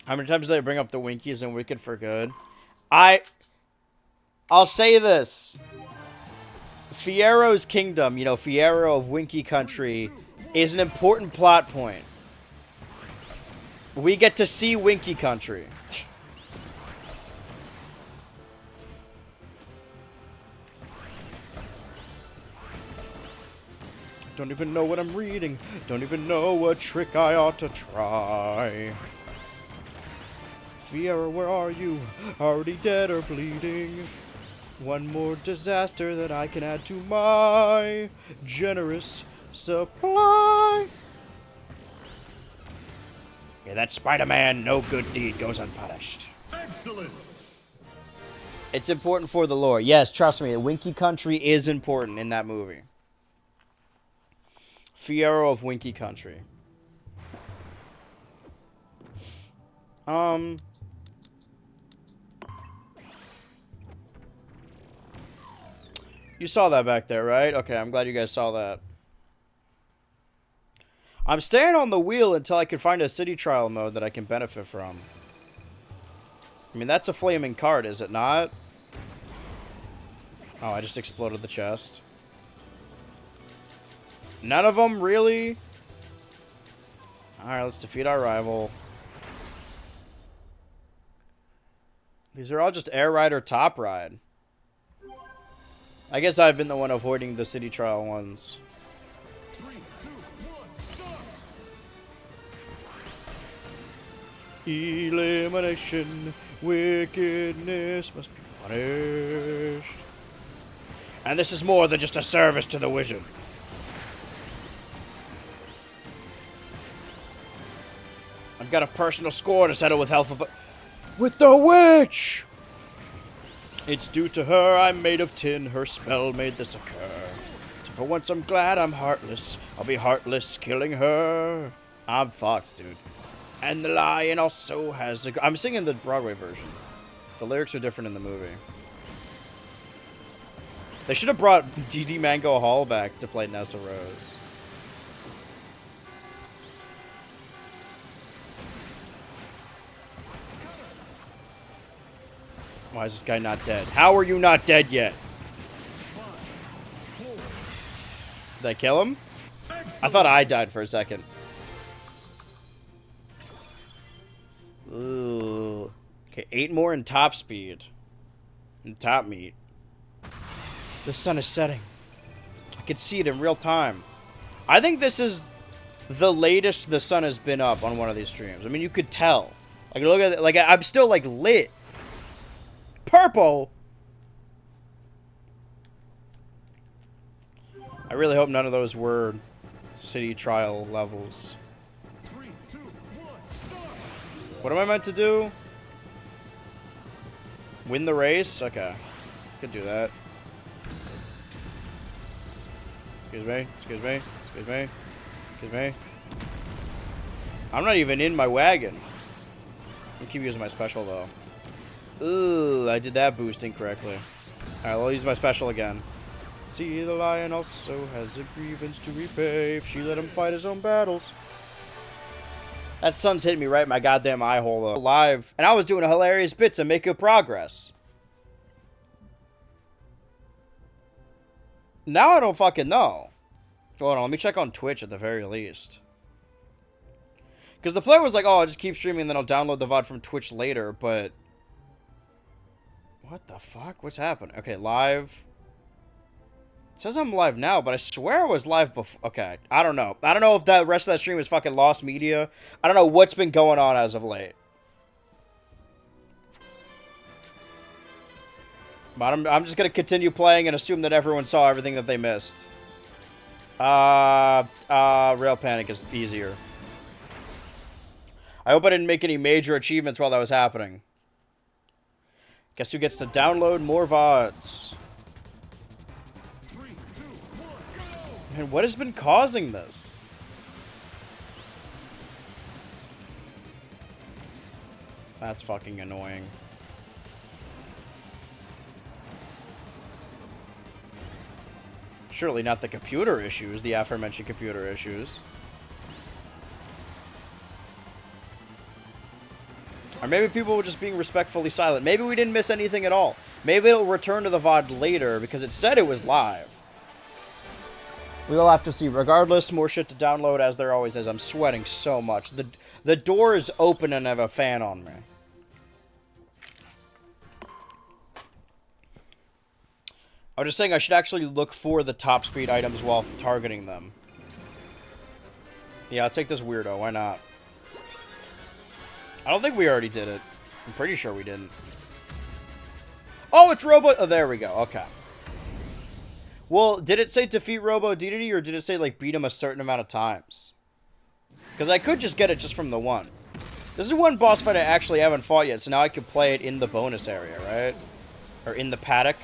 How many times did I bring up the Winkies and Wicked for Good? I'll say this. Fiero's Kingdom, you know, Fiero of Winky Country, is an important plot point. We get to see Winky Country. Don't even know what I'm reading. Don't even know what trick I ought to try. Fiero, where are you? Already dead or bleeding? One more disaster that I can add to my generous supply. Yeah, that Spider-Man, no good deed goes unpunished. Excellent. It's important for the lore. Yes, trust me, Winky Country is important in that movie. Fiero of Winky Country. You saw that back there, right? Okay, I'm glad you guys saw that. I'm staying on the wheel until I can find a city trial mode that I can benefit from. I mean, that's a flaming card, is it not? Oh, I just exploded the chest. None of them, really? Alright, let's defeat our rival. These are all just Air Rider Top Ride. I guess I've been the one avoiding the city trial ones. 3, 2, 1, start. Elimination. Wickedness must be punished. And this is more than just a service to the wizard. I've got a personal score to settle with with the witch! It's due to her, I'm made of tin, her spell made this occur. So for once I'm glad I'm heartless, I'll be heartless killing her. I'm fucked, dude. And the lion also has a... I'm singing the Broadway version. The lyrics are different in the movie. They should have brought D.D. Mango Hall back to play Nessa Rose. Why is this guy not dead? How are you not dead yet? 5, 4. Did I kill him? Excellent. I thought I died for a second. Ooh. Okay, 8 more in top speed. And top meat. The sun is setting. I can see it in real time. I think this is the latest the sun has been up on one of these streams. I mean, you could tell. Like, look at it. Like, I'm still, like, lit. Purple! I really hope none of those were city trial levels. 3, 2, 1, start. What am I meant to do? Win the race? Okay. Could do that. Excuse me. Excuse me. Excuse me. Excuse me. I'm not even in my wagon. I'm keep using my special, though. Ooh, I did that boost incorrectly. Alright, I'll use my special again. See, the lion also has a grievance to repay if she let him fight his own battles. That sun's hitting me right in my goddamn eye hole, though. Live, and I was doing a hilarious bit to make good progress. Now I don't fucking know. Hold on, let me check on Twitch at the very least. Because the plan was like, oh, I'll just keep streaming and then I'll download the VOD from Twitch later, but... What the fuck? What's happening? Okay, live. It says I'm live now, but I swear I was live before. Okay, I don't know. I don't know if that rest of that stream is fucking lost media. I don't know what's been going on as of late. But I'm just going to continue playing and assume that everyone saw everything that they missed. Rail Panic is easier. I hope I didn't make any major achievements while that was happening. Guess who gets to download more VODs? 3, 2, 1, go! Man, what has been causing this? That's fucking annoying. Surely not the computer issues, the aforementioned computer issues. Or maybe people were just being respectfully silent. Maybe we didn't miss anything at all. Maybe it'll return to the VOD later because it said it was live. We'll have to see. Regardless, more shit to download as there always is. I'm sweating so much. The door is open and I have a fan on me. I was just saying I should actually look for the top speed items while targeting them. Yeah, I'll take this weirdo. Why not? I don't think we already did it. I'm pretty sure we didn't. Oh, it's Robo... Oh, there we go. Okay. Well, did it say defeat Robo Dedede, or did it say, like, beat him a certain amount of times? Because I could just get it just from the one. This is one boss fight I actually haven't fought yet, so now I can play it in the bonus area, right? Or in the paddock.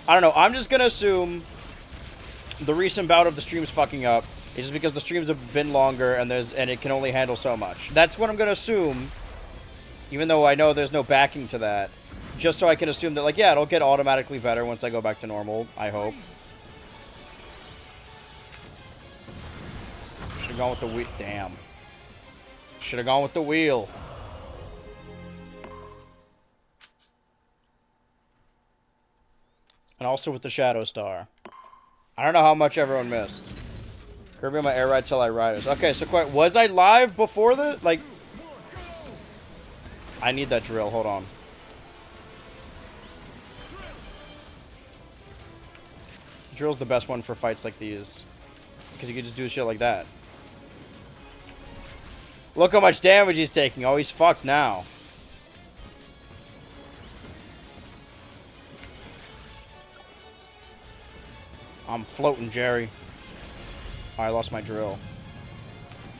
I don't know. I'm just going to assume the recent bout of the stream's fucking up. It's just because the streams have been longer and it can only handle so much. That's what I'm going to assume. Even though I know there's no backing to that. Just so I can assume that, like, yeah, it'll get automatically better once I go back to normal. I hope. Should have gone with the wheel. Damn. Should have gone with the wheel. And also with the Shadow Star. I don't know how much everyone missed. Kirby on my Air Ride till I Riders. Okay, so quite, was I live before the, like... I need that drill, hold on. Drill's the best one for fights like these. Because you can just do shit like that. Look how much damage he's taking. Oh, he's fucked now. I'm floating, Jerry. Oh, I lost my drill.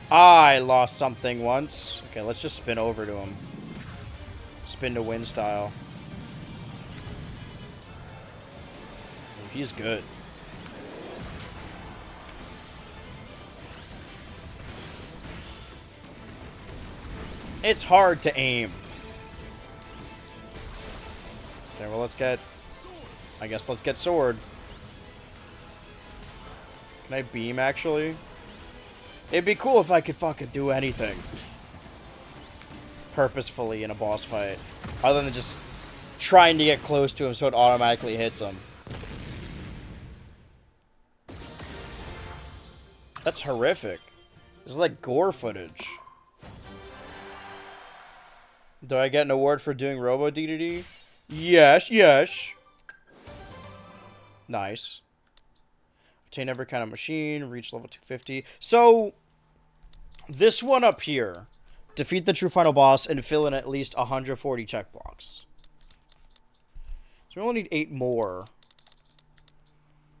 I lost something once. Okay, let's just spin over to him. Spin to win style. Oh, he's good. It's hard to aim. Okay, well, let's get... I guess let's get sword. Can I beam, actually? It'd be cool if I could fucking do anything. Purposefully in a boss fight. Other than just trying to get close to him so it automatically hits him. That's horrific. This is like gore footage. Do I get an award for doing Robo Dedede? Yes, yes. Nice. Obtain every kind of machine, reach level 250. So, this one up here. Defeat the true final boss and fill in at least 140 check blocks. So we only need 8 more.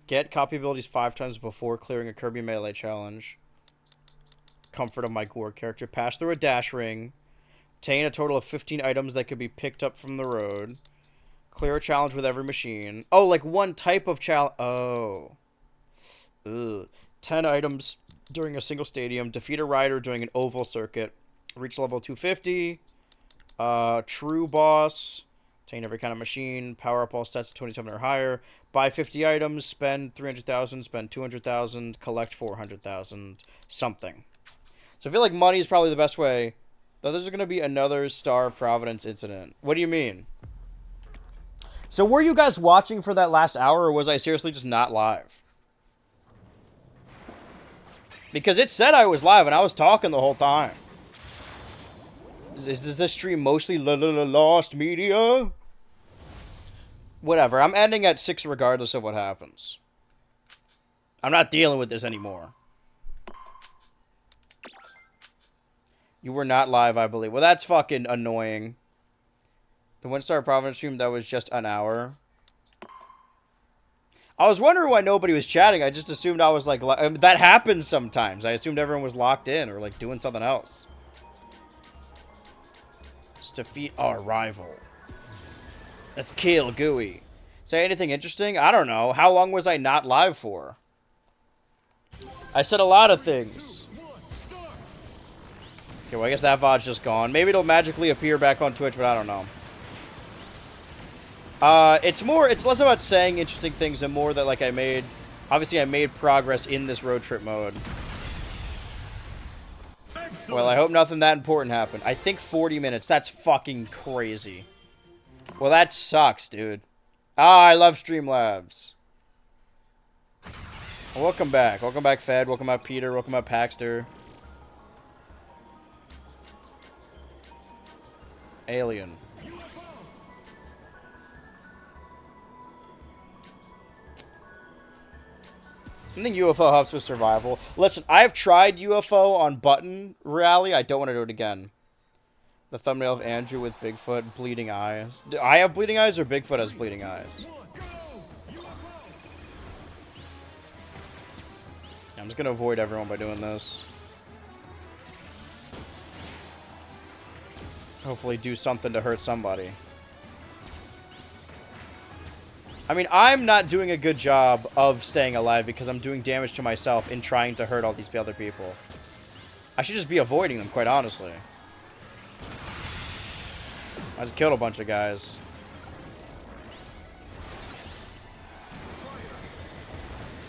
Get copy abilities 5 times before clearing a Kirby Melee challenge. Comfort of my Gore character. Pass through a dash ring. Obtain a total of 15 items that could be picked up from the road. Clear a challenge with every machine. Oh, like one type of challenge. Oh. Ugh. 10 items during a single stadium. Defeat a rider during an oval circuit. Reach level 250. True boss. Obtain every kind of machine. Power up all stats to 27 or higher. Buy 50 items. Spend 300,000. Spend 200,000. Collect 400,000. Something. So I feel like money is probably the best way. Though there's going to be another Star Providence incident. What do you mean? So were you guys watching for that last hour, or was I seriously just not live? Because it said I was live and I was talking the whole time. Is this stream mostly lost media? Whatever. I'm ending at 6 regardless of what happens. I'm not dealing with this anymore. You were not live, I believe. Well, that's fucking annoying. The Windstar Province stream, that was just an hour. I was wondering why nobody was chatting. I just assumed I was like... that happens sometimes. I assumed everyone was locked in or like doing something else. Let's defeat our rival. Let's kill Gooey. Say anything interesting? I don't know. How long was I not live for? I said a lot of things. Okay, well, I guess that VOD's just gone. Maybe it'll magically appear back on Twitch, but I don't know. It's less about saying interesting things and more that, like, obviously I made progress in this road trip mode. Excellent. Well, I hope nothing that important happened. I think 40 minutes. That's fucking crazy. Well, that sucks, dude. Ah, I love Streamlabs. Well, welcome back. Welcome back, Fed. Welcome back, Peter. Welcome back, Paxter. Alien. I think UFO helps with survival. Listen, I've tried UFO on Button Rally. I don't want to do it again. The thumbnail of Andrew with Bigfoot, bleeding eyes. Do I have bleeding eyes or Bigfoot has bleeding eyes? I'm just going to avoid everyone by doing this. Hopefully do something to hurt somebody. I mean, I'm not doing a good job of staying alive because I'm doing damage to myself in trying to hurt all these other people. I should just be avoiding them, quite honestly. I just killed a bunch of guys.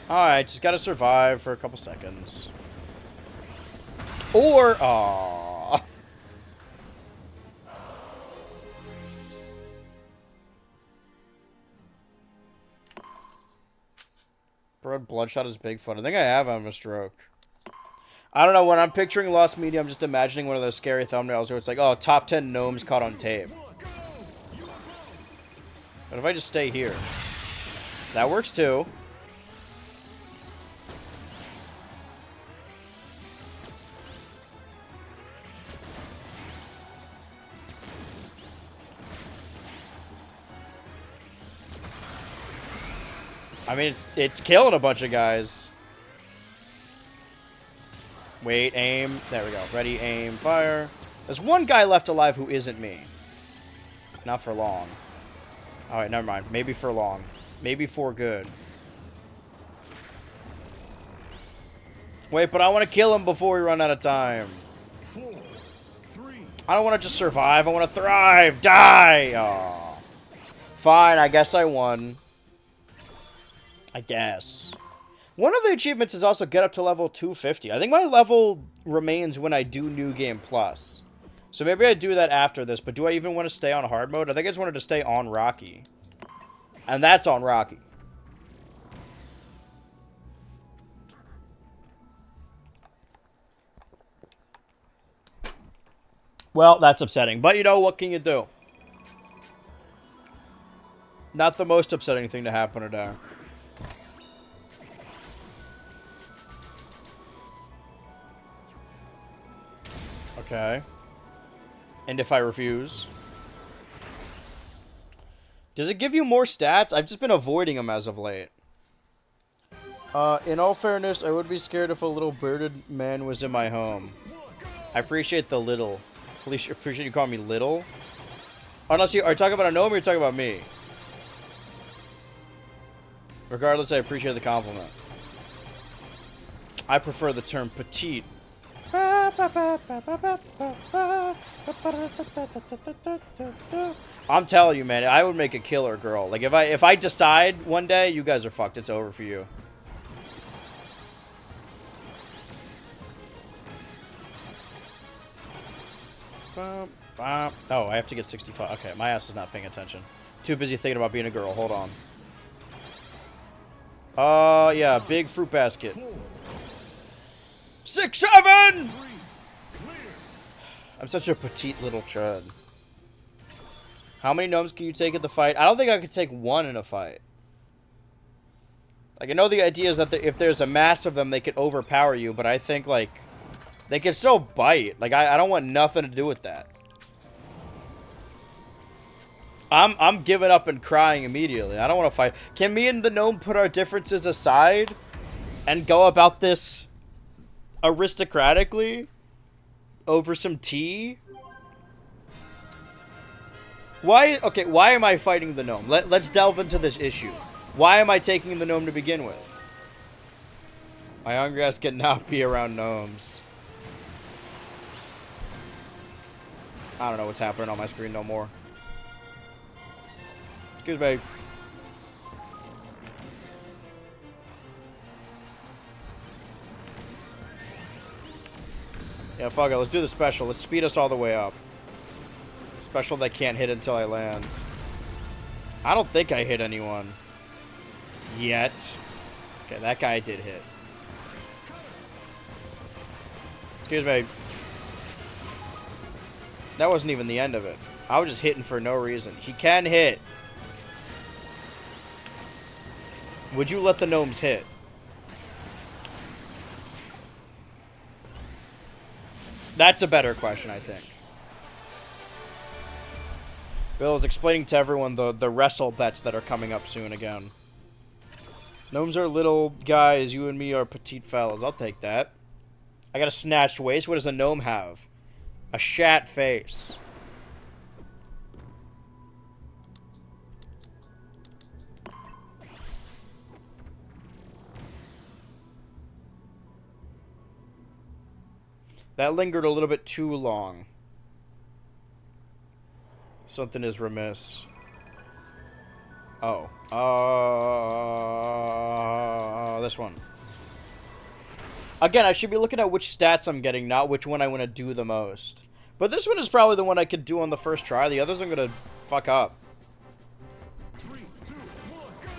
Alright, just gotta survive for a couple seconds. Or... aww. Bloodshot is Bigfoot. I think I have a stroke. I don't know. When I'm picturing Lost Media, I'm just imagining one of those scary thumbnails where it's like, oh, top 10 gnomes caught on tape. But if I just stay here, that works too. I mean, it's killing a bunch of guys. Wait, aim. There we go. Ready, aim, fire. There's one guy left alive who isn't me. Not for long. Alright, never mind. Maybe for long. Maybe for good. Wait, but I want to kill him before we run out of time. 4, 3. I don't want to just survive. I want to thrive. Die! Aww. Fine, I guess I won. I guess. One of the achievements is also get up to level 250. I think my level remains when I do New Game Plus. So maybe I do that after this, but do I even want to stay on hard mode? I think I just wanted to stay on Rocky. And that's on Rocky. Well, that's upsetting. But you know, what can you do? Not the most upsetting thing to happen today. Okay. And if I refuse? Does it give you more stats? I've just been avoiding them as of late. In all fairness, I would be scared if a little bearded man was in my home. I appreciate the little. Please appreciate you calling me little. Unless you are you talking about a gnome or you're talking about me. Regardless, I appreciate the compliment. I prefer the term petite. I'm telling you, man, I would make a killer girl. Like if I decide one day, you guys are fucked. It's over for you. Oh, I have to get 65. Okay, my ass is not paying attention. Too busy thinking about being a girl. Hold on. Yeah, big fruit basket. 6, 7! I'm such a petite little chud. How many gnomes can you take in the fight? I don't think I could take one in a fight. Like, I know the idea is that if there's a mass of them, they could overpower you, but I think, like, they can still bite. Like, I don't want nothing to do with that. I'm giving up and crying immediately. I don't want to fight. Can me and the gnome put our differences aside and go about this aristocratically over some tea? Why am I fighting the gnome? Let's delve into this issue. Why am I taking the gnome to begin with? My hungry ass cannot be around gnomes. I don't know what's happening on my screen no more. Excuse me. Yeah, fuck it. Let's do the special. Let's speed us all the way up. Special that can't hit until I land. I don't think I hit anyone. Yet. Okay, that guy did hit. Excuse me. That wasn't even the end of it. I was just hitting for no reason. He can hit. Would you let the gnomes hit? That's a better question, I think. Bill is explaining to everyone the wrestle bets that are coming up soon again. Gnomes are little guys. You and me are petite fellas. I'll take that. I got a snatched waist. What does a gnome have? A shat face. That lingered a little bit too long. Something is remiss. Oh. This one. Again, I should be looking at which stats I'm getting, not which one I want to do the most. But this one is probably the one I could do on the first try. The others I'm going to fuck up. 3, 2, 1, go!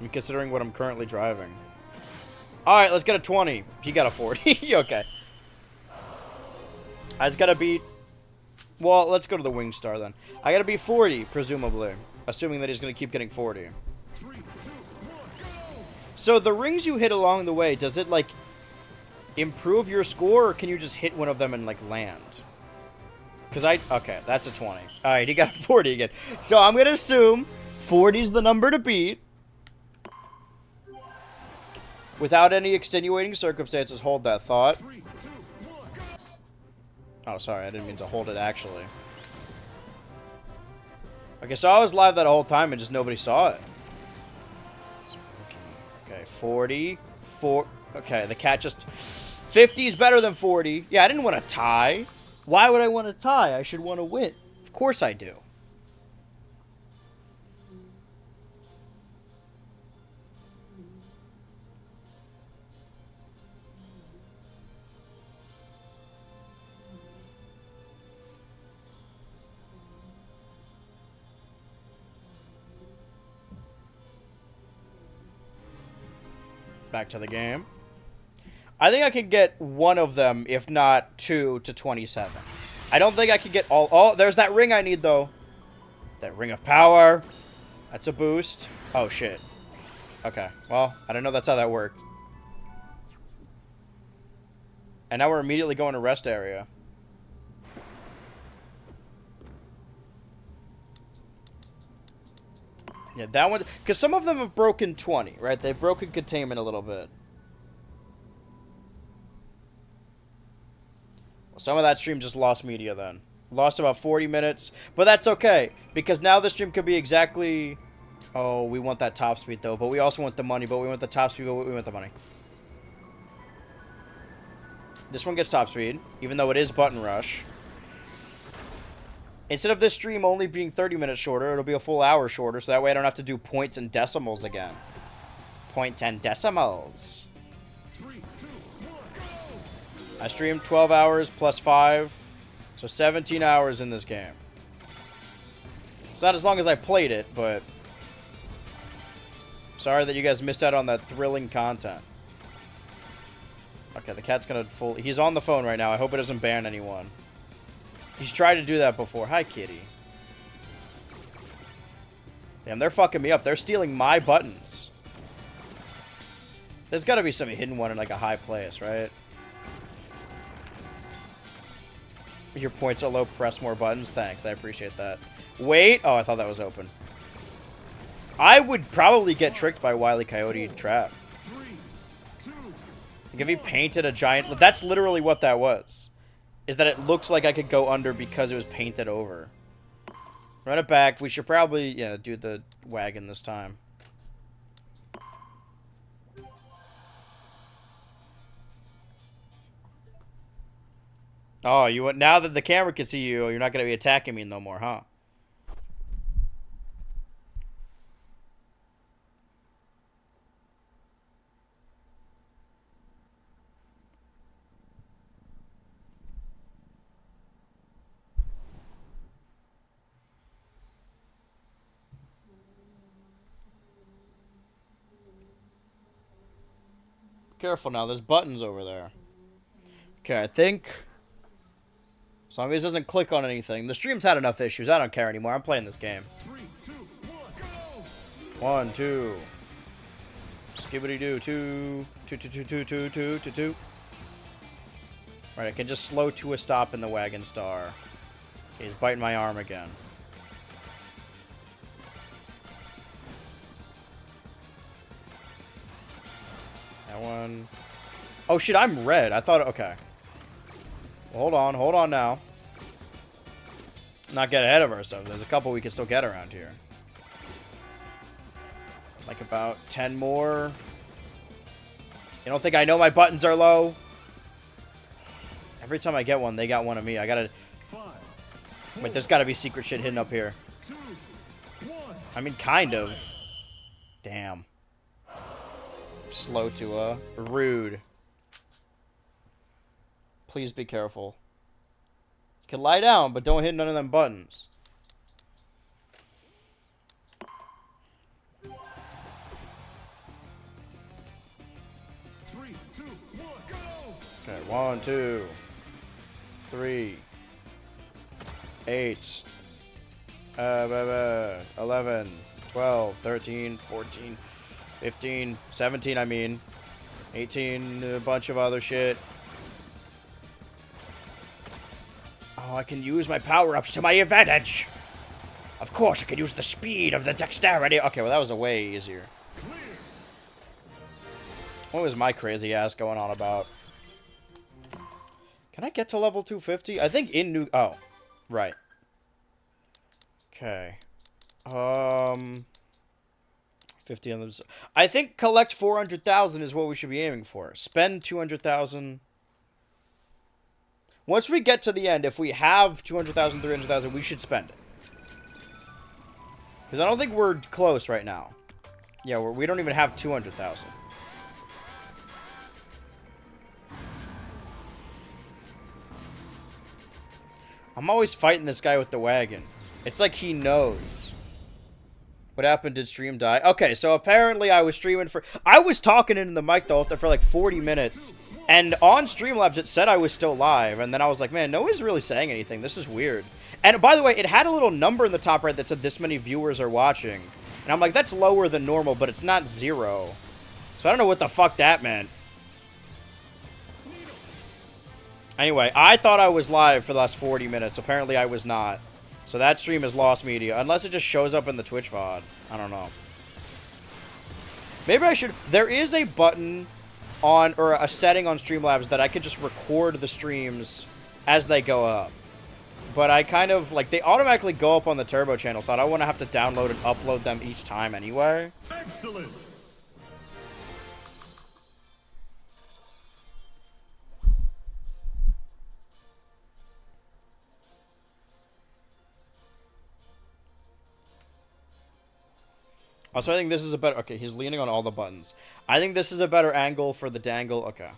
I'm considering what I'm currently driving. Alright, let's get a 20. He got a 40. Okay. I just gotta beat... Well, let's go to the Wing Star then. I gotta beat 40, presumably. Assuming that he's gonna keep getting 40. 3, 2, 1, go! So the rings you hit along the way, does it, like, improve your score, or can you just hit one of them and, like, land? Because okay, that's a 20. Alright, he got a 40 again. So I'm gonna assume 40 is the number to beat. Without any extenuating circumstances, hold that thought. 3, 2, 1, go! Oh, sorry, I didn't mean to hold it, actually. Okay, so I was live that whole time and just nobody saw it. Okay, 40. Okay, the cat just... 50 is better than 40. Yeah, I didn't want to tie. Why would I want to tie? I should want to win. Of course I do. Back to the game. I think I can get one of them, if not 2, to 27. I don't think I can get all... Oh, there's that ring I need, though. That ring of power. That's a boost. Oh, shit. Okay. Well, I don't know that's how that worked. And now we're immediately going to rest area. Yeah, that one... Because some of them have broken 20, right? They've broken containment a little bit. Well, some of that stream just lost media then. Lost about 40 minutes. But that's okay. Because now the stream could be exactly... Oh, we want that top speed, though. But we also want the money. But we want the top speed, but we want the money. This one gets top speed. Even though it is button rush. Instead of this stream only being 30 minutes shorter, it'll be a full hour shorter, so that way I don't have to do points and decimals again. Points and decimals. 3, 2, 1, go! I streamed 12 hours plus 5, so 17 hours in this game. It's not as long as I played it, but Sorry that you guys missed out on that thrilling content. Okay, the cat's gonna he's on the phone right now. I hope it doesn't ban anyone. He's tried to do that before. Hi, kitty. Damn, they're fucking me up. They're stealing my buttons. There's gotta be some hidden one in like a high place, right? Your points are low, press more buttons. Thanks, I appreciate that. Wait! Oh, I thought that was open. I would probably get tricked by Wile E. Coyote Trap. 3, 2, Like if he painted a giant... That's literally what that was. Is that it looks like I could go under because it was painted over. Run it back. We should probably, yeah, do the wagon this time. Oh, now that the camera can see you, you're not going to be attacking me no more, huh? Careful now, there's buttons over there. Okay, I think... As long as it doesn't click on anything. The stream's had enough issues. I don't care anymore. I'm playing this game. 3, 2, 1, go! 1, 2. Skibbity-doo. 2. 2, 2, 2, 2, 2, 2, 2, 2. Right, I can just slow to a stop in the wagon star. Okay, he's biting my arm again. That one. Oh shit, I'm red. I thought, okay. Well, hold on now. Not get ahead of ourselves. There's a couple we can still get around here. Like about 10 more. You don't think I know my buttons are low? Every time I get one, they got one of me. I gotta... 5, 4, Wait, there's gotta be secret shit hidden up here. 2, 1. I mean, kind of. Damn. Slow to a rude. Please be careful. You can lie down, but don't hit none of them buttons. Three, two, one, go! Okay, 1, 2, 3, 8, 11, 12, 13, 14, 15, 17, I mean. 18, a bunch of other shit. Oh, I can use my power-ups to my advantage. Of course, I can use the speed of the dexterity. Okay, well, that was a way easier. What was my crazy ass going on about? Can I get to level 250? I think in new... Oh, right. Okay. 50 on those. I think collect 400,000 is what we should be aiming for. Spend 200,000. Once we get to the end, if we have 200,000, 300,000, we should spend it. Because I don't think we're close right now. Yeah, we don't even have 200,000. I'm always fighting this guy with the wagon. It's like he knows. What happened? Did stream die? Okay, so apparently I was streaming for... I was talking into the mic the whole time for like 40 minutes. And on Streamlabs it said I was still live. And then I was like, man, no one's really saying anything. This is weird. And by the way, it had a little number in the top right that said this many viewers are watching. And I'm like, that's lower than normal, but it's not 0. So I don't know what the fuck that meant. Anyway, I thought I was live for the last 40 minutes. Apparently I was not. So that stream is lost media. Unless it just shows up in the Twitch VOD. I don't know. Maybe I should... There is a button on... Or a setting on Streamlabs that I could just record the streams as they go up. But I kind of... Like, they automatically go up on the Turbo channel, so I don't want to have to download and upload them each time anyway. Excellent! Also, I think this is a better... Okay, he's leaning on all the buttons. I think this is a better angle for the dangle. Okay.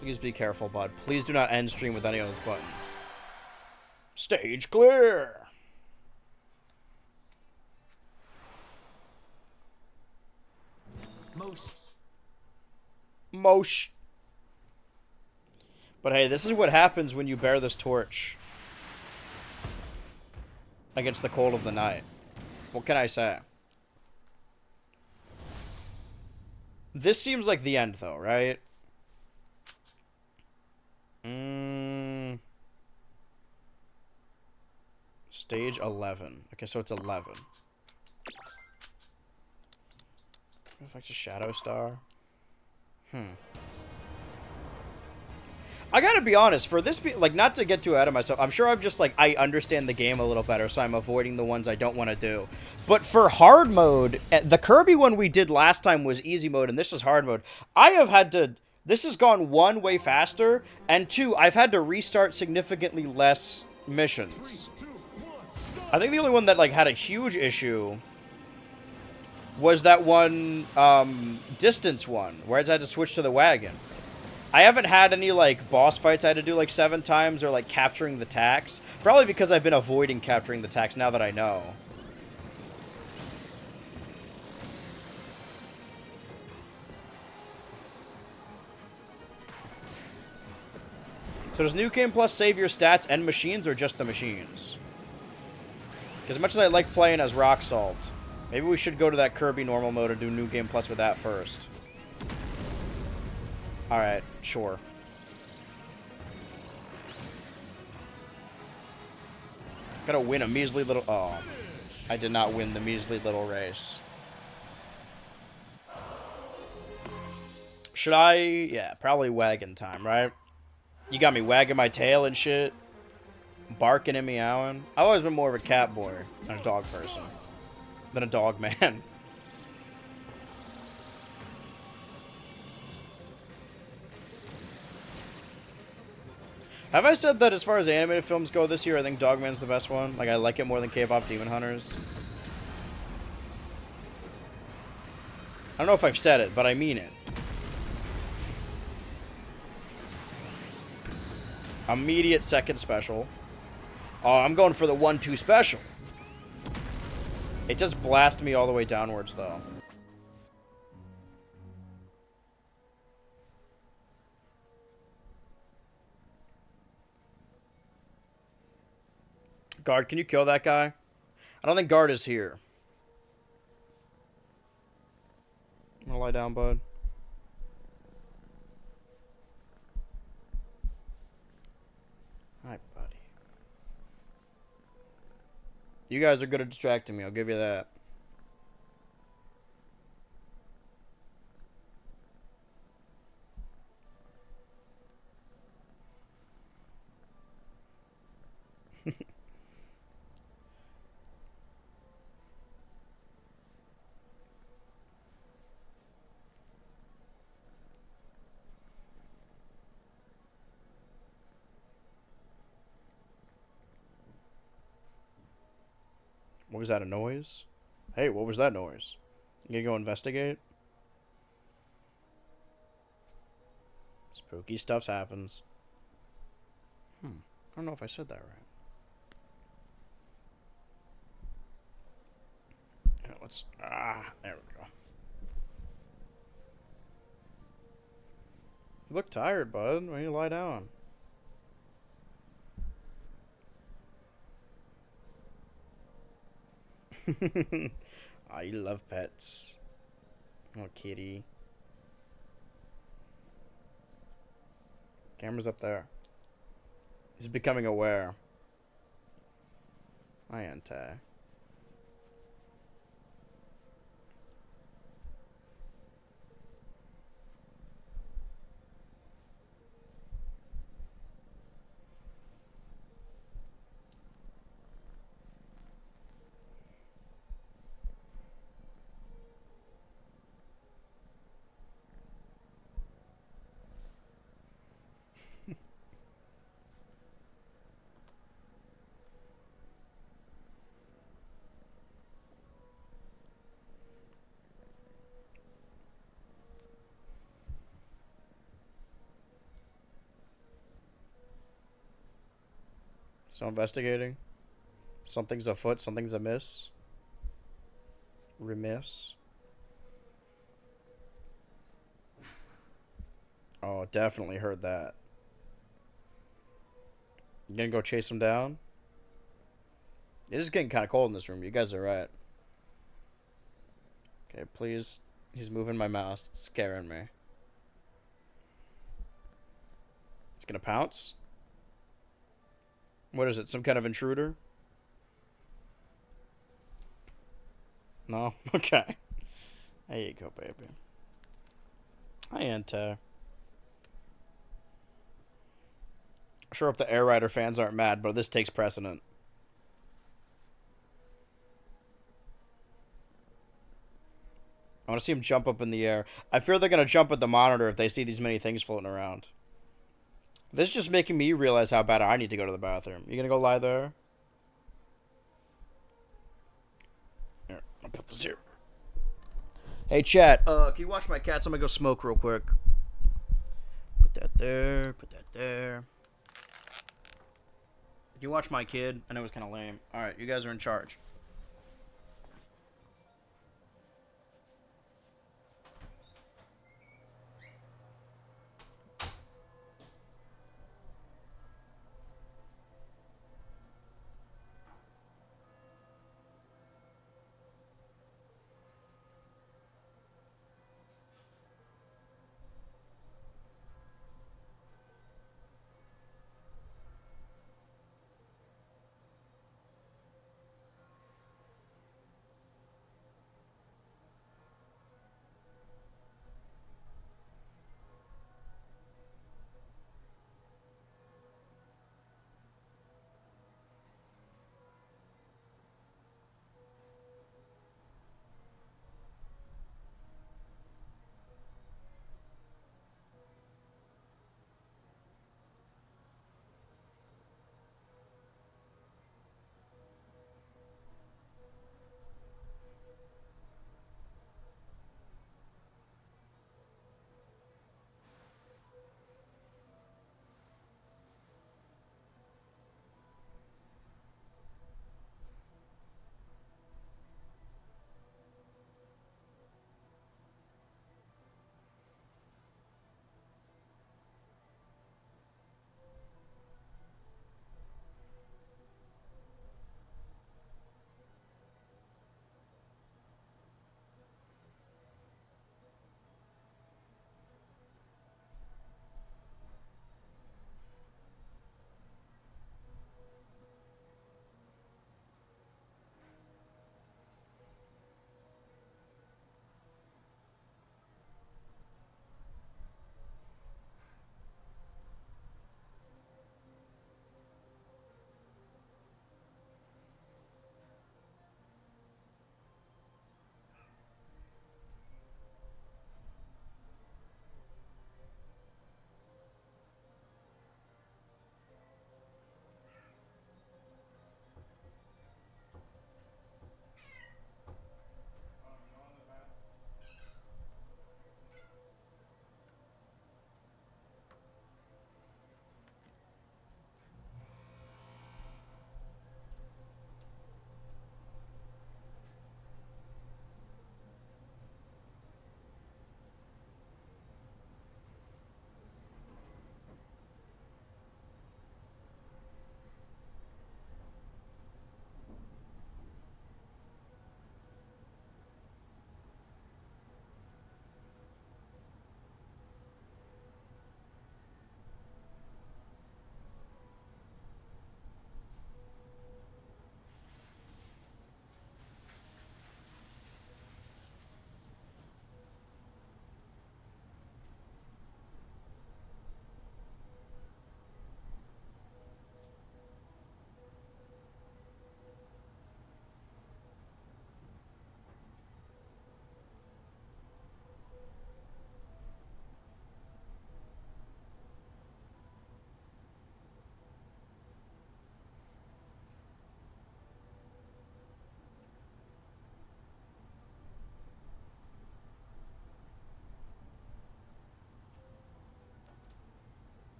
Please be careful, bud. Please do not end stream with any of those buttons. Stage clear! Mosh. But hey, this is what happens when you bear this torch against the cold of the night. What can I say? This seems like the end, though, right? Stage 11. Okay, so it's 11. Affects a Shadow Star. I gotta be honest, for this, like, not to get too ahead of myself, I'm sure I'm just, like, I understand the game a little better, so I'm avoiding the ones I don't want to do. But for hard mode, the Kirby one we did last time was easy mode, and this is hard mode. I have had to, this has gone one, way faster, and two, I've had to restart significantly less missions. I think the only one that, like, had a huge issue was that one, distance one, where I had to switch to the wagon. I haven't had any, like, boss fights I had to do, like, 7 times, or, like, capturing the tax. Probably because I've been avoiding capturing the tax now that I know. So does New Game Plus save your stats and machines, or just the machines? Because as much as I like playing as Rock Salt, maybe we should go to that Kirby normal mode and do New Game Plus with that first. Alright, sure. Gotta win a measly little... Oh. I did not win the measly little race. Should I... Yeah, probably wagon time, right? You got me wagging my tail and shit. Barking and meowing. I've always been more of a cat boy than a dog person. Than a dog man. Have I said that as far as animated films go this year, I think Dogman's the best one? Like, I like it more than K-pop Demon Hunters. I don't know if I've said it, but I mean it. Immediate second special. Oh, I'm going for the 1-2 special. It just blasted me all the way downwards, though. Guard, can you kill that guy? I don't think Guard is here. I'm gonna lie down, bud. Hi, buddy. You guys are good at distracting me, I'll give you that. What was that, a noise? Hey, what was that noise? You gonna go investigate? Spooky stuff happens. I don't know if I said that right. Here, let's... there we go. You look tired, bud. Why don't you lie down? Oh, you love pets. Oh, kitty. Camera's up there. He's becoming aware. I anti. Still investigating. Something's afoot, something's amiss. Remiss. Oh, definitely heard that. You gonna go chase him down? It is getting kind of cold in this room. You guys are right. Okay, please. He's moving my mouse. It's scaring me. It's gonna pounce? What is it? Some kind of intruder? No? Okay. There you go, baby. Hi, Anta. Sure hope the Air Rider fans aren't mad, but this takes precedent. I want to see him jump up in the air. I fear they're going to jump at the monitor if they see these many things floating around. This is just making me realize how bad I need to go to the bathroom. You going to go lie there? Here, I'll put this here. Hey, chat. Can you watch my cats? I'm going to go smoke real quick. Put that there. Put that there. Can you watch my kid? I know it's kind of lame. Alright, you guys are in charge.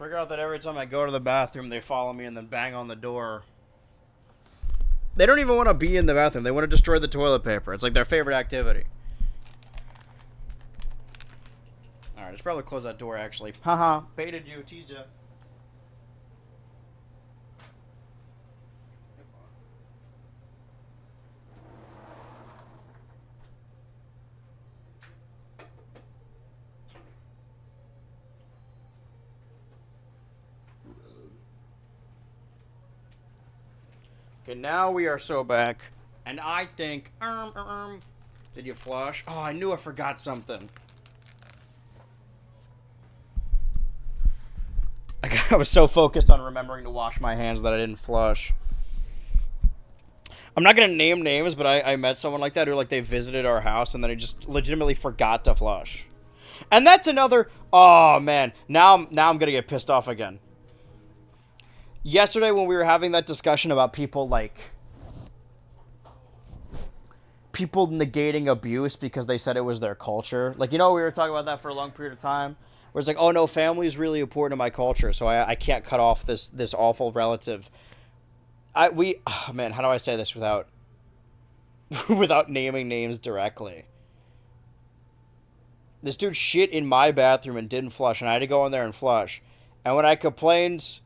Figure out that every time I go to the bathroom, they follow me and then bang on the door. They don't even want to be in the bathroom. They want to destroy the toilet paper. It's like their favorite activity. Alright, I should probably close that door, actually. Haha, baited you, teased you. Okay, now we are so back. And I think, did you flush? Oh, I knew I forgot something. I was so focused on remembering to wash my hands that I didn't flush. I'm not going to name names, but I met someone like that who, like, they visited our house and then he just legitimately forgot to flush. And that's another, oh, man. Now I'm going to get pissed off again. Yesterday when we were having that discussion about people, like, people negating abuse because they said it was their culture. Like, you know, we were talking about that for a long period of time. Where it's like, oh, no, family is really important to my culture, so I can't cut off this awful relative. Oh, man, how do I say this without without naming names directly? This dude shit in my bathroom and didn't flush, and I had to go in there and flush. And when I complained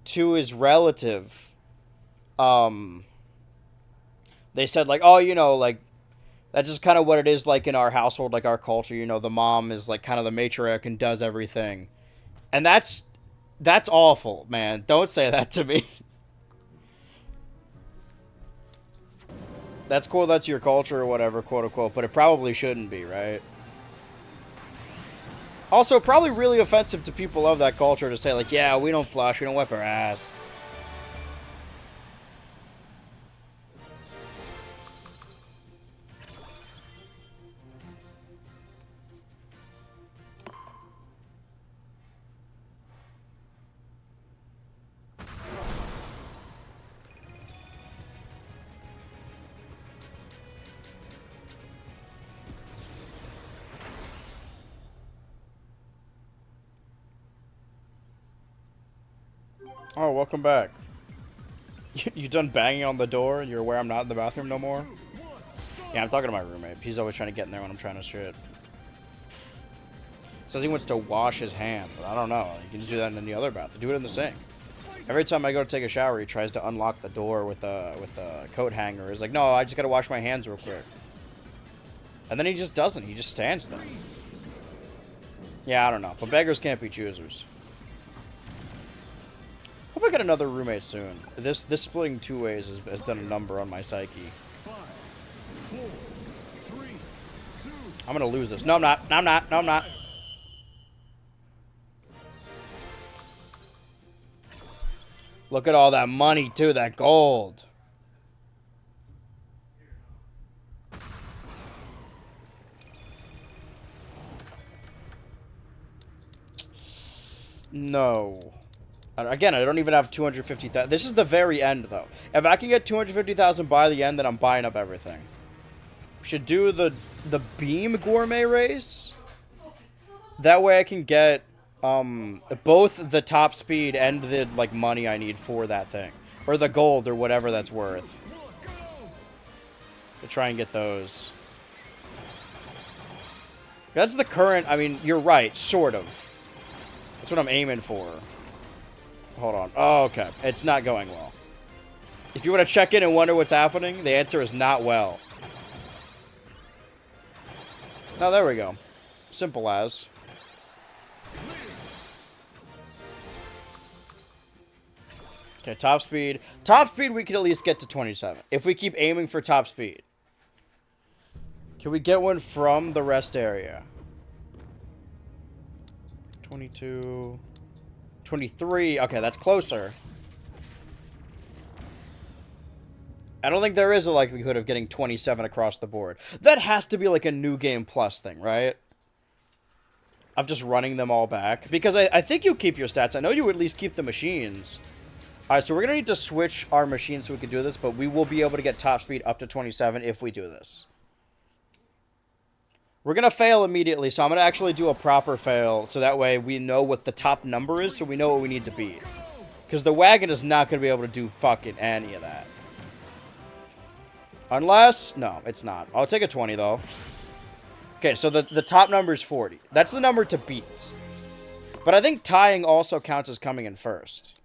to his relative, they said, like, oh, you know, like, that's just kind of what it is, like, in our household, like, our culture, you know, the mom is, like, kind of the matriarch and does everything. And that's awful, man. Don't say that to me. That's cool, that's your culture or whatever, quote-unquote, but it probably shouldn't be, right? Also, probably really offensive to people of that culture to say, like, yeah, we don't flush, we don't wipe our ass. Oh, welcome back. You done banging on the door and you're aware I'm not in the bathroom no more? Yeah, I'm talking to my roommate. He's always trying to get in there when I'm trying to shit. Says he wants to wash his hands, but I don't know. You can just do that in any other bathroom. Do it in the sink. Every time I go to take a shower, he tries to unlock the door with the coat hanger. He's like, no, I just gotta wash my hands real quick. And then he just doesn't. He just stands there. Yeah, I don't know. But beggars can't be choosers. Hope I get another roommate soon. This splitting two ways has done a number on my psyche. 5, 4, 3, 2. I'm gonna lose this. No, I'm not. No, I'm not. No, I'm not. Look at all that money, too. That gold. No. Again, I don't even have 250,000. This is the very end, though. If I can get 250,000 by the end, then I'm buying up everything. We should do the beam gourmet race. That way I can get both the top speed and the like money I need for that thing, or the gold or whatever that's worth. To try and get those. That's the current. I mean, you're right, sort of. That's what I'm aiming for. Hold on. Oh, okay. It's not going well. If you want to check in and wonder what's happening, the answer is not well. Oh, there we go. Simple as. Okay, top speed. Top speed, we can at least get to 27. If we keep aiming for top speed. Can we get one from the rest area? 22... 23. Okay, that's closer. I don't think there is a likelihood of getting 27 across the board. That has to be like a new game plus thing, right? Of just running them all back. Because I think you keep your stats. I know you at least keep the machines. Alright, so we're going to need to switch our machines so we can do this. But we will be able to get top speed up to 27 if we do this. We're going to fail immediately, so I'm going to actually do a proper fail, so that way we know what the top number is, so we know what we need to beat. Because the wagon is not going to be able to do fucking any of that. Unless... No, it's not. I'll take a 20, though. Okay, so the top number is 40. That's the number to beat. But I think tying also counts as coming in first.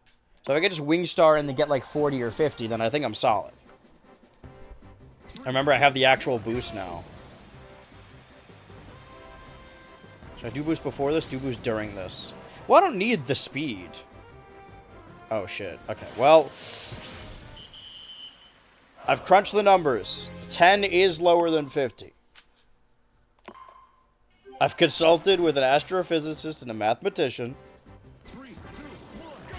So if I could just wing star and then get like 40 or 50, then I think I'm solid. Remember, I have the actual boost now. Should I do boost before this? Do boost during this. Well, I don't need the speed. Oh, shit. Okay, well... I've crunched the numbers. 10 is lower than 50. I've consulted with an astrophysicist and a mathematician. 3, 2, 1, go!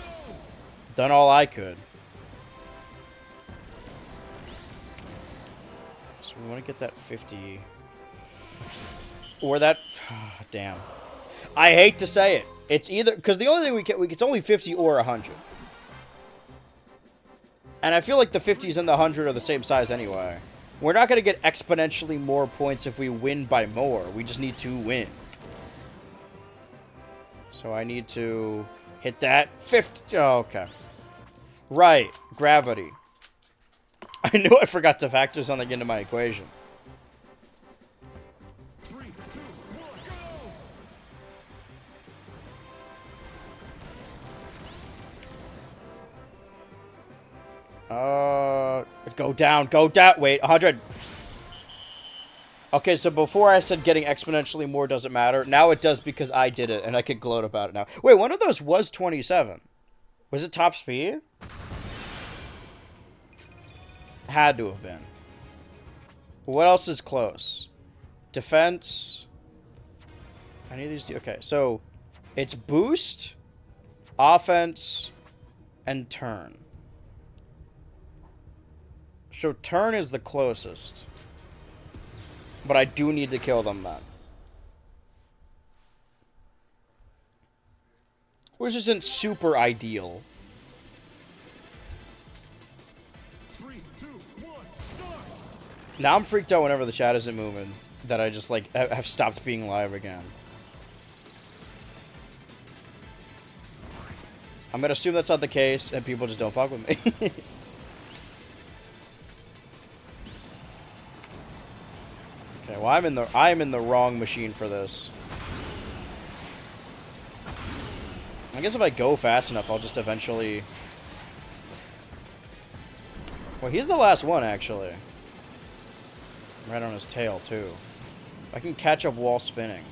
Done all I could. So we want to get that 50. Or that... Damn. I hate to say it. It's either... Because the only thing we can... It's only 50 or 100. And I feel like the 50s and the 100 are the same size anyway. We're not going to get exponentially more points if we win by more. We just need to win. So I need to hit that 50. Oh, okay. Right. Gravity. I knew I forgot to factor something into my equation. 3, 2, 1, go! Go down, go down. Wait, 100. Okay, so before I said getting exponentially more doesn't matter. Now it does because I did it, and I could gloat about it now. Wait, one of those was 27. Was it top speed? Had to have been. What else is close? Defense. Any of these? Okay, so it's boost, offense, and turn. So turn is the closest. But I do need to kill them then. Which isn't super ideal. 3, 2, 1, start! Now I'm freaked out whenever the chat isn't moving. That I just, like, have stopped being live again. I'm gonna assume that's not the case, and people just don't fuck with me. Okay, well, I'm in the wrong machine for this. I guess if I go fast enough, I'll just eventually... Well, he's the last one, actually. Right on his tail, too. I can catch up while spinning.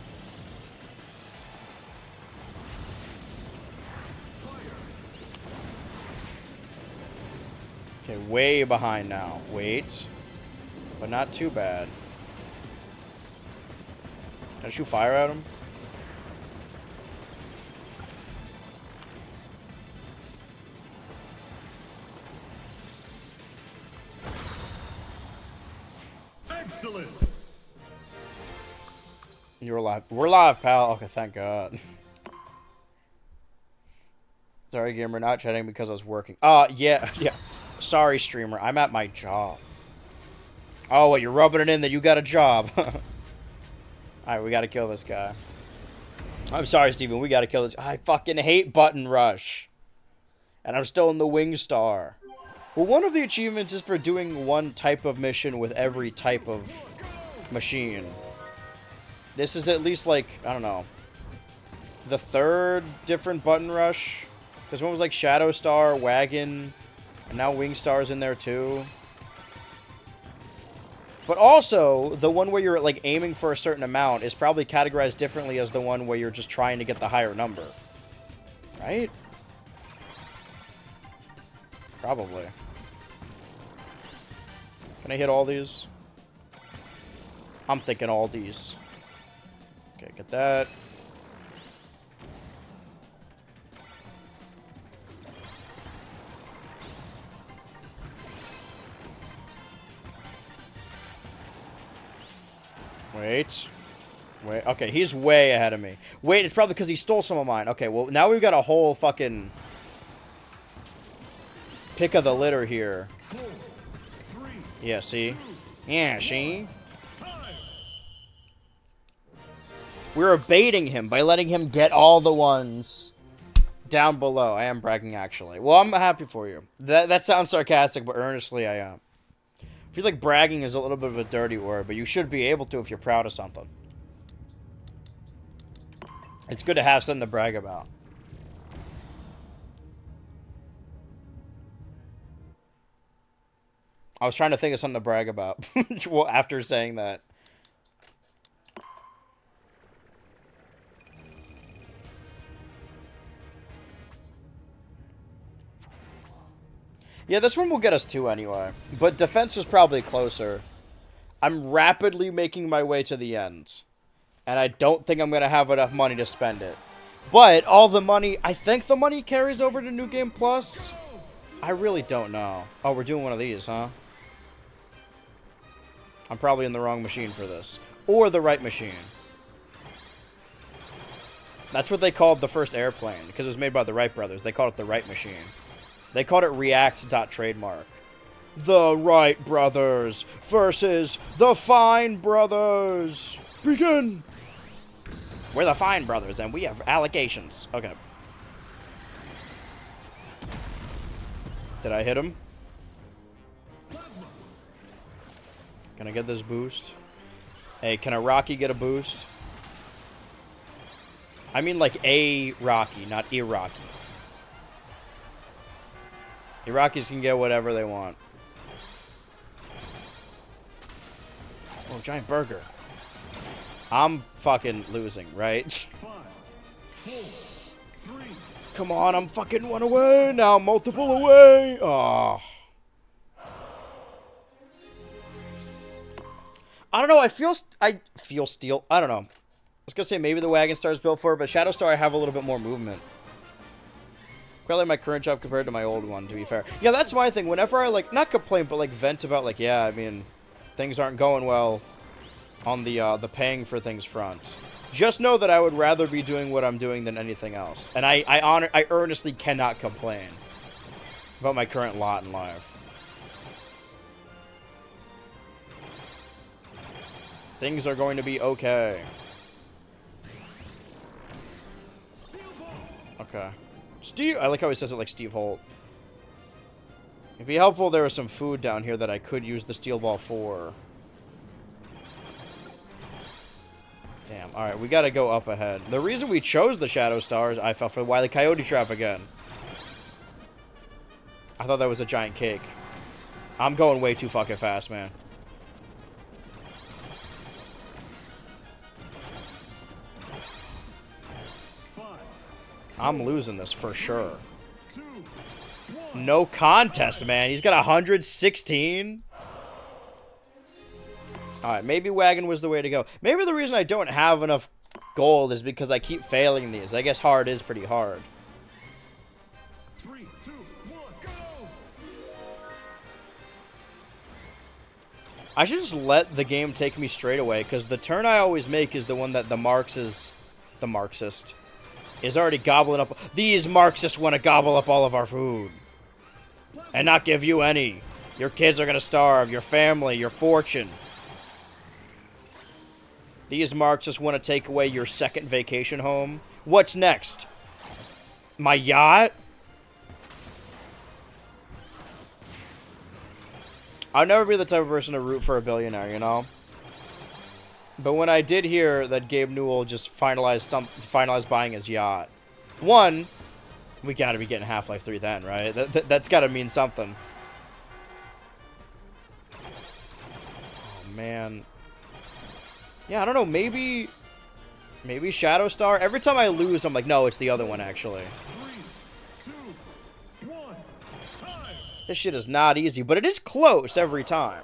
Okay, way behind now. Wait. But not too bad. Can I shoot fire at him? Excellent! You're alive. We're live, pal. Okay, thank God. Sorry, gamer, not chatting because I was working. Yeah. Sorry, streamer. I'm at my job. Oh, what, you're rubbing it in that you got a job. Alright, we gotta kill this guy. I'm sorry, Steven. We gotta kill this. I fucking hate Button Rush. And I'm still in the Wing Star. Well, one of the achievements is for doing one type of mission with every type of machine. This is at least, like, I don't know, the third different Button Rush. Because one was, like, Shadow Star, Wagon, and now Wing Star's in there, too. But also, the one where you're, like, aiming for a certain amount is probably categorized differently as the one where you're just trying to get the higher number. Right? Probably. Can I hit all these? I'm thinking all these. Okay, get that. Wait. Okay, he's way ahead of me. Wait, it's probably because he stole some of mine. Okay, well, now we've got a whole fucking pick of the litter here. 4, 3, Yeah, see? 2, Yeah, see? time! We were baiting him by letting him get all the ones down below. I am bragging, actually. Well, I'm happy for you. That sounds sarcastic, but earnestly I am. I feel like bragging is a little bit of a dirty word, but you should be able to if you're proud of something. It's good to have something to brag about. I was trying to think of something to brag about well, after saying that. Yeah, this one will get us 2 anyway. But defense is probably closer. I'm rapidly making my way to the end. And I don't think I'm going to have enough money to spend it. But all the money... I think the money carries over to New Game Plus. I really don't know. Oh, we're doing one of these, huh? I'm probably in the wrong machine for this. Or the right machine. That's what they called the first airplane. Because it was made by the Wright brothers. They called it the right machine. They called it React.trademark. The Wright brothers versus the Fine brothers. Begin! We're the Fine brothers and we have allegations. Okay. Did I hit him? Can I get this boost? Hey, can a Rocky get a boost? I mean like a Rocky, not Iraqi. Iraqis can get whatever they want. Oh, giant burger. I'm fucking losing, right? 5, 4, 3. Come on, I'm fucking 1 away. Now multiple away. Oh. I don't know. I feel steel. I don't know. I was going to say maybe the Wagon Star's built for it, but Shadow Star I have a little bit more movement. Probably my current job compared to my old one, to be fair. Yeah, that's my thing. Whenever I, like, not complain, but, like, vent about, like, yeah, I mean, things aren't going well on the paying for things front. Just know that I would rather be doing what I'm doing than anything else. And I earnestly cannot complain about my current lot in life. Things are going to be okay. Okay. Steve, I like how he says it like Steve Holt. It'd be helpful if there was some food down here that I could use the steel ball for. Damn, alright, we gotta go up ahead. The reason we chose the Shadow Stars, I fell for the Wile E. Coyote trap again. I thought that was a giant cake. I'm going way too fucking fast, man. I'm losing this for sure. 2, 1. No contest, man. He's got 116. Alright, maybe Wagon was the way to go. Maybe the reason I don't have enough gold is because I keep failing these. I guess hard is pretty hard. 3, 2, 1, go! I should just let the game take me straight away, because the turn I always make is the one that the Marxist is already gobbling up. These Marxists want to gobble up all of our food and not give you any. Your kids are going to starve, your family, your fortune. These Marxists want to take away your second vacation home. What's next? My yacht? I'll never be the type of person to root for a billionaire, you know? But when I did hear that Gabe Newell just finalized buying his yacht, one, we gotta be getting Half-Life 3 then, right? That's gotta mean something. Oh, man. Yeah, I don't know, maybe Shadow Star? Every time I lose, I'm like, no, it's the other one, actually. 3, 2, 1, time! This shit is not easy, but it is close every time.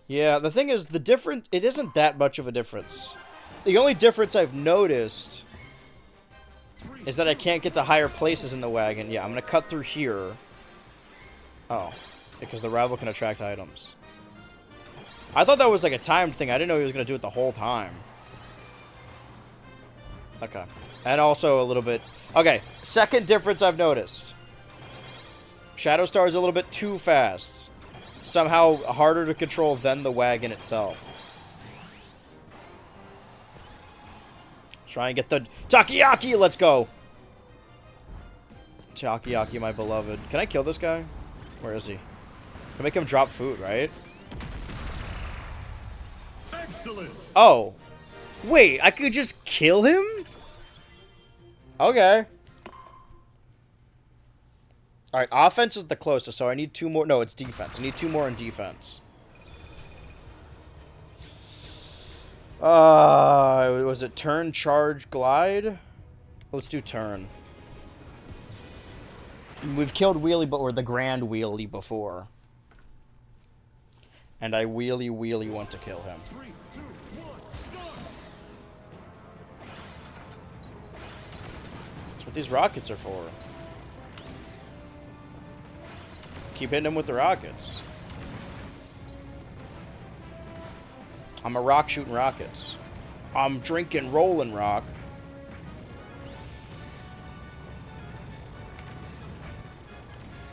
Yeah, the thing is, it isn't that much of a difference. The only difference I've noticed is that I can't get to higher places in the wagon. Yeah, I'm going to cut through here. Oh, because the rival can attract items. I thought that was like a timed thing. I didn't know he was going to do it the whole time. Okay. And also a little bit... Okay, second difference I've noticed. Shadow Star is a little bit too fast. Somehow harder to control than the wagon itself. Try and get the Takoyaki. Let's go. Takoyaki, my beloved. Can I kill this guy? Where is he? Can I make him drop food, right? Excellent. Oh. Wait, I could just kill him? Okay. Alright, offense is the closest, so I need 2 more. No, it's defense. I need 2 more in defense. Was it turn, charge, glide? Let's do turn. We've killed Wheelie, but we're the Grand Wheelie before. And I wheelie want to kill him. 3, 2, 1, start. That's what these rockets are for. Keep hitting him with the rockets. I'm a rock shooting rockets. I'm drinking rolling rock.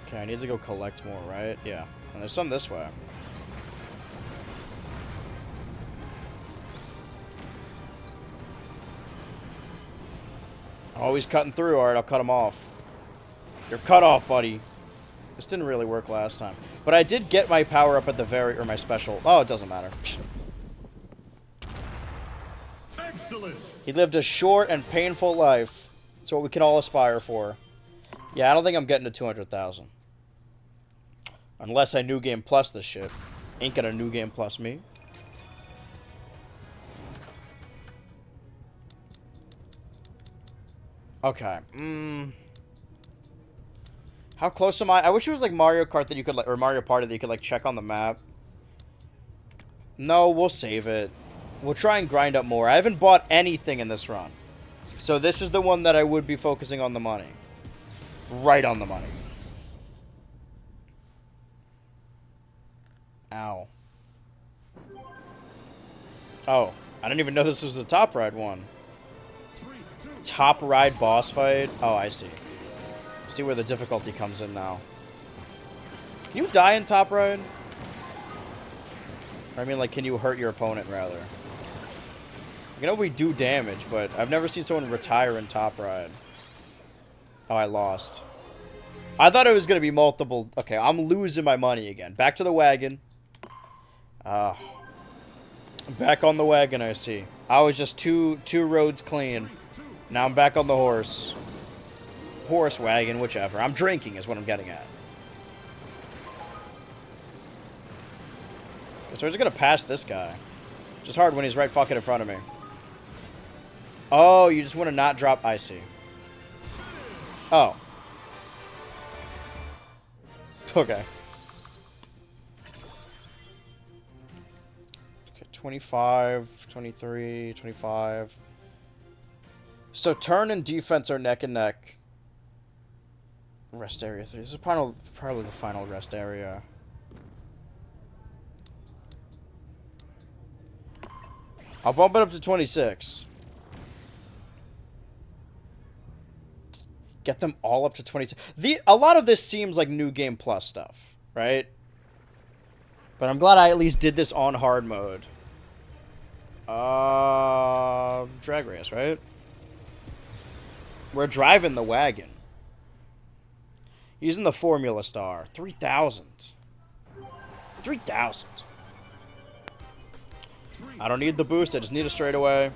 Okay, I need to go collect more, right? Yeah. And there's some this way. Oh, he's cutting through. Alright, I'll cut him off. You're cut off, buddy. This didn't really work last time. But I did get my power up at the very... Or my special... Oh, it doesn't matter. Excellent. He lived a short and painful life. That's what we can all aspire for. Yeah, I don't think I'm getting to 200,000. Unless I New Game Plus this shit. Ain't gonna New Game Plus me. Okay. How close am I? I wish it was like Mario Kart that you could like, or Mario Party that you could like check on the map. No, we'll save it. We'll try and grind up more. I haven't bought anything in this run. So this is the one that I would be focusing on the money. Right on the money. Ow. Oh, I didn't even know this was the top ride one. 3, 2, Top ride boss fight? Oh, I see. See where the difficulty comes in now. Can you die in top ride? Or, I mean, like, can you hurt your opponent, rather? You know, we do damage, but I've never seen someone retire in top ride. Oh, I lost. I thought it was going to be multiple... Okay, I'm losing my money again. Back to the wagon. Back on the wagon, I see. I was just two roads clean. Now I'm back on the horse. Horse, wagon, whichever. I'm drinking is what I'm getting at. So we're just going to pass this guy. Just hard when he's right fucking in front of me. Oh, you just want to not drop... I see. Oh. Okay. Okay, 25, 23, 25. So turn and defense are neck and neck. Rest area 3. This is probably the final rest area. I'll bump it up to 26. Get them all up to 22. A lot of this seems like New Game Plus stuff, right? But I'm glad I at least did this on hard mode. Drag race, right? We're driving the wagon. Using the Formula Star. 3,000. 3,000. I don't need the boost. I just need a straightaway.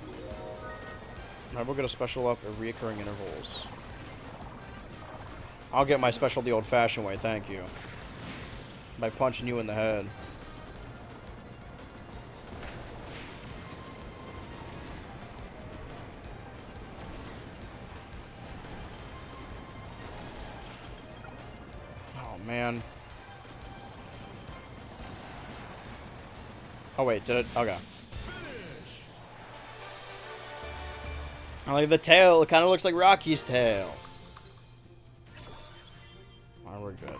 Now we're going to special up at reoccurring intervals. I'll get my special the old-fashioned way, thank you. By punching you in the head. Oh, man. Oh, wait, did it? Okay. I like the tail. It kind of looks like Rocky's tail. Alright, we're good.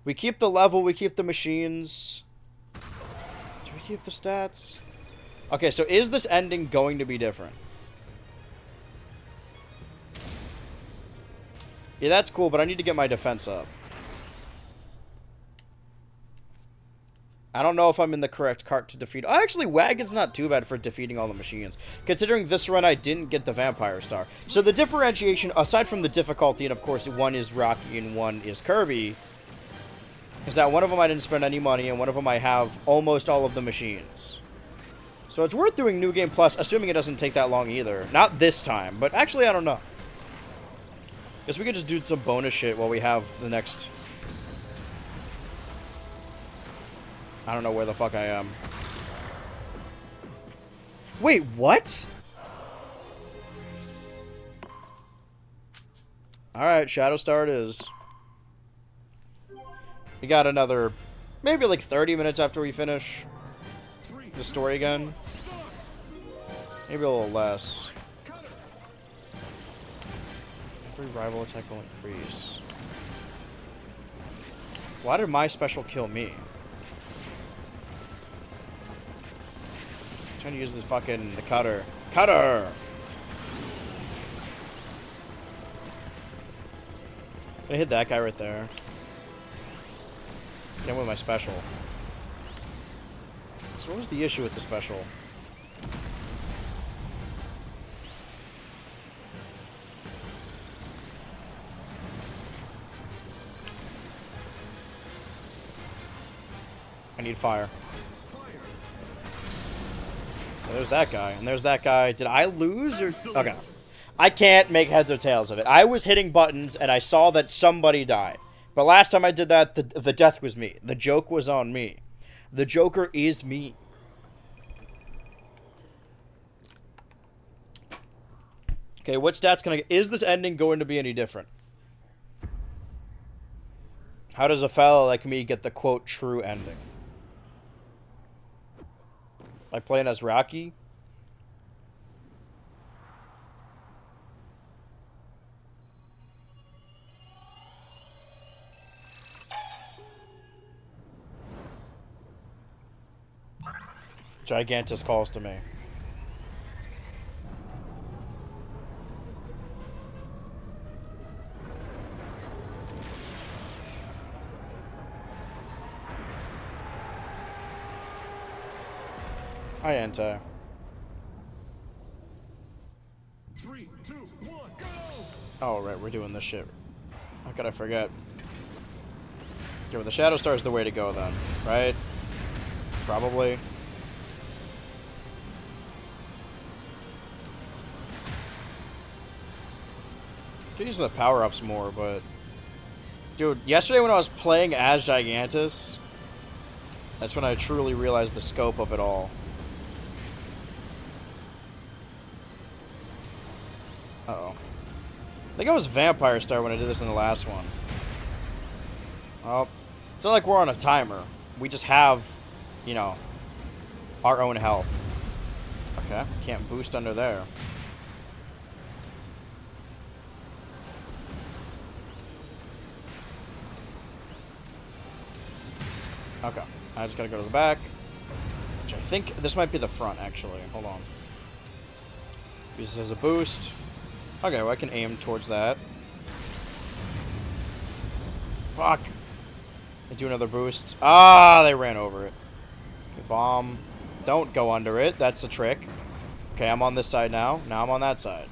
We keep the level. We keep the machines. Do we keep the stats? Okay, so is this ending going to be different? Yeah, that's cool, but I need to get my defense up. I don't know if I'm in the correct cart to defeat. Actually, Wagon's not too bad for defeating all the machines. Considering this run, I didn't get the Vampire Star. So the differentiation, aside from the difficulty, and of course one is Rocky and one is Kirby, is that one of them I didn't spend any money, and one of them I have almost all of the machines. So it's worth doing New Game Plus, assuming it doesn't take that long either. Not this time, but actually I don't know. Guess we could just do some bonus shit while we have the next... I don't know where the fuck I am. Wait, what? Alright, Shadow Star it is. We got another, maybe like 30 minutes after we finish the story again. Maybe a little less. Every rival attack will increase. Why did my special kill me? I'm trying to use the cutter. Cutter! I'm gonna hit that guy right there. Then with my special. So what was the issue with the special? I need fire. Well, there's that guy, and there's that guy. Did I lose or... Okay. I can't make heads or tails of it. I was hitting buttons, and I saw that somebody died. But last time I did that, the death was me. The joke was on me. The Joker is me. Okay, what stats can I get? Is this ending going to be any different? How does a fella like me get the, quote, true ending? By playing as Rocky? Gigantus calls to me. Hi, Anti. 3, 2, 1, go! Oh, right, we're doing this shit. How could I forget? Okay, well, the Shadow Star is the way to go then, right? Probably. Could use the power-ups more, but... Dude, yesterday when I was playing as Gigantus, that's when I truly realized the scope of it all. Uh-oh. I think I was Vampire Star when I did this in the last one. Well, it's not like we're on a timer. We just have, you know, our own health. Okay, can't boost under there. Okay, I just gotta go to the back. Which I think this might be the front, actually. Hold on. Use this as a boost. Okay, well, I can aim towards that. Fuck. I do another boost. Ah, they ran over it. Okay, bomb. Don't go under it. That's the trick. Okay, I'm on this side now. Now I'm on that side.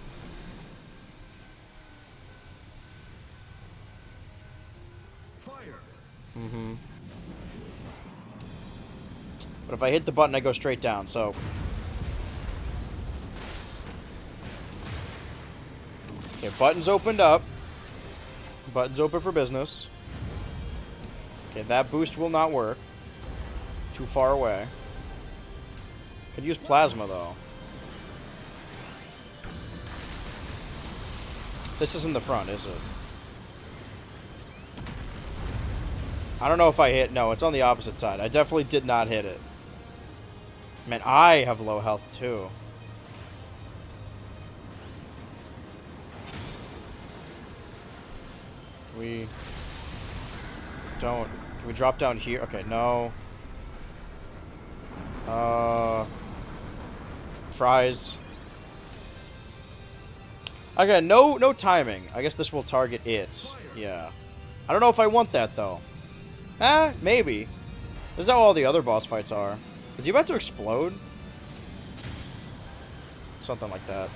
Fire! Mm-hmm. But if I hit the button, I go straight down, so... Okay, buttons opened up. Buttons open for business. Okay, that boost will not work. Too far away. Could use plasma, though. This isn't the front, is it? I don't know if I hit... No, it's on the opposite side. I definitely did not hit it. Man, I have low health, too. We don't... Can we drop down here? Okay, no. Fries. Okay, no timing. I guess this will target it. Yeah. I don't know if I want that, though. Maybe. This is how all the other boss fights are. Is he about to explode? Something like that.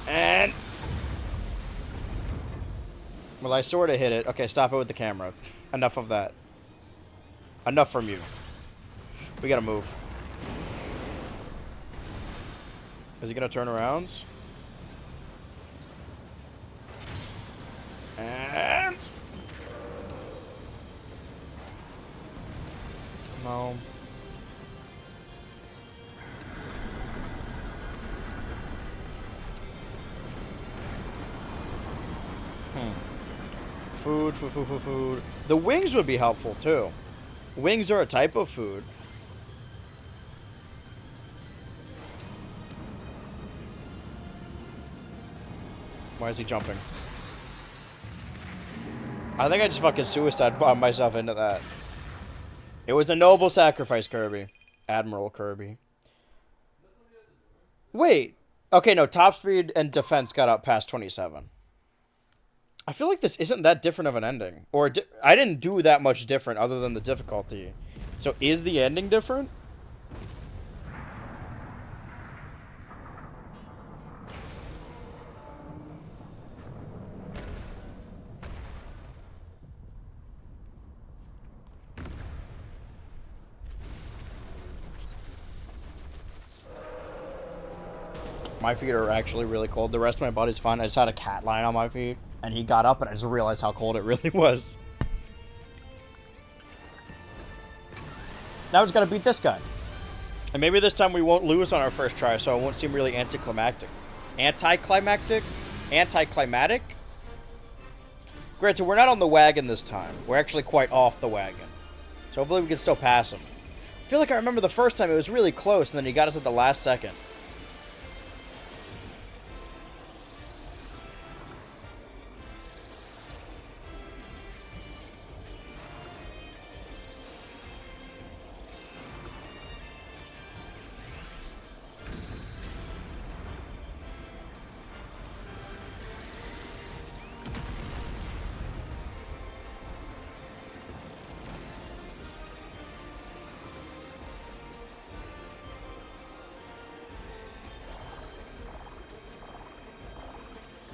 And... well, I sort of hit it. Okay, stop it with the camera. Enough of that. Enough from you. We gotta move. Is he gonna turn around? And... no. Food. The wings would be helpful, too. Wings are a type of food. Why is he jumping? I think I just fucking suicide bombed myself into that. It was a noble sacrifice, Kirby. Admiral Kirby. Wait. Okay, no. Top speed and defense got up past 27. I feel like this isn't that different of an ending. Or I didn't do that much different other than the difficulty. So is the ending different? My feet are actually really cold. The rest of my body's fine. I just had a cat lying on my feet. And he got up and I just realized how cold it really was. Now I just gotta beat this guy. And maybe this time we won't lose on our first try, so it won't seem really anticlimactic. Anticlimactic? Anticlimatic? Granted, we're not on the wagon this time. We're actually quite off the wagon. So hopefully we can still pass him. I feel like I remember the first time it was really close, and then he got us at the last second.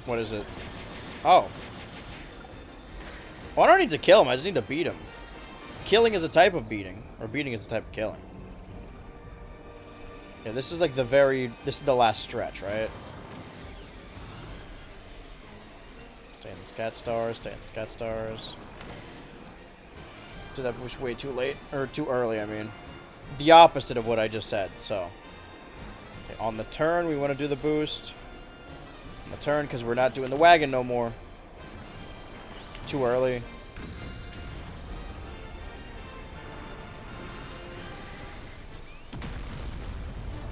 What is it? Oh. Well, I don't need to kill him. I just need to beat him. Killing is a type of beating. Or beating is a type of killing. Yeah, this is like the this is the last stretch, right? Stay in the scat stars. Stay in the scat stars. Did that push way too late. Or too early, I mean. The opposite of what I just said, so. Okay, on the turn, we want to do the boost. On the turn, because we're not doing the wagon no more. Too early.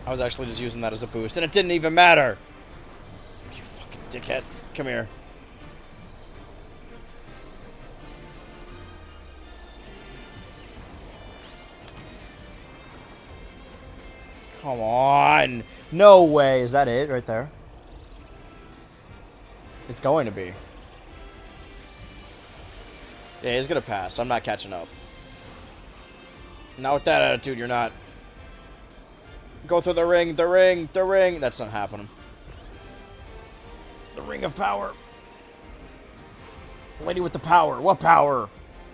I was actually just using that as a boost, and it didn't even matter. You fucking dickhead. Come here. Come on. No way. Is that it right there? It's going to be. Yeah, he's going to pass. I'm not catching up. Not with that attitude, you're not. Go through the ring, the ring, the ring. That's not happening. The ring of power. Lady with the power. What power?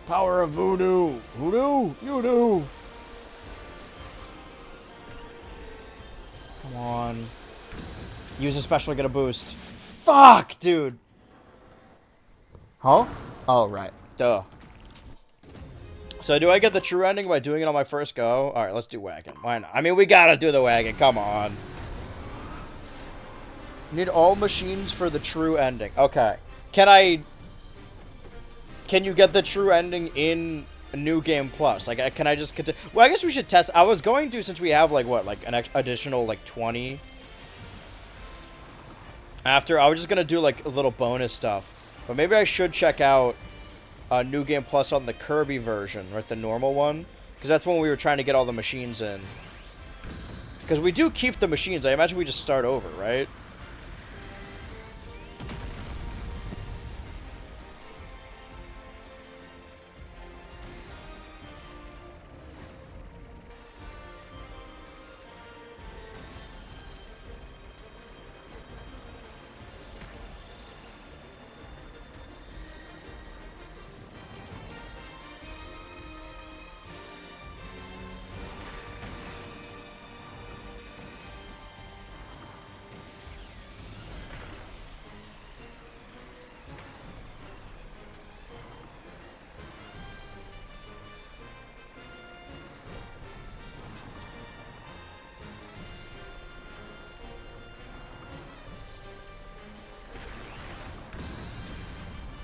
Power of voodoo. Voodoo? You do. Come on. Use a special to get a boost. Fuck, dude. Huh? Oh, right. Duh. So do I get the true ending by doing it on my first go? Alright, let's do wagon. Why not? I mean, we gotta do the wagon. Come on. Need all machines for the true ending. Okay. Can you get the true ending in New Game Plus? Like, can I just continue? Well, I guess we should test. I was going to, since we have, like, what? Like, an additional, like, 20... After, I was just gonna do, like, a little bonus stuff. But maybe I should check out New Game Plus on the Kirby version, right? The normal one. Because that's when we were trying to get all the machines in. Because we do keep the machines. I imagine we just start over, right?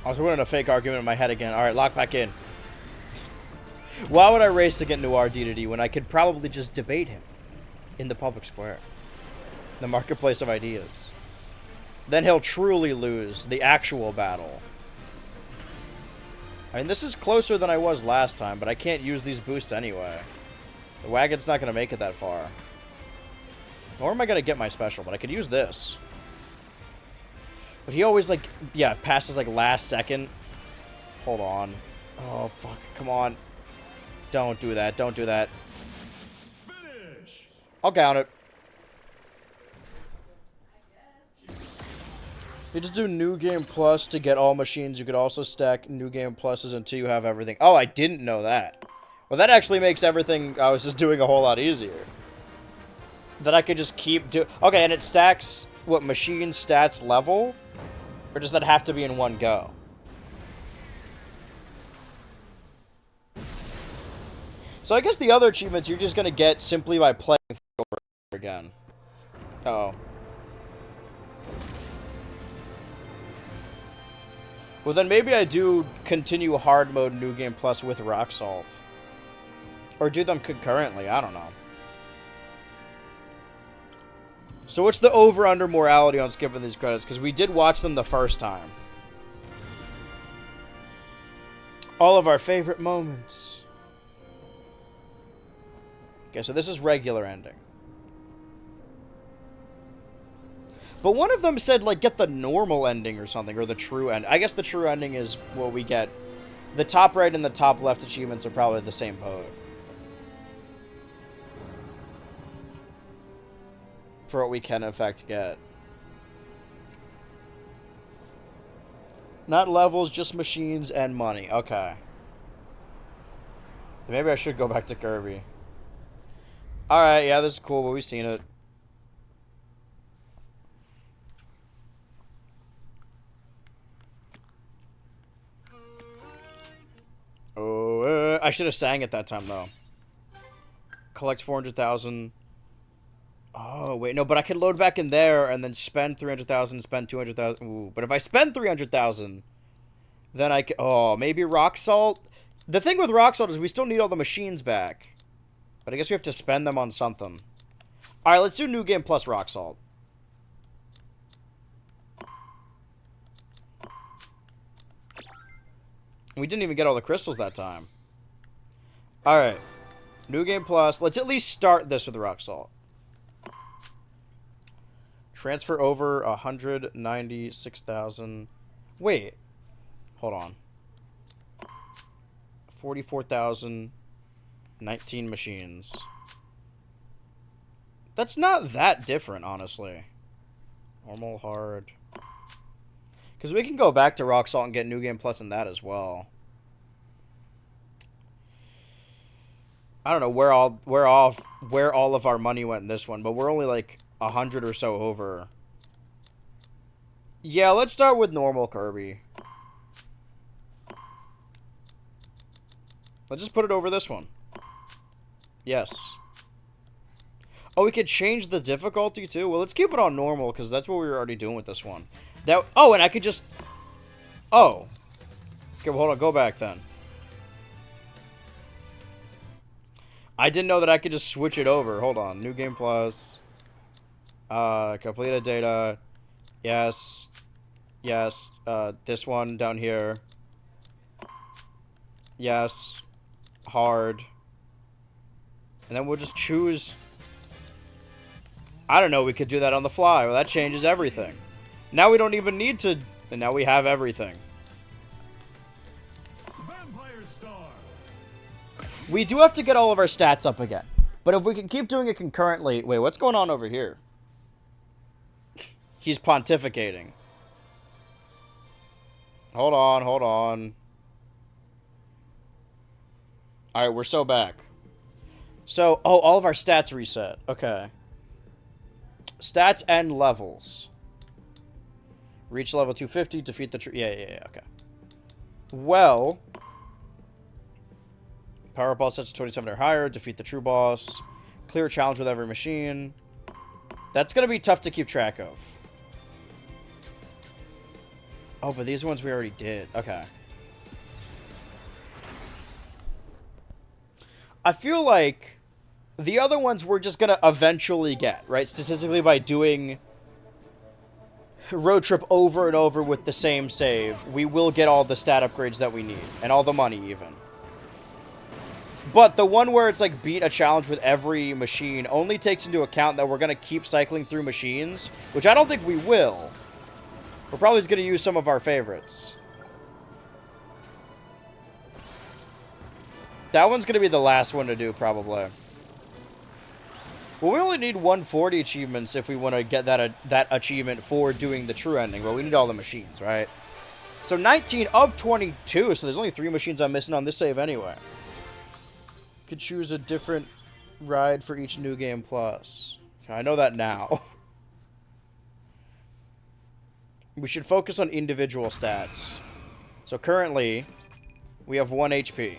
I was winning a fake argument in my head again. Alright, lock back in. Why would I race to get Noir D to D when I could probably just debate him in the public square? The marketplace of ideas. Then he'll truly lose the actual battle. I mean, this is closer than I was last time, but I can't use these boosts anyway. The wagon's not going to make it that far. Nor am I going to get my special, but I could use this. But he always, like, yeah, passes, like, last second. Hold on. Oh, fuck. Come on. Don't do that. Don't do that. Finish. I'll count it. You just do New Game Plus to get all machines. You could also stack New Game Pluses until you have everything. Oh, I didn't know that. Well, that actually makes everything I was just doing a whole lot easier. That I could just keep doing... Okay, and it stacks, what, machine stats level? Or does that have to be in one go? So I guess the other achievements you're just going to get simply by playing over again. Uh-oh. Well, then maybe I do continue hard mode New Game Plus with Rock Salt. Or do them concurrently, I don't know. So what's the over-under morality on skipping these credits? Because we did watch them the first time. All of our favorite moments. Okay, so this is regular ending. But one of them said, like, get the normal ending or something, or the true end. I guess the true ending is what we get. The top right and the top left achievements are probably the same mode. For what we can, in fact, get. Not levels, just machines and money. Okay. Maybe I should go back to Kirby. Alright, yeah, this is cool, but we've seen it. Oh, I should have sang it that time, though. Collect 400,000. Oh, wait, no, but I can load back in there and then spend 300,000, spend 200,000. Ooh, but if I spend 300,000, then I can... Oh, maybe Rock Salt? The thing with Rock Salt is we still need all the machines back. But I guess we have to spend them on something. Alright, let's do New Game Plus Rock Salt. We didn't even get all the crystals that time. Alright. New Game Plus. Let's at least start this with Rock Salt. Transfer over 196,000. Wait. Hold on. 44,000. 19 machines. That's not that different, honestly. Normal, hard. Because we can go back to Rock Salt and get New Game Plus in that as well. I don't know where all of our money went in this one, but we're only like 100 or so over. Yeah, let's start with normal Kirby. Let's just put it over this one. Yes. Oh, we could change the difficulty too? Well, let's keep it on normal, because that's what we were already doing with this one. Oh, and I could just... Oh. Okay, well, hold on. Go back then. I didn't know that I could just switch it over. Hold on. New Game Plus. Completed data. Yes. Yes. This one down here. Yes. Hard. And then we'll just choose... I don't know. We could do that on the fly. Well, that changes everything. Now we don't even need to... And now we have everything. Vampire Star. We do have to get all of our stats up again. But if we can keep doing it concurrently... Wait, what's going on over here? He's pontificating. Hold on, hold on. Alright, we're so back. So, oh, all of our stats reset. Okay. Stats and levels. Reach level 250, defeat the... Yeah, okay. Well... Power ball sets to 27 or higher, defeat the true boss. Clear challenge with every machine. That's going to be tough to keep track of. Oh, but these ones we already did. Okay. I feel like the other ones we're just gonna eventually get, right? Statistically, by doing road trip over and over with the same save, we will get all the stat upgrades that we need. And all the money, even. But the one where it's like beat a challenge with every machine only takes into account that we're gonna keep cycling through machines, which I don't think we will. We're probably just gonna use some of our favorites. That one's gonna be the last one to do, probably. Well, we only need 140 achievements if we want to get that achievement for doing the true ending, but we need all the machines, right? So 19 of 22, so there's only 3 machines I'm missing on this save anyway. Could choose a different ride for each New Game Plus. Okay, I know that now. We should focus on individual stats. So currently, we have 1 HP.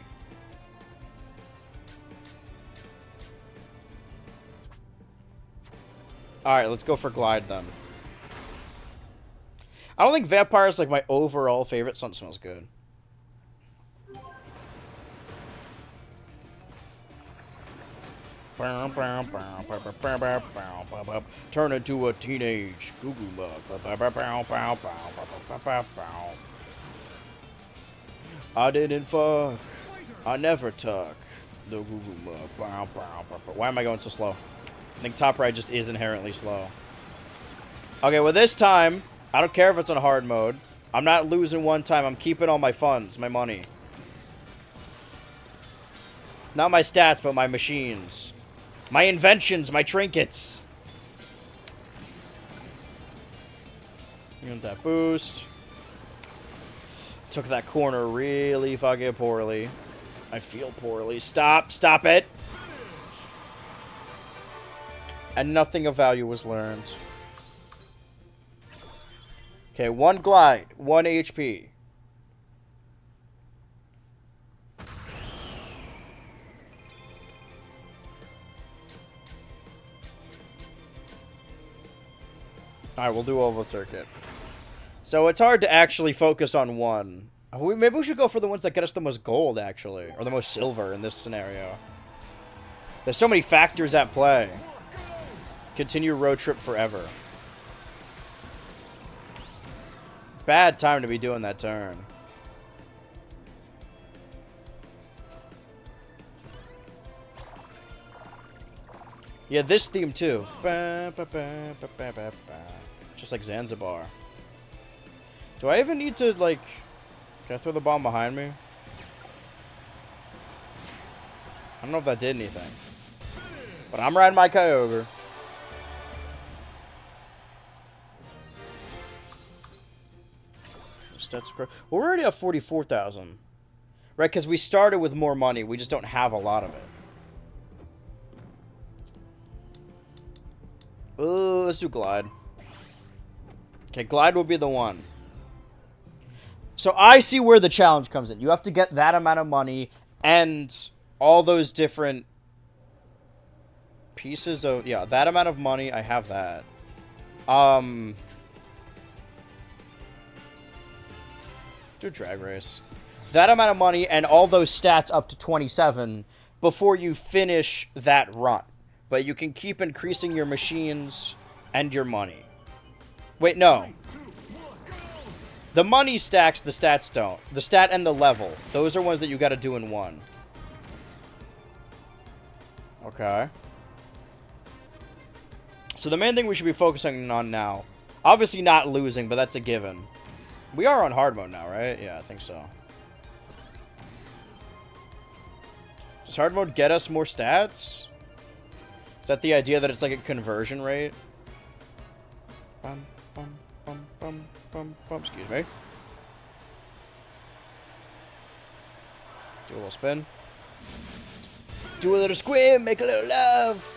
Alright, let's go for Glide then. I don't think Vampire is like my overall favorite. Sun smells good. Turn into a teenage goo goo bug. I didn't fuck. I never tuck. The goo goo bug. Why am I going so slow? I think top right just is inherently slow. Okay, well this time, I don't care if it's on hard mode. I'm not losing one time. I'm keeping all my funds, my money. Not my stats, but my machines. My inventions, my trinkets. You want that boost. Took that corner really fucking poorly. I feel poorly. Stop it. And nothing of value was learned. Okay, 1 glide, 1 HP. Alright, we'll do Oval Circuit. So it's hard to actually focus on one. Maybe we should go for the ones that get us the most gold, actually. Or the most silver in this scenario. There's so many factors at play. Continue road trip forever. Bad time to be doing that turn. Yeah, this theme too. Just like Zanzibar. Do I even need to, like... Can I throw the bomb behind me? I don't know if that did anything. But I'm riding my Kyogre. Stats. Well, we're already at 44,000. Right, because we started with more money. We just don't have a lot of it. Let's do Glide. Okay, Glide will be the one. So I see where the challenge comes in. You have to get that amount of money and all those different pieces of... Yeah, that amount of money. I have that. Do Drag Race. That amount of money and all those stats up to 27 before you finish that run. But you can keep increasing your machines and your money. Wait, no. The money stacks, the stats don't. The stat and the level. Those are ones that you gotta do in one. Okay. So the main thing we should be focusing on now. Obviously not losing, but that's a given. We are on hard mode now, right? Yeah, I think so. Does hard mode get us more stats? Is that the idea that it's like a conversion rate? Bum, bum, bum, bum, bum, bum. Excuse me. Do a little spin. Do a little squim, make a little love.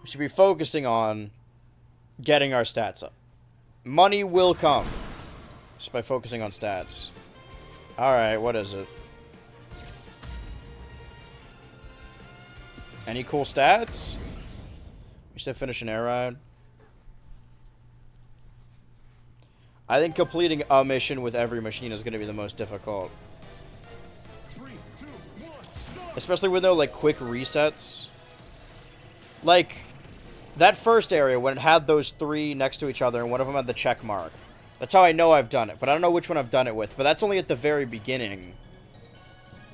We should be focusing on getting our stats up. Money will come just by focusing on stats. Alright, what is it? Any cool stats? Just to finish an air ride. I think completing a mission with every machine is going to be the most difficult. 3, 2, 1, start! Especially when they're like quick resets. Like, that first area when it had those 3 next to each other and one of them had the check mark. That's how I know I've done it, but I don't know which one I've done it with. But that's only at the very beginning.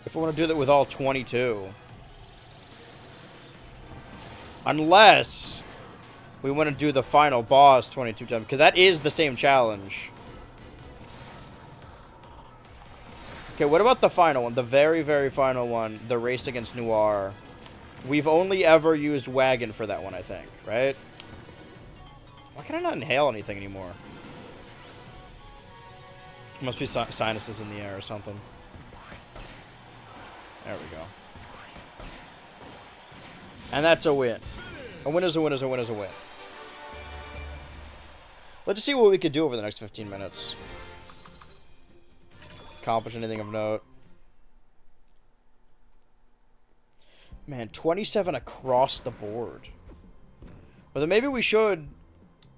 If I want to do that with all 22. Unless we want to do the final boss 22 times, because that is the same challenge. Okay, what about the final one? The very, very final one, the race against Noir. We've only ever used Wagon for that one, I think, right? Why can I not inhale anything anymore? Must be sinuses in the air or something. There we go. And that's a win. A win is a win is a win is a win. Let's just see what we could do over the next 15 minutes. Accomplish anything of note. Man, 27 across the board. Well, then maybe we should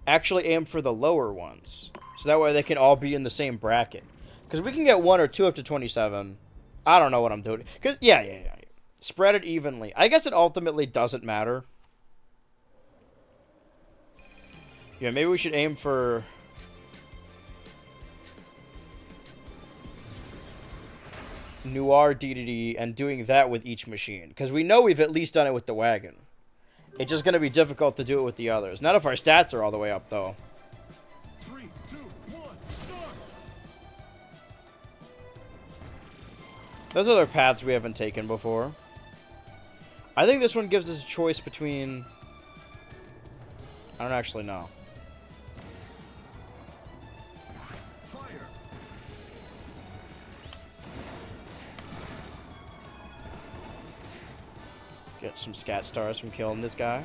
actually aim for the lower ones. So that way they can all be in the same bracket. Because we can get 1 or 2 up to 27. I don't know what I'm doing. Cause yeah. Spread it evenly. I guess it ultimately doesn't matter. Yeah, maybe we should aim for... Noir DDD and doing that with each machine. Because we know we've at least done it with the wagon. It's just going to be difficult to do it with the others. Not if our stats are all the way up, though. 3, 2, 1, start! Those other paths we haven't taken before. I think this one gives us a choice between... I don't actually know. Fire! Get some scat stars from killing this guy.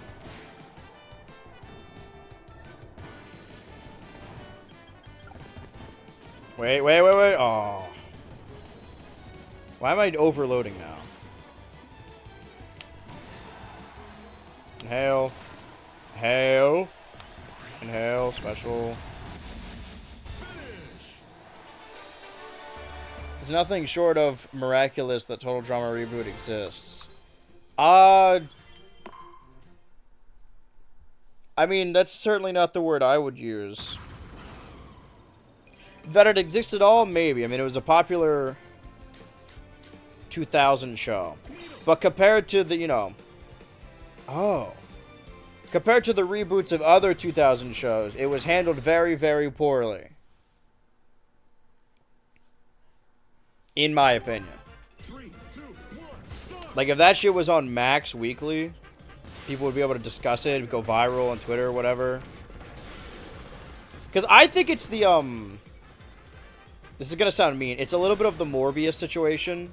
Wait. Oh. Why am I overloading now? Inhale. Inhale. Inhale. Special. It's nothing short of miraculous that Total Drama Reboot exists. I mean, that's certainly not the word I would use. That it exists at all, maybe. I mean, it was a popular 2000 show. But compared to the, you know... Oh. Compared to the reboots of other 2000 shows, it was handled very, very poorly. In my opinion. 3, 2, 1, start! Like, if that shit was on Max Weekly, people would be able to discuss it, go viral on Twitter or whatever. Because I think it's the, this is going to sound mean. It's a little bit of the Morbius situation.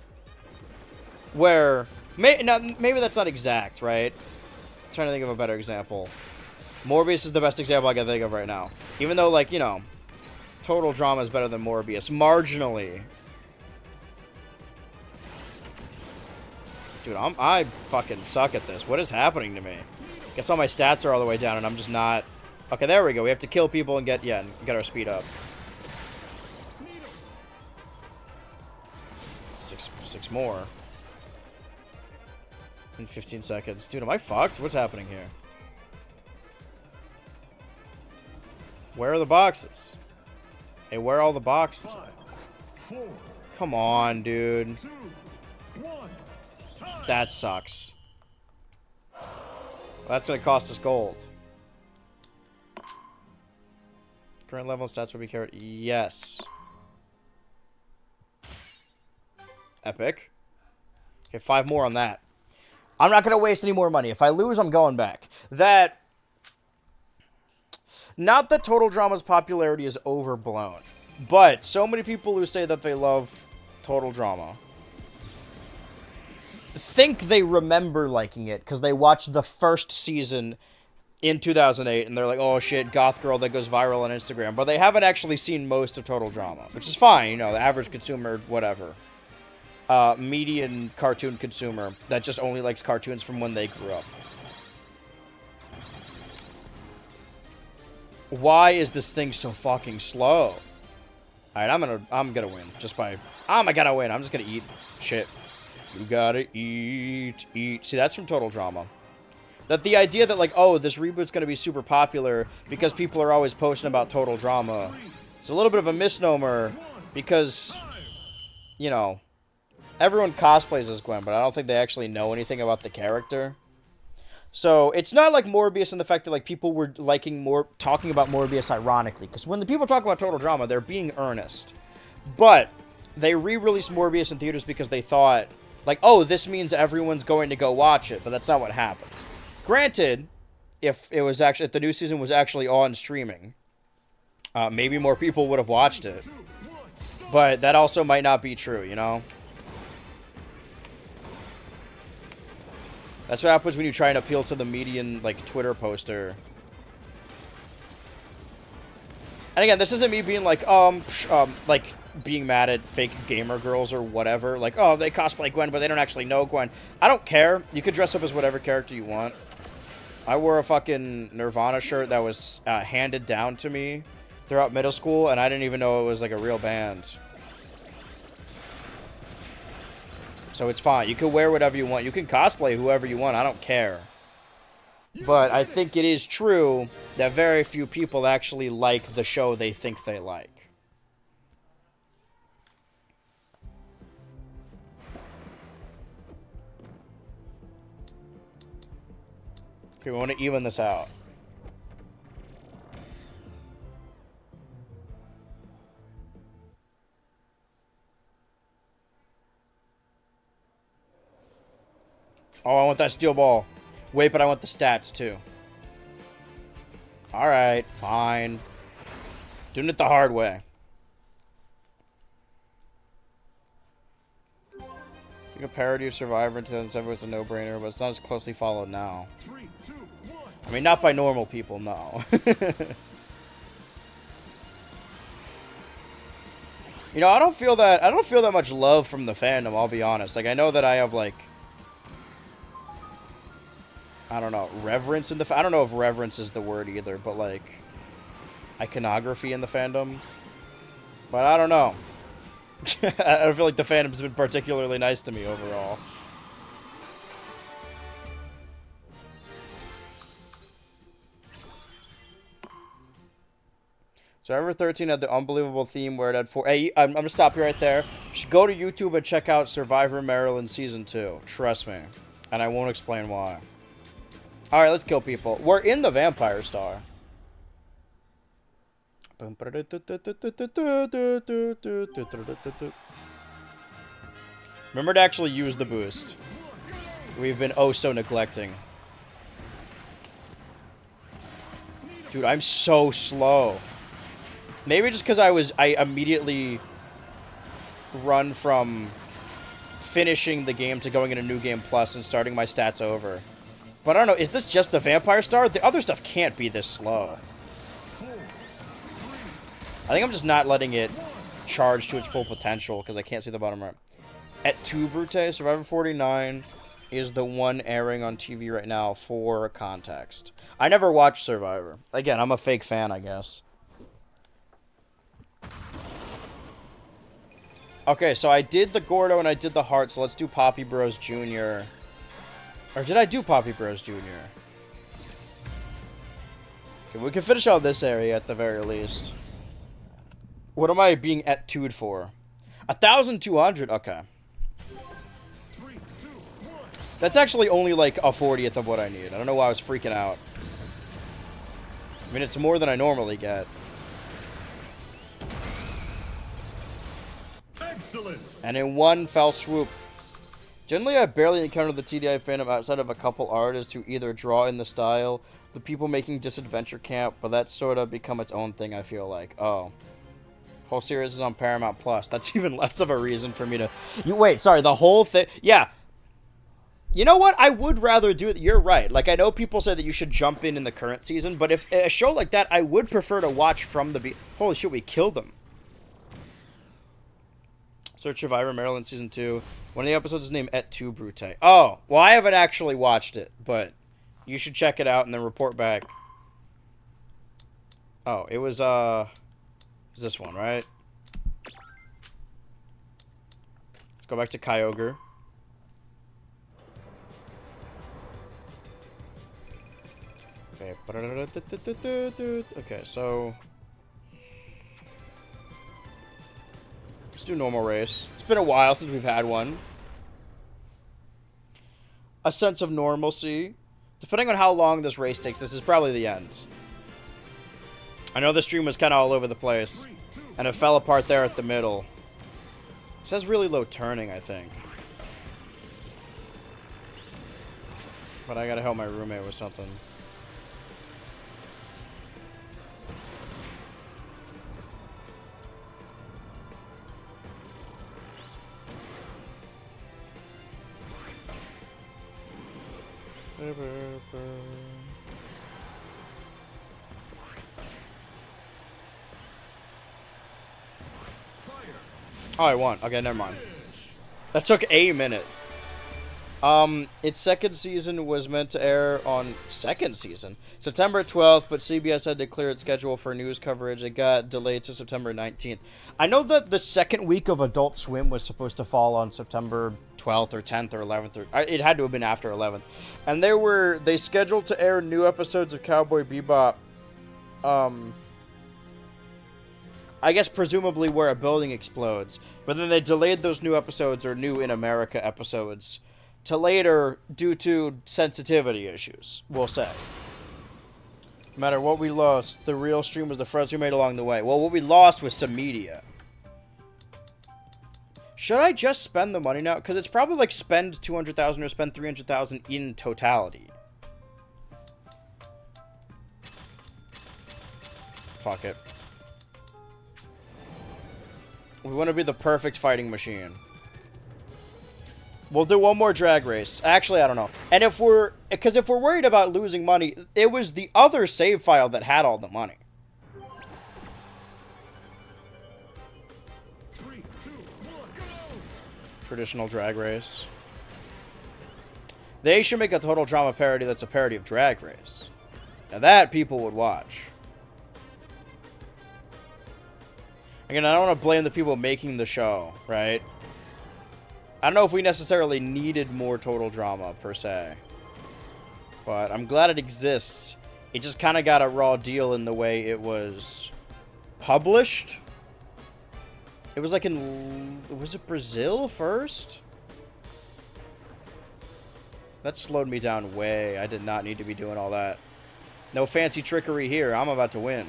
Where, maybe that's not exact, right? I'm trying to think of a better example. Morbius is the best example I can think of right now. Even though, like, you know, Total Drama is better than Morbius. Marginally. Dude, I fucking suck at this. What is happening to me? Guess all my stats are all the way down and I'm just not... Okay, there we go. We have to kill people and get our speed up. Six more. In 15 seconds. Dude, am I fucked? What's happening here? Where are the boxes? Hey, where are all the boxes? 5, 4, Come on, dude. 2, 1, time! That sucks. Well, that's going to cost us gold. Current level stats will be carried. Yes. Epic. Okay, 5 more on that. I'm not going to waste any more money. If I lose, I'm going back. That... Not that Total Drama's popularity is overblown, but so many people who say that they love Total Drama think they remember liking it because they watched the first season in 2008 and they're like, oh shit, goth girl that goes viral on Instagram. But they haven't actually seen most of Total Drama, which is fine, you know, the average consumer, whatever. Median cartoon consumer that just only likes cartoons from when they grew up. Why is this thing so fucking slow? Alright, I'm gonna win. Just by... I'm gonna win. I'm just gonna eat shit. You gotta eat. See, that's from Total Drama. That the idea that, like, oh, this reboot's gonna be super popular because people are always posting about Total Drama. It's a little bit of a misnomer because, you know, everyone cosplays as Gwen, but I don't think they actually know anything about the character. So, it's not like Morbius in the fact that, like, people were talking about Morbius ironically. Because when the people talk about Total Drama, they're being earnest. But, they re-released Morbius in theaters because they thought, like, oh, this means everyone's going to go watch it. But that's not what happened. Granted, if the new season was actually on streaming, maybe more people would have watched it. But that also might not be true, you know? That's what happens when you try and appeal to the median, like, Twitter poster. And again, this isn't me being like, like, being mad at fake gamer girls or whatever. Like, oh, they cosplay Gwen, but they don't actually know Gwen. I don't care. You could dress up as whatever character you want. I wore a fucking Nirvana shirt that was handed down to me throughout middle school, and I didn't even know it was, like, a real band. So it's fine. You can wear whatever you want. You can cosplay whoever you want. I don't care. But I think it is true that very few people actually like the show they think they like. Okay, we want to even this out. Oh, I want that steel ball. Wait, but I want the stats, too. Alright, fine. Doing it the hard way. I think a parody of Survivor in 2007 was a no-brainer, but it's not as closely followed now. 3, 2, 1. I mean, not by normal people, no. You know, I don't feel that much love from the fandom, I'll be honest. Like, I know that I have, like, I don't know, reverence in the... I don't know if reverence is the word either, but, like, iconography in the fandom. But I don't know. I don't feel like the fandom's been particularly nice to me overall. Survivor 13 had the unbelievable theme where it had 4... Hey, I'm going to stop you right there. You should go to YouTube and check out Survivor Maryland Season 2. Trust me. And I won't explain why. Alright, let's kill people. We're in the Vampire Star. Remember to actually use the boost. We've been oh so neglecting. Dude, I'm so slow. Maybe just because I immediately run from finishing the game to going into New Game Plus and starting my stats over. But I don't know, is this just the Vampire Star? The other stuff can't be this slow. I think I'm just not letting it charge to its full potential because I can't see the bottom right. At 2 Brute, Survivor 49 is the one airing on TV right now for context. I never watched Survivor. Again, I'm a fake fan, I guess. Okay, so I did the Gordo and I did the Heart, so let's do Poppy Bros Jr. Or did I do Poppy Bros Jr.? Okay, we can finish out this area at the very least. What am I being at 2'd for? 1,200? Okay. 3, 2, 1. That's actually only like a 40th of what I need. I don't know why I was freaking out. I mean, it's more than I normally get. Excellent. And in one fell swoop. Generally, I barely encounter the TDI fandom outside of a couple artists who either draw in the style, the people making Disadventure Camp, but that's sort of become its own thing, I feel like. Oh. Whole series is on Paramount Plus. That's even less of a reason for me to... Wait, sorry, the whole thing... Yeah. You know what? I would rather do it. You're right. Like, I know people say that you should jump in the current season, but if a show like that, I would prefer to watch from the... Holy shit, we killed them. Search Survivor Maryland Season 2. One of the episodes is named Et Tu Brute. Oh, well, I haven't actually watched it, but you should check it out and then report back. Oh, it was, this one, right? Let's go back to Kyogre. Okay. Okay, so... let's do normal race. It's been a while since we've had one. A sense of normalcy. Depending on how long this race takes, this is probably the end. I know the stream was kind of all over the place, and it fell apart there at the middle. It says really low turning, I think. But I gotta help my roommate with something. Oh, I won. Okay, never mind. That took a minute. Its second season was meant to air on September 12th, but CBS had to clear its schedule for news coverage. It got delayed to September 19th. I know that the second week of Adult Swim was supposed to fall on September 12th or 10th or 11th. It had to have been after 11th. And they scheduled to air new episodes of Cowboy Bebop, I guess presumably where a building explodes. But then they delayed those new episodes, or new in America episodes, to later due to sensitivity issues, we'll say. No matter what we lost, the real stream was the friends we made along the way. Well, what we lost was some media. Should I just spend the money now? Because it's probably like spend $200,000 or spend $300,000 in totality. Fuck it. We want to be the perfect fighting machine. We'll do one more drag race. Actually, I don't know. And if we're worried about losing money, it was the other save file that had all the money. 3, 2, 1, go! Traditional drag race. They should make a total drama parody that's a parody of Drag Race. Now that people would watch. Again, I don't want to blame the people making the show, right? I don't know if we necessarily needed more total drama, per se. But I'm glad it exists. It just kind of got a raw deal in the way it was published. It was like was it Brazil first? That slowed me down way. I did not need to be doing all that. No fancy trickery here. I'm about to win.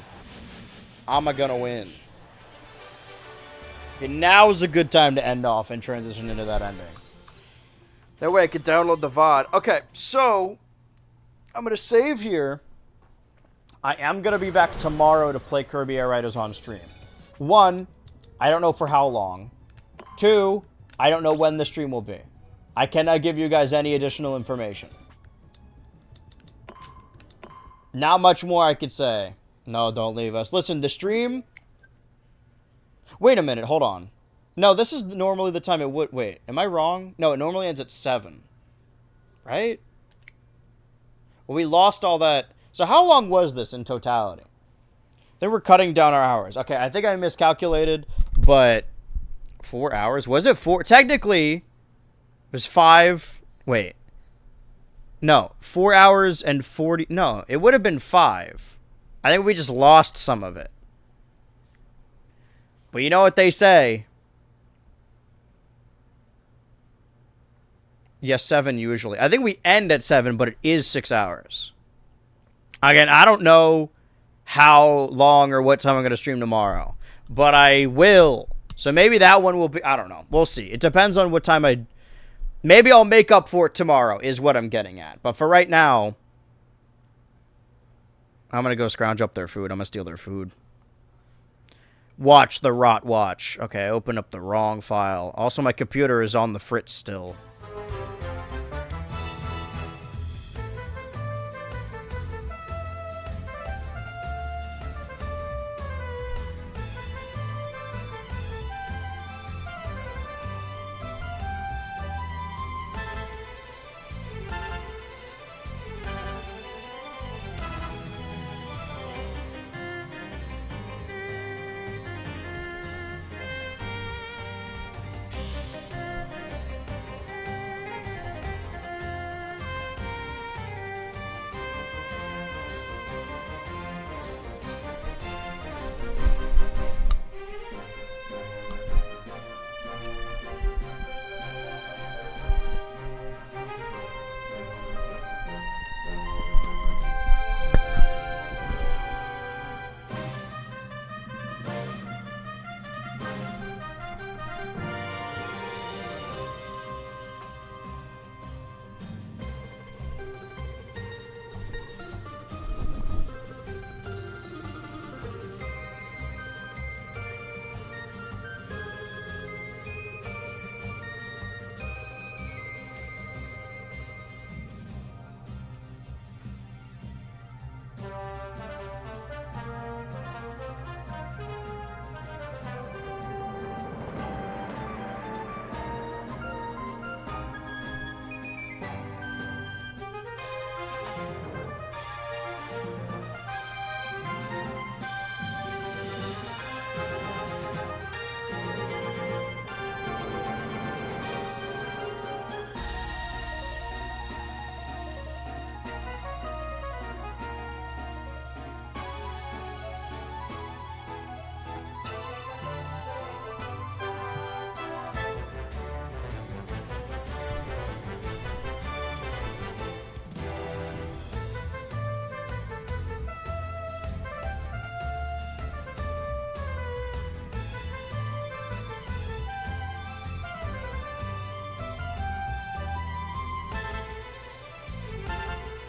I'm gonna win. Okay, now's a good time to end off and transition into that ending. That way I can download the VOD. Okay, so I'm going to save here. I am going to be back tomorrow to play Kirby Air Riders on stream. 1, I don't know for how long. 2, I don't know when the stream will be. I cannot give you guys any additional information. Not much more I could say. No, don't leave us. Listen, the stream... Wait a minute, hold on. No, this is normally the time it would... Wait, am I wrong? No, it normally ends at 7. Right? Well, we lost all that... So how long was this in totality? They were cutting down our hours. Okay, I think I miscalculated, but... 4 hours? Was it 4? Technically, it was 5... Wait. No, 4 hours and 40... No, it would have been 5. I think we just lost some of it. But you know what they say. Yes, 7 usually. I think we end at 7, but it is 6 hours. Again, I don't know how long or what time I'm going to stream tomorrow. But I will. So maybe that one will be... I don't know. We'll see. It depends on what time I... Maybe I'll make up for it tomorrow is what I'm getting at. But for right now... I'm going to go scrounge up their food. I'm going to steal their food. Watch the rot watch. Okay, I opened up the wrong file. Also, my computer is on the fritz still.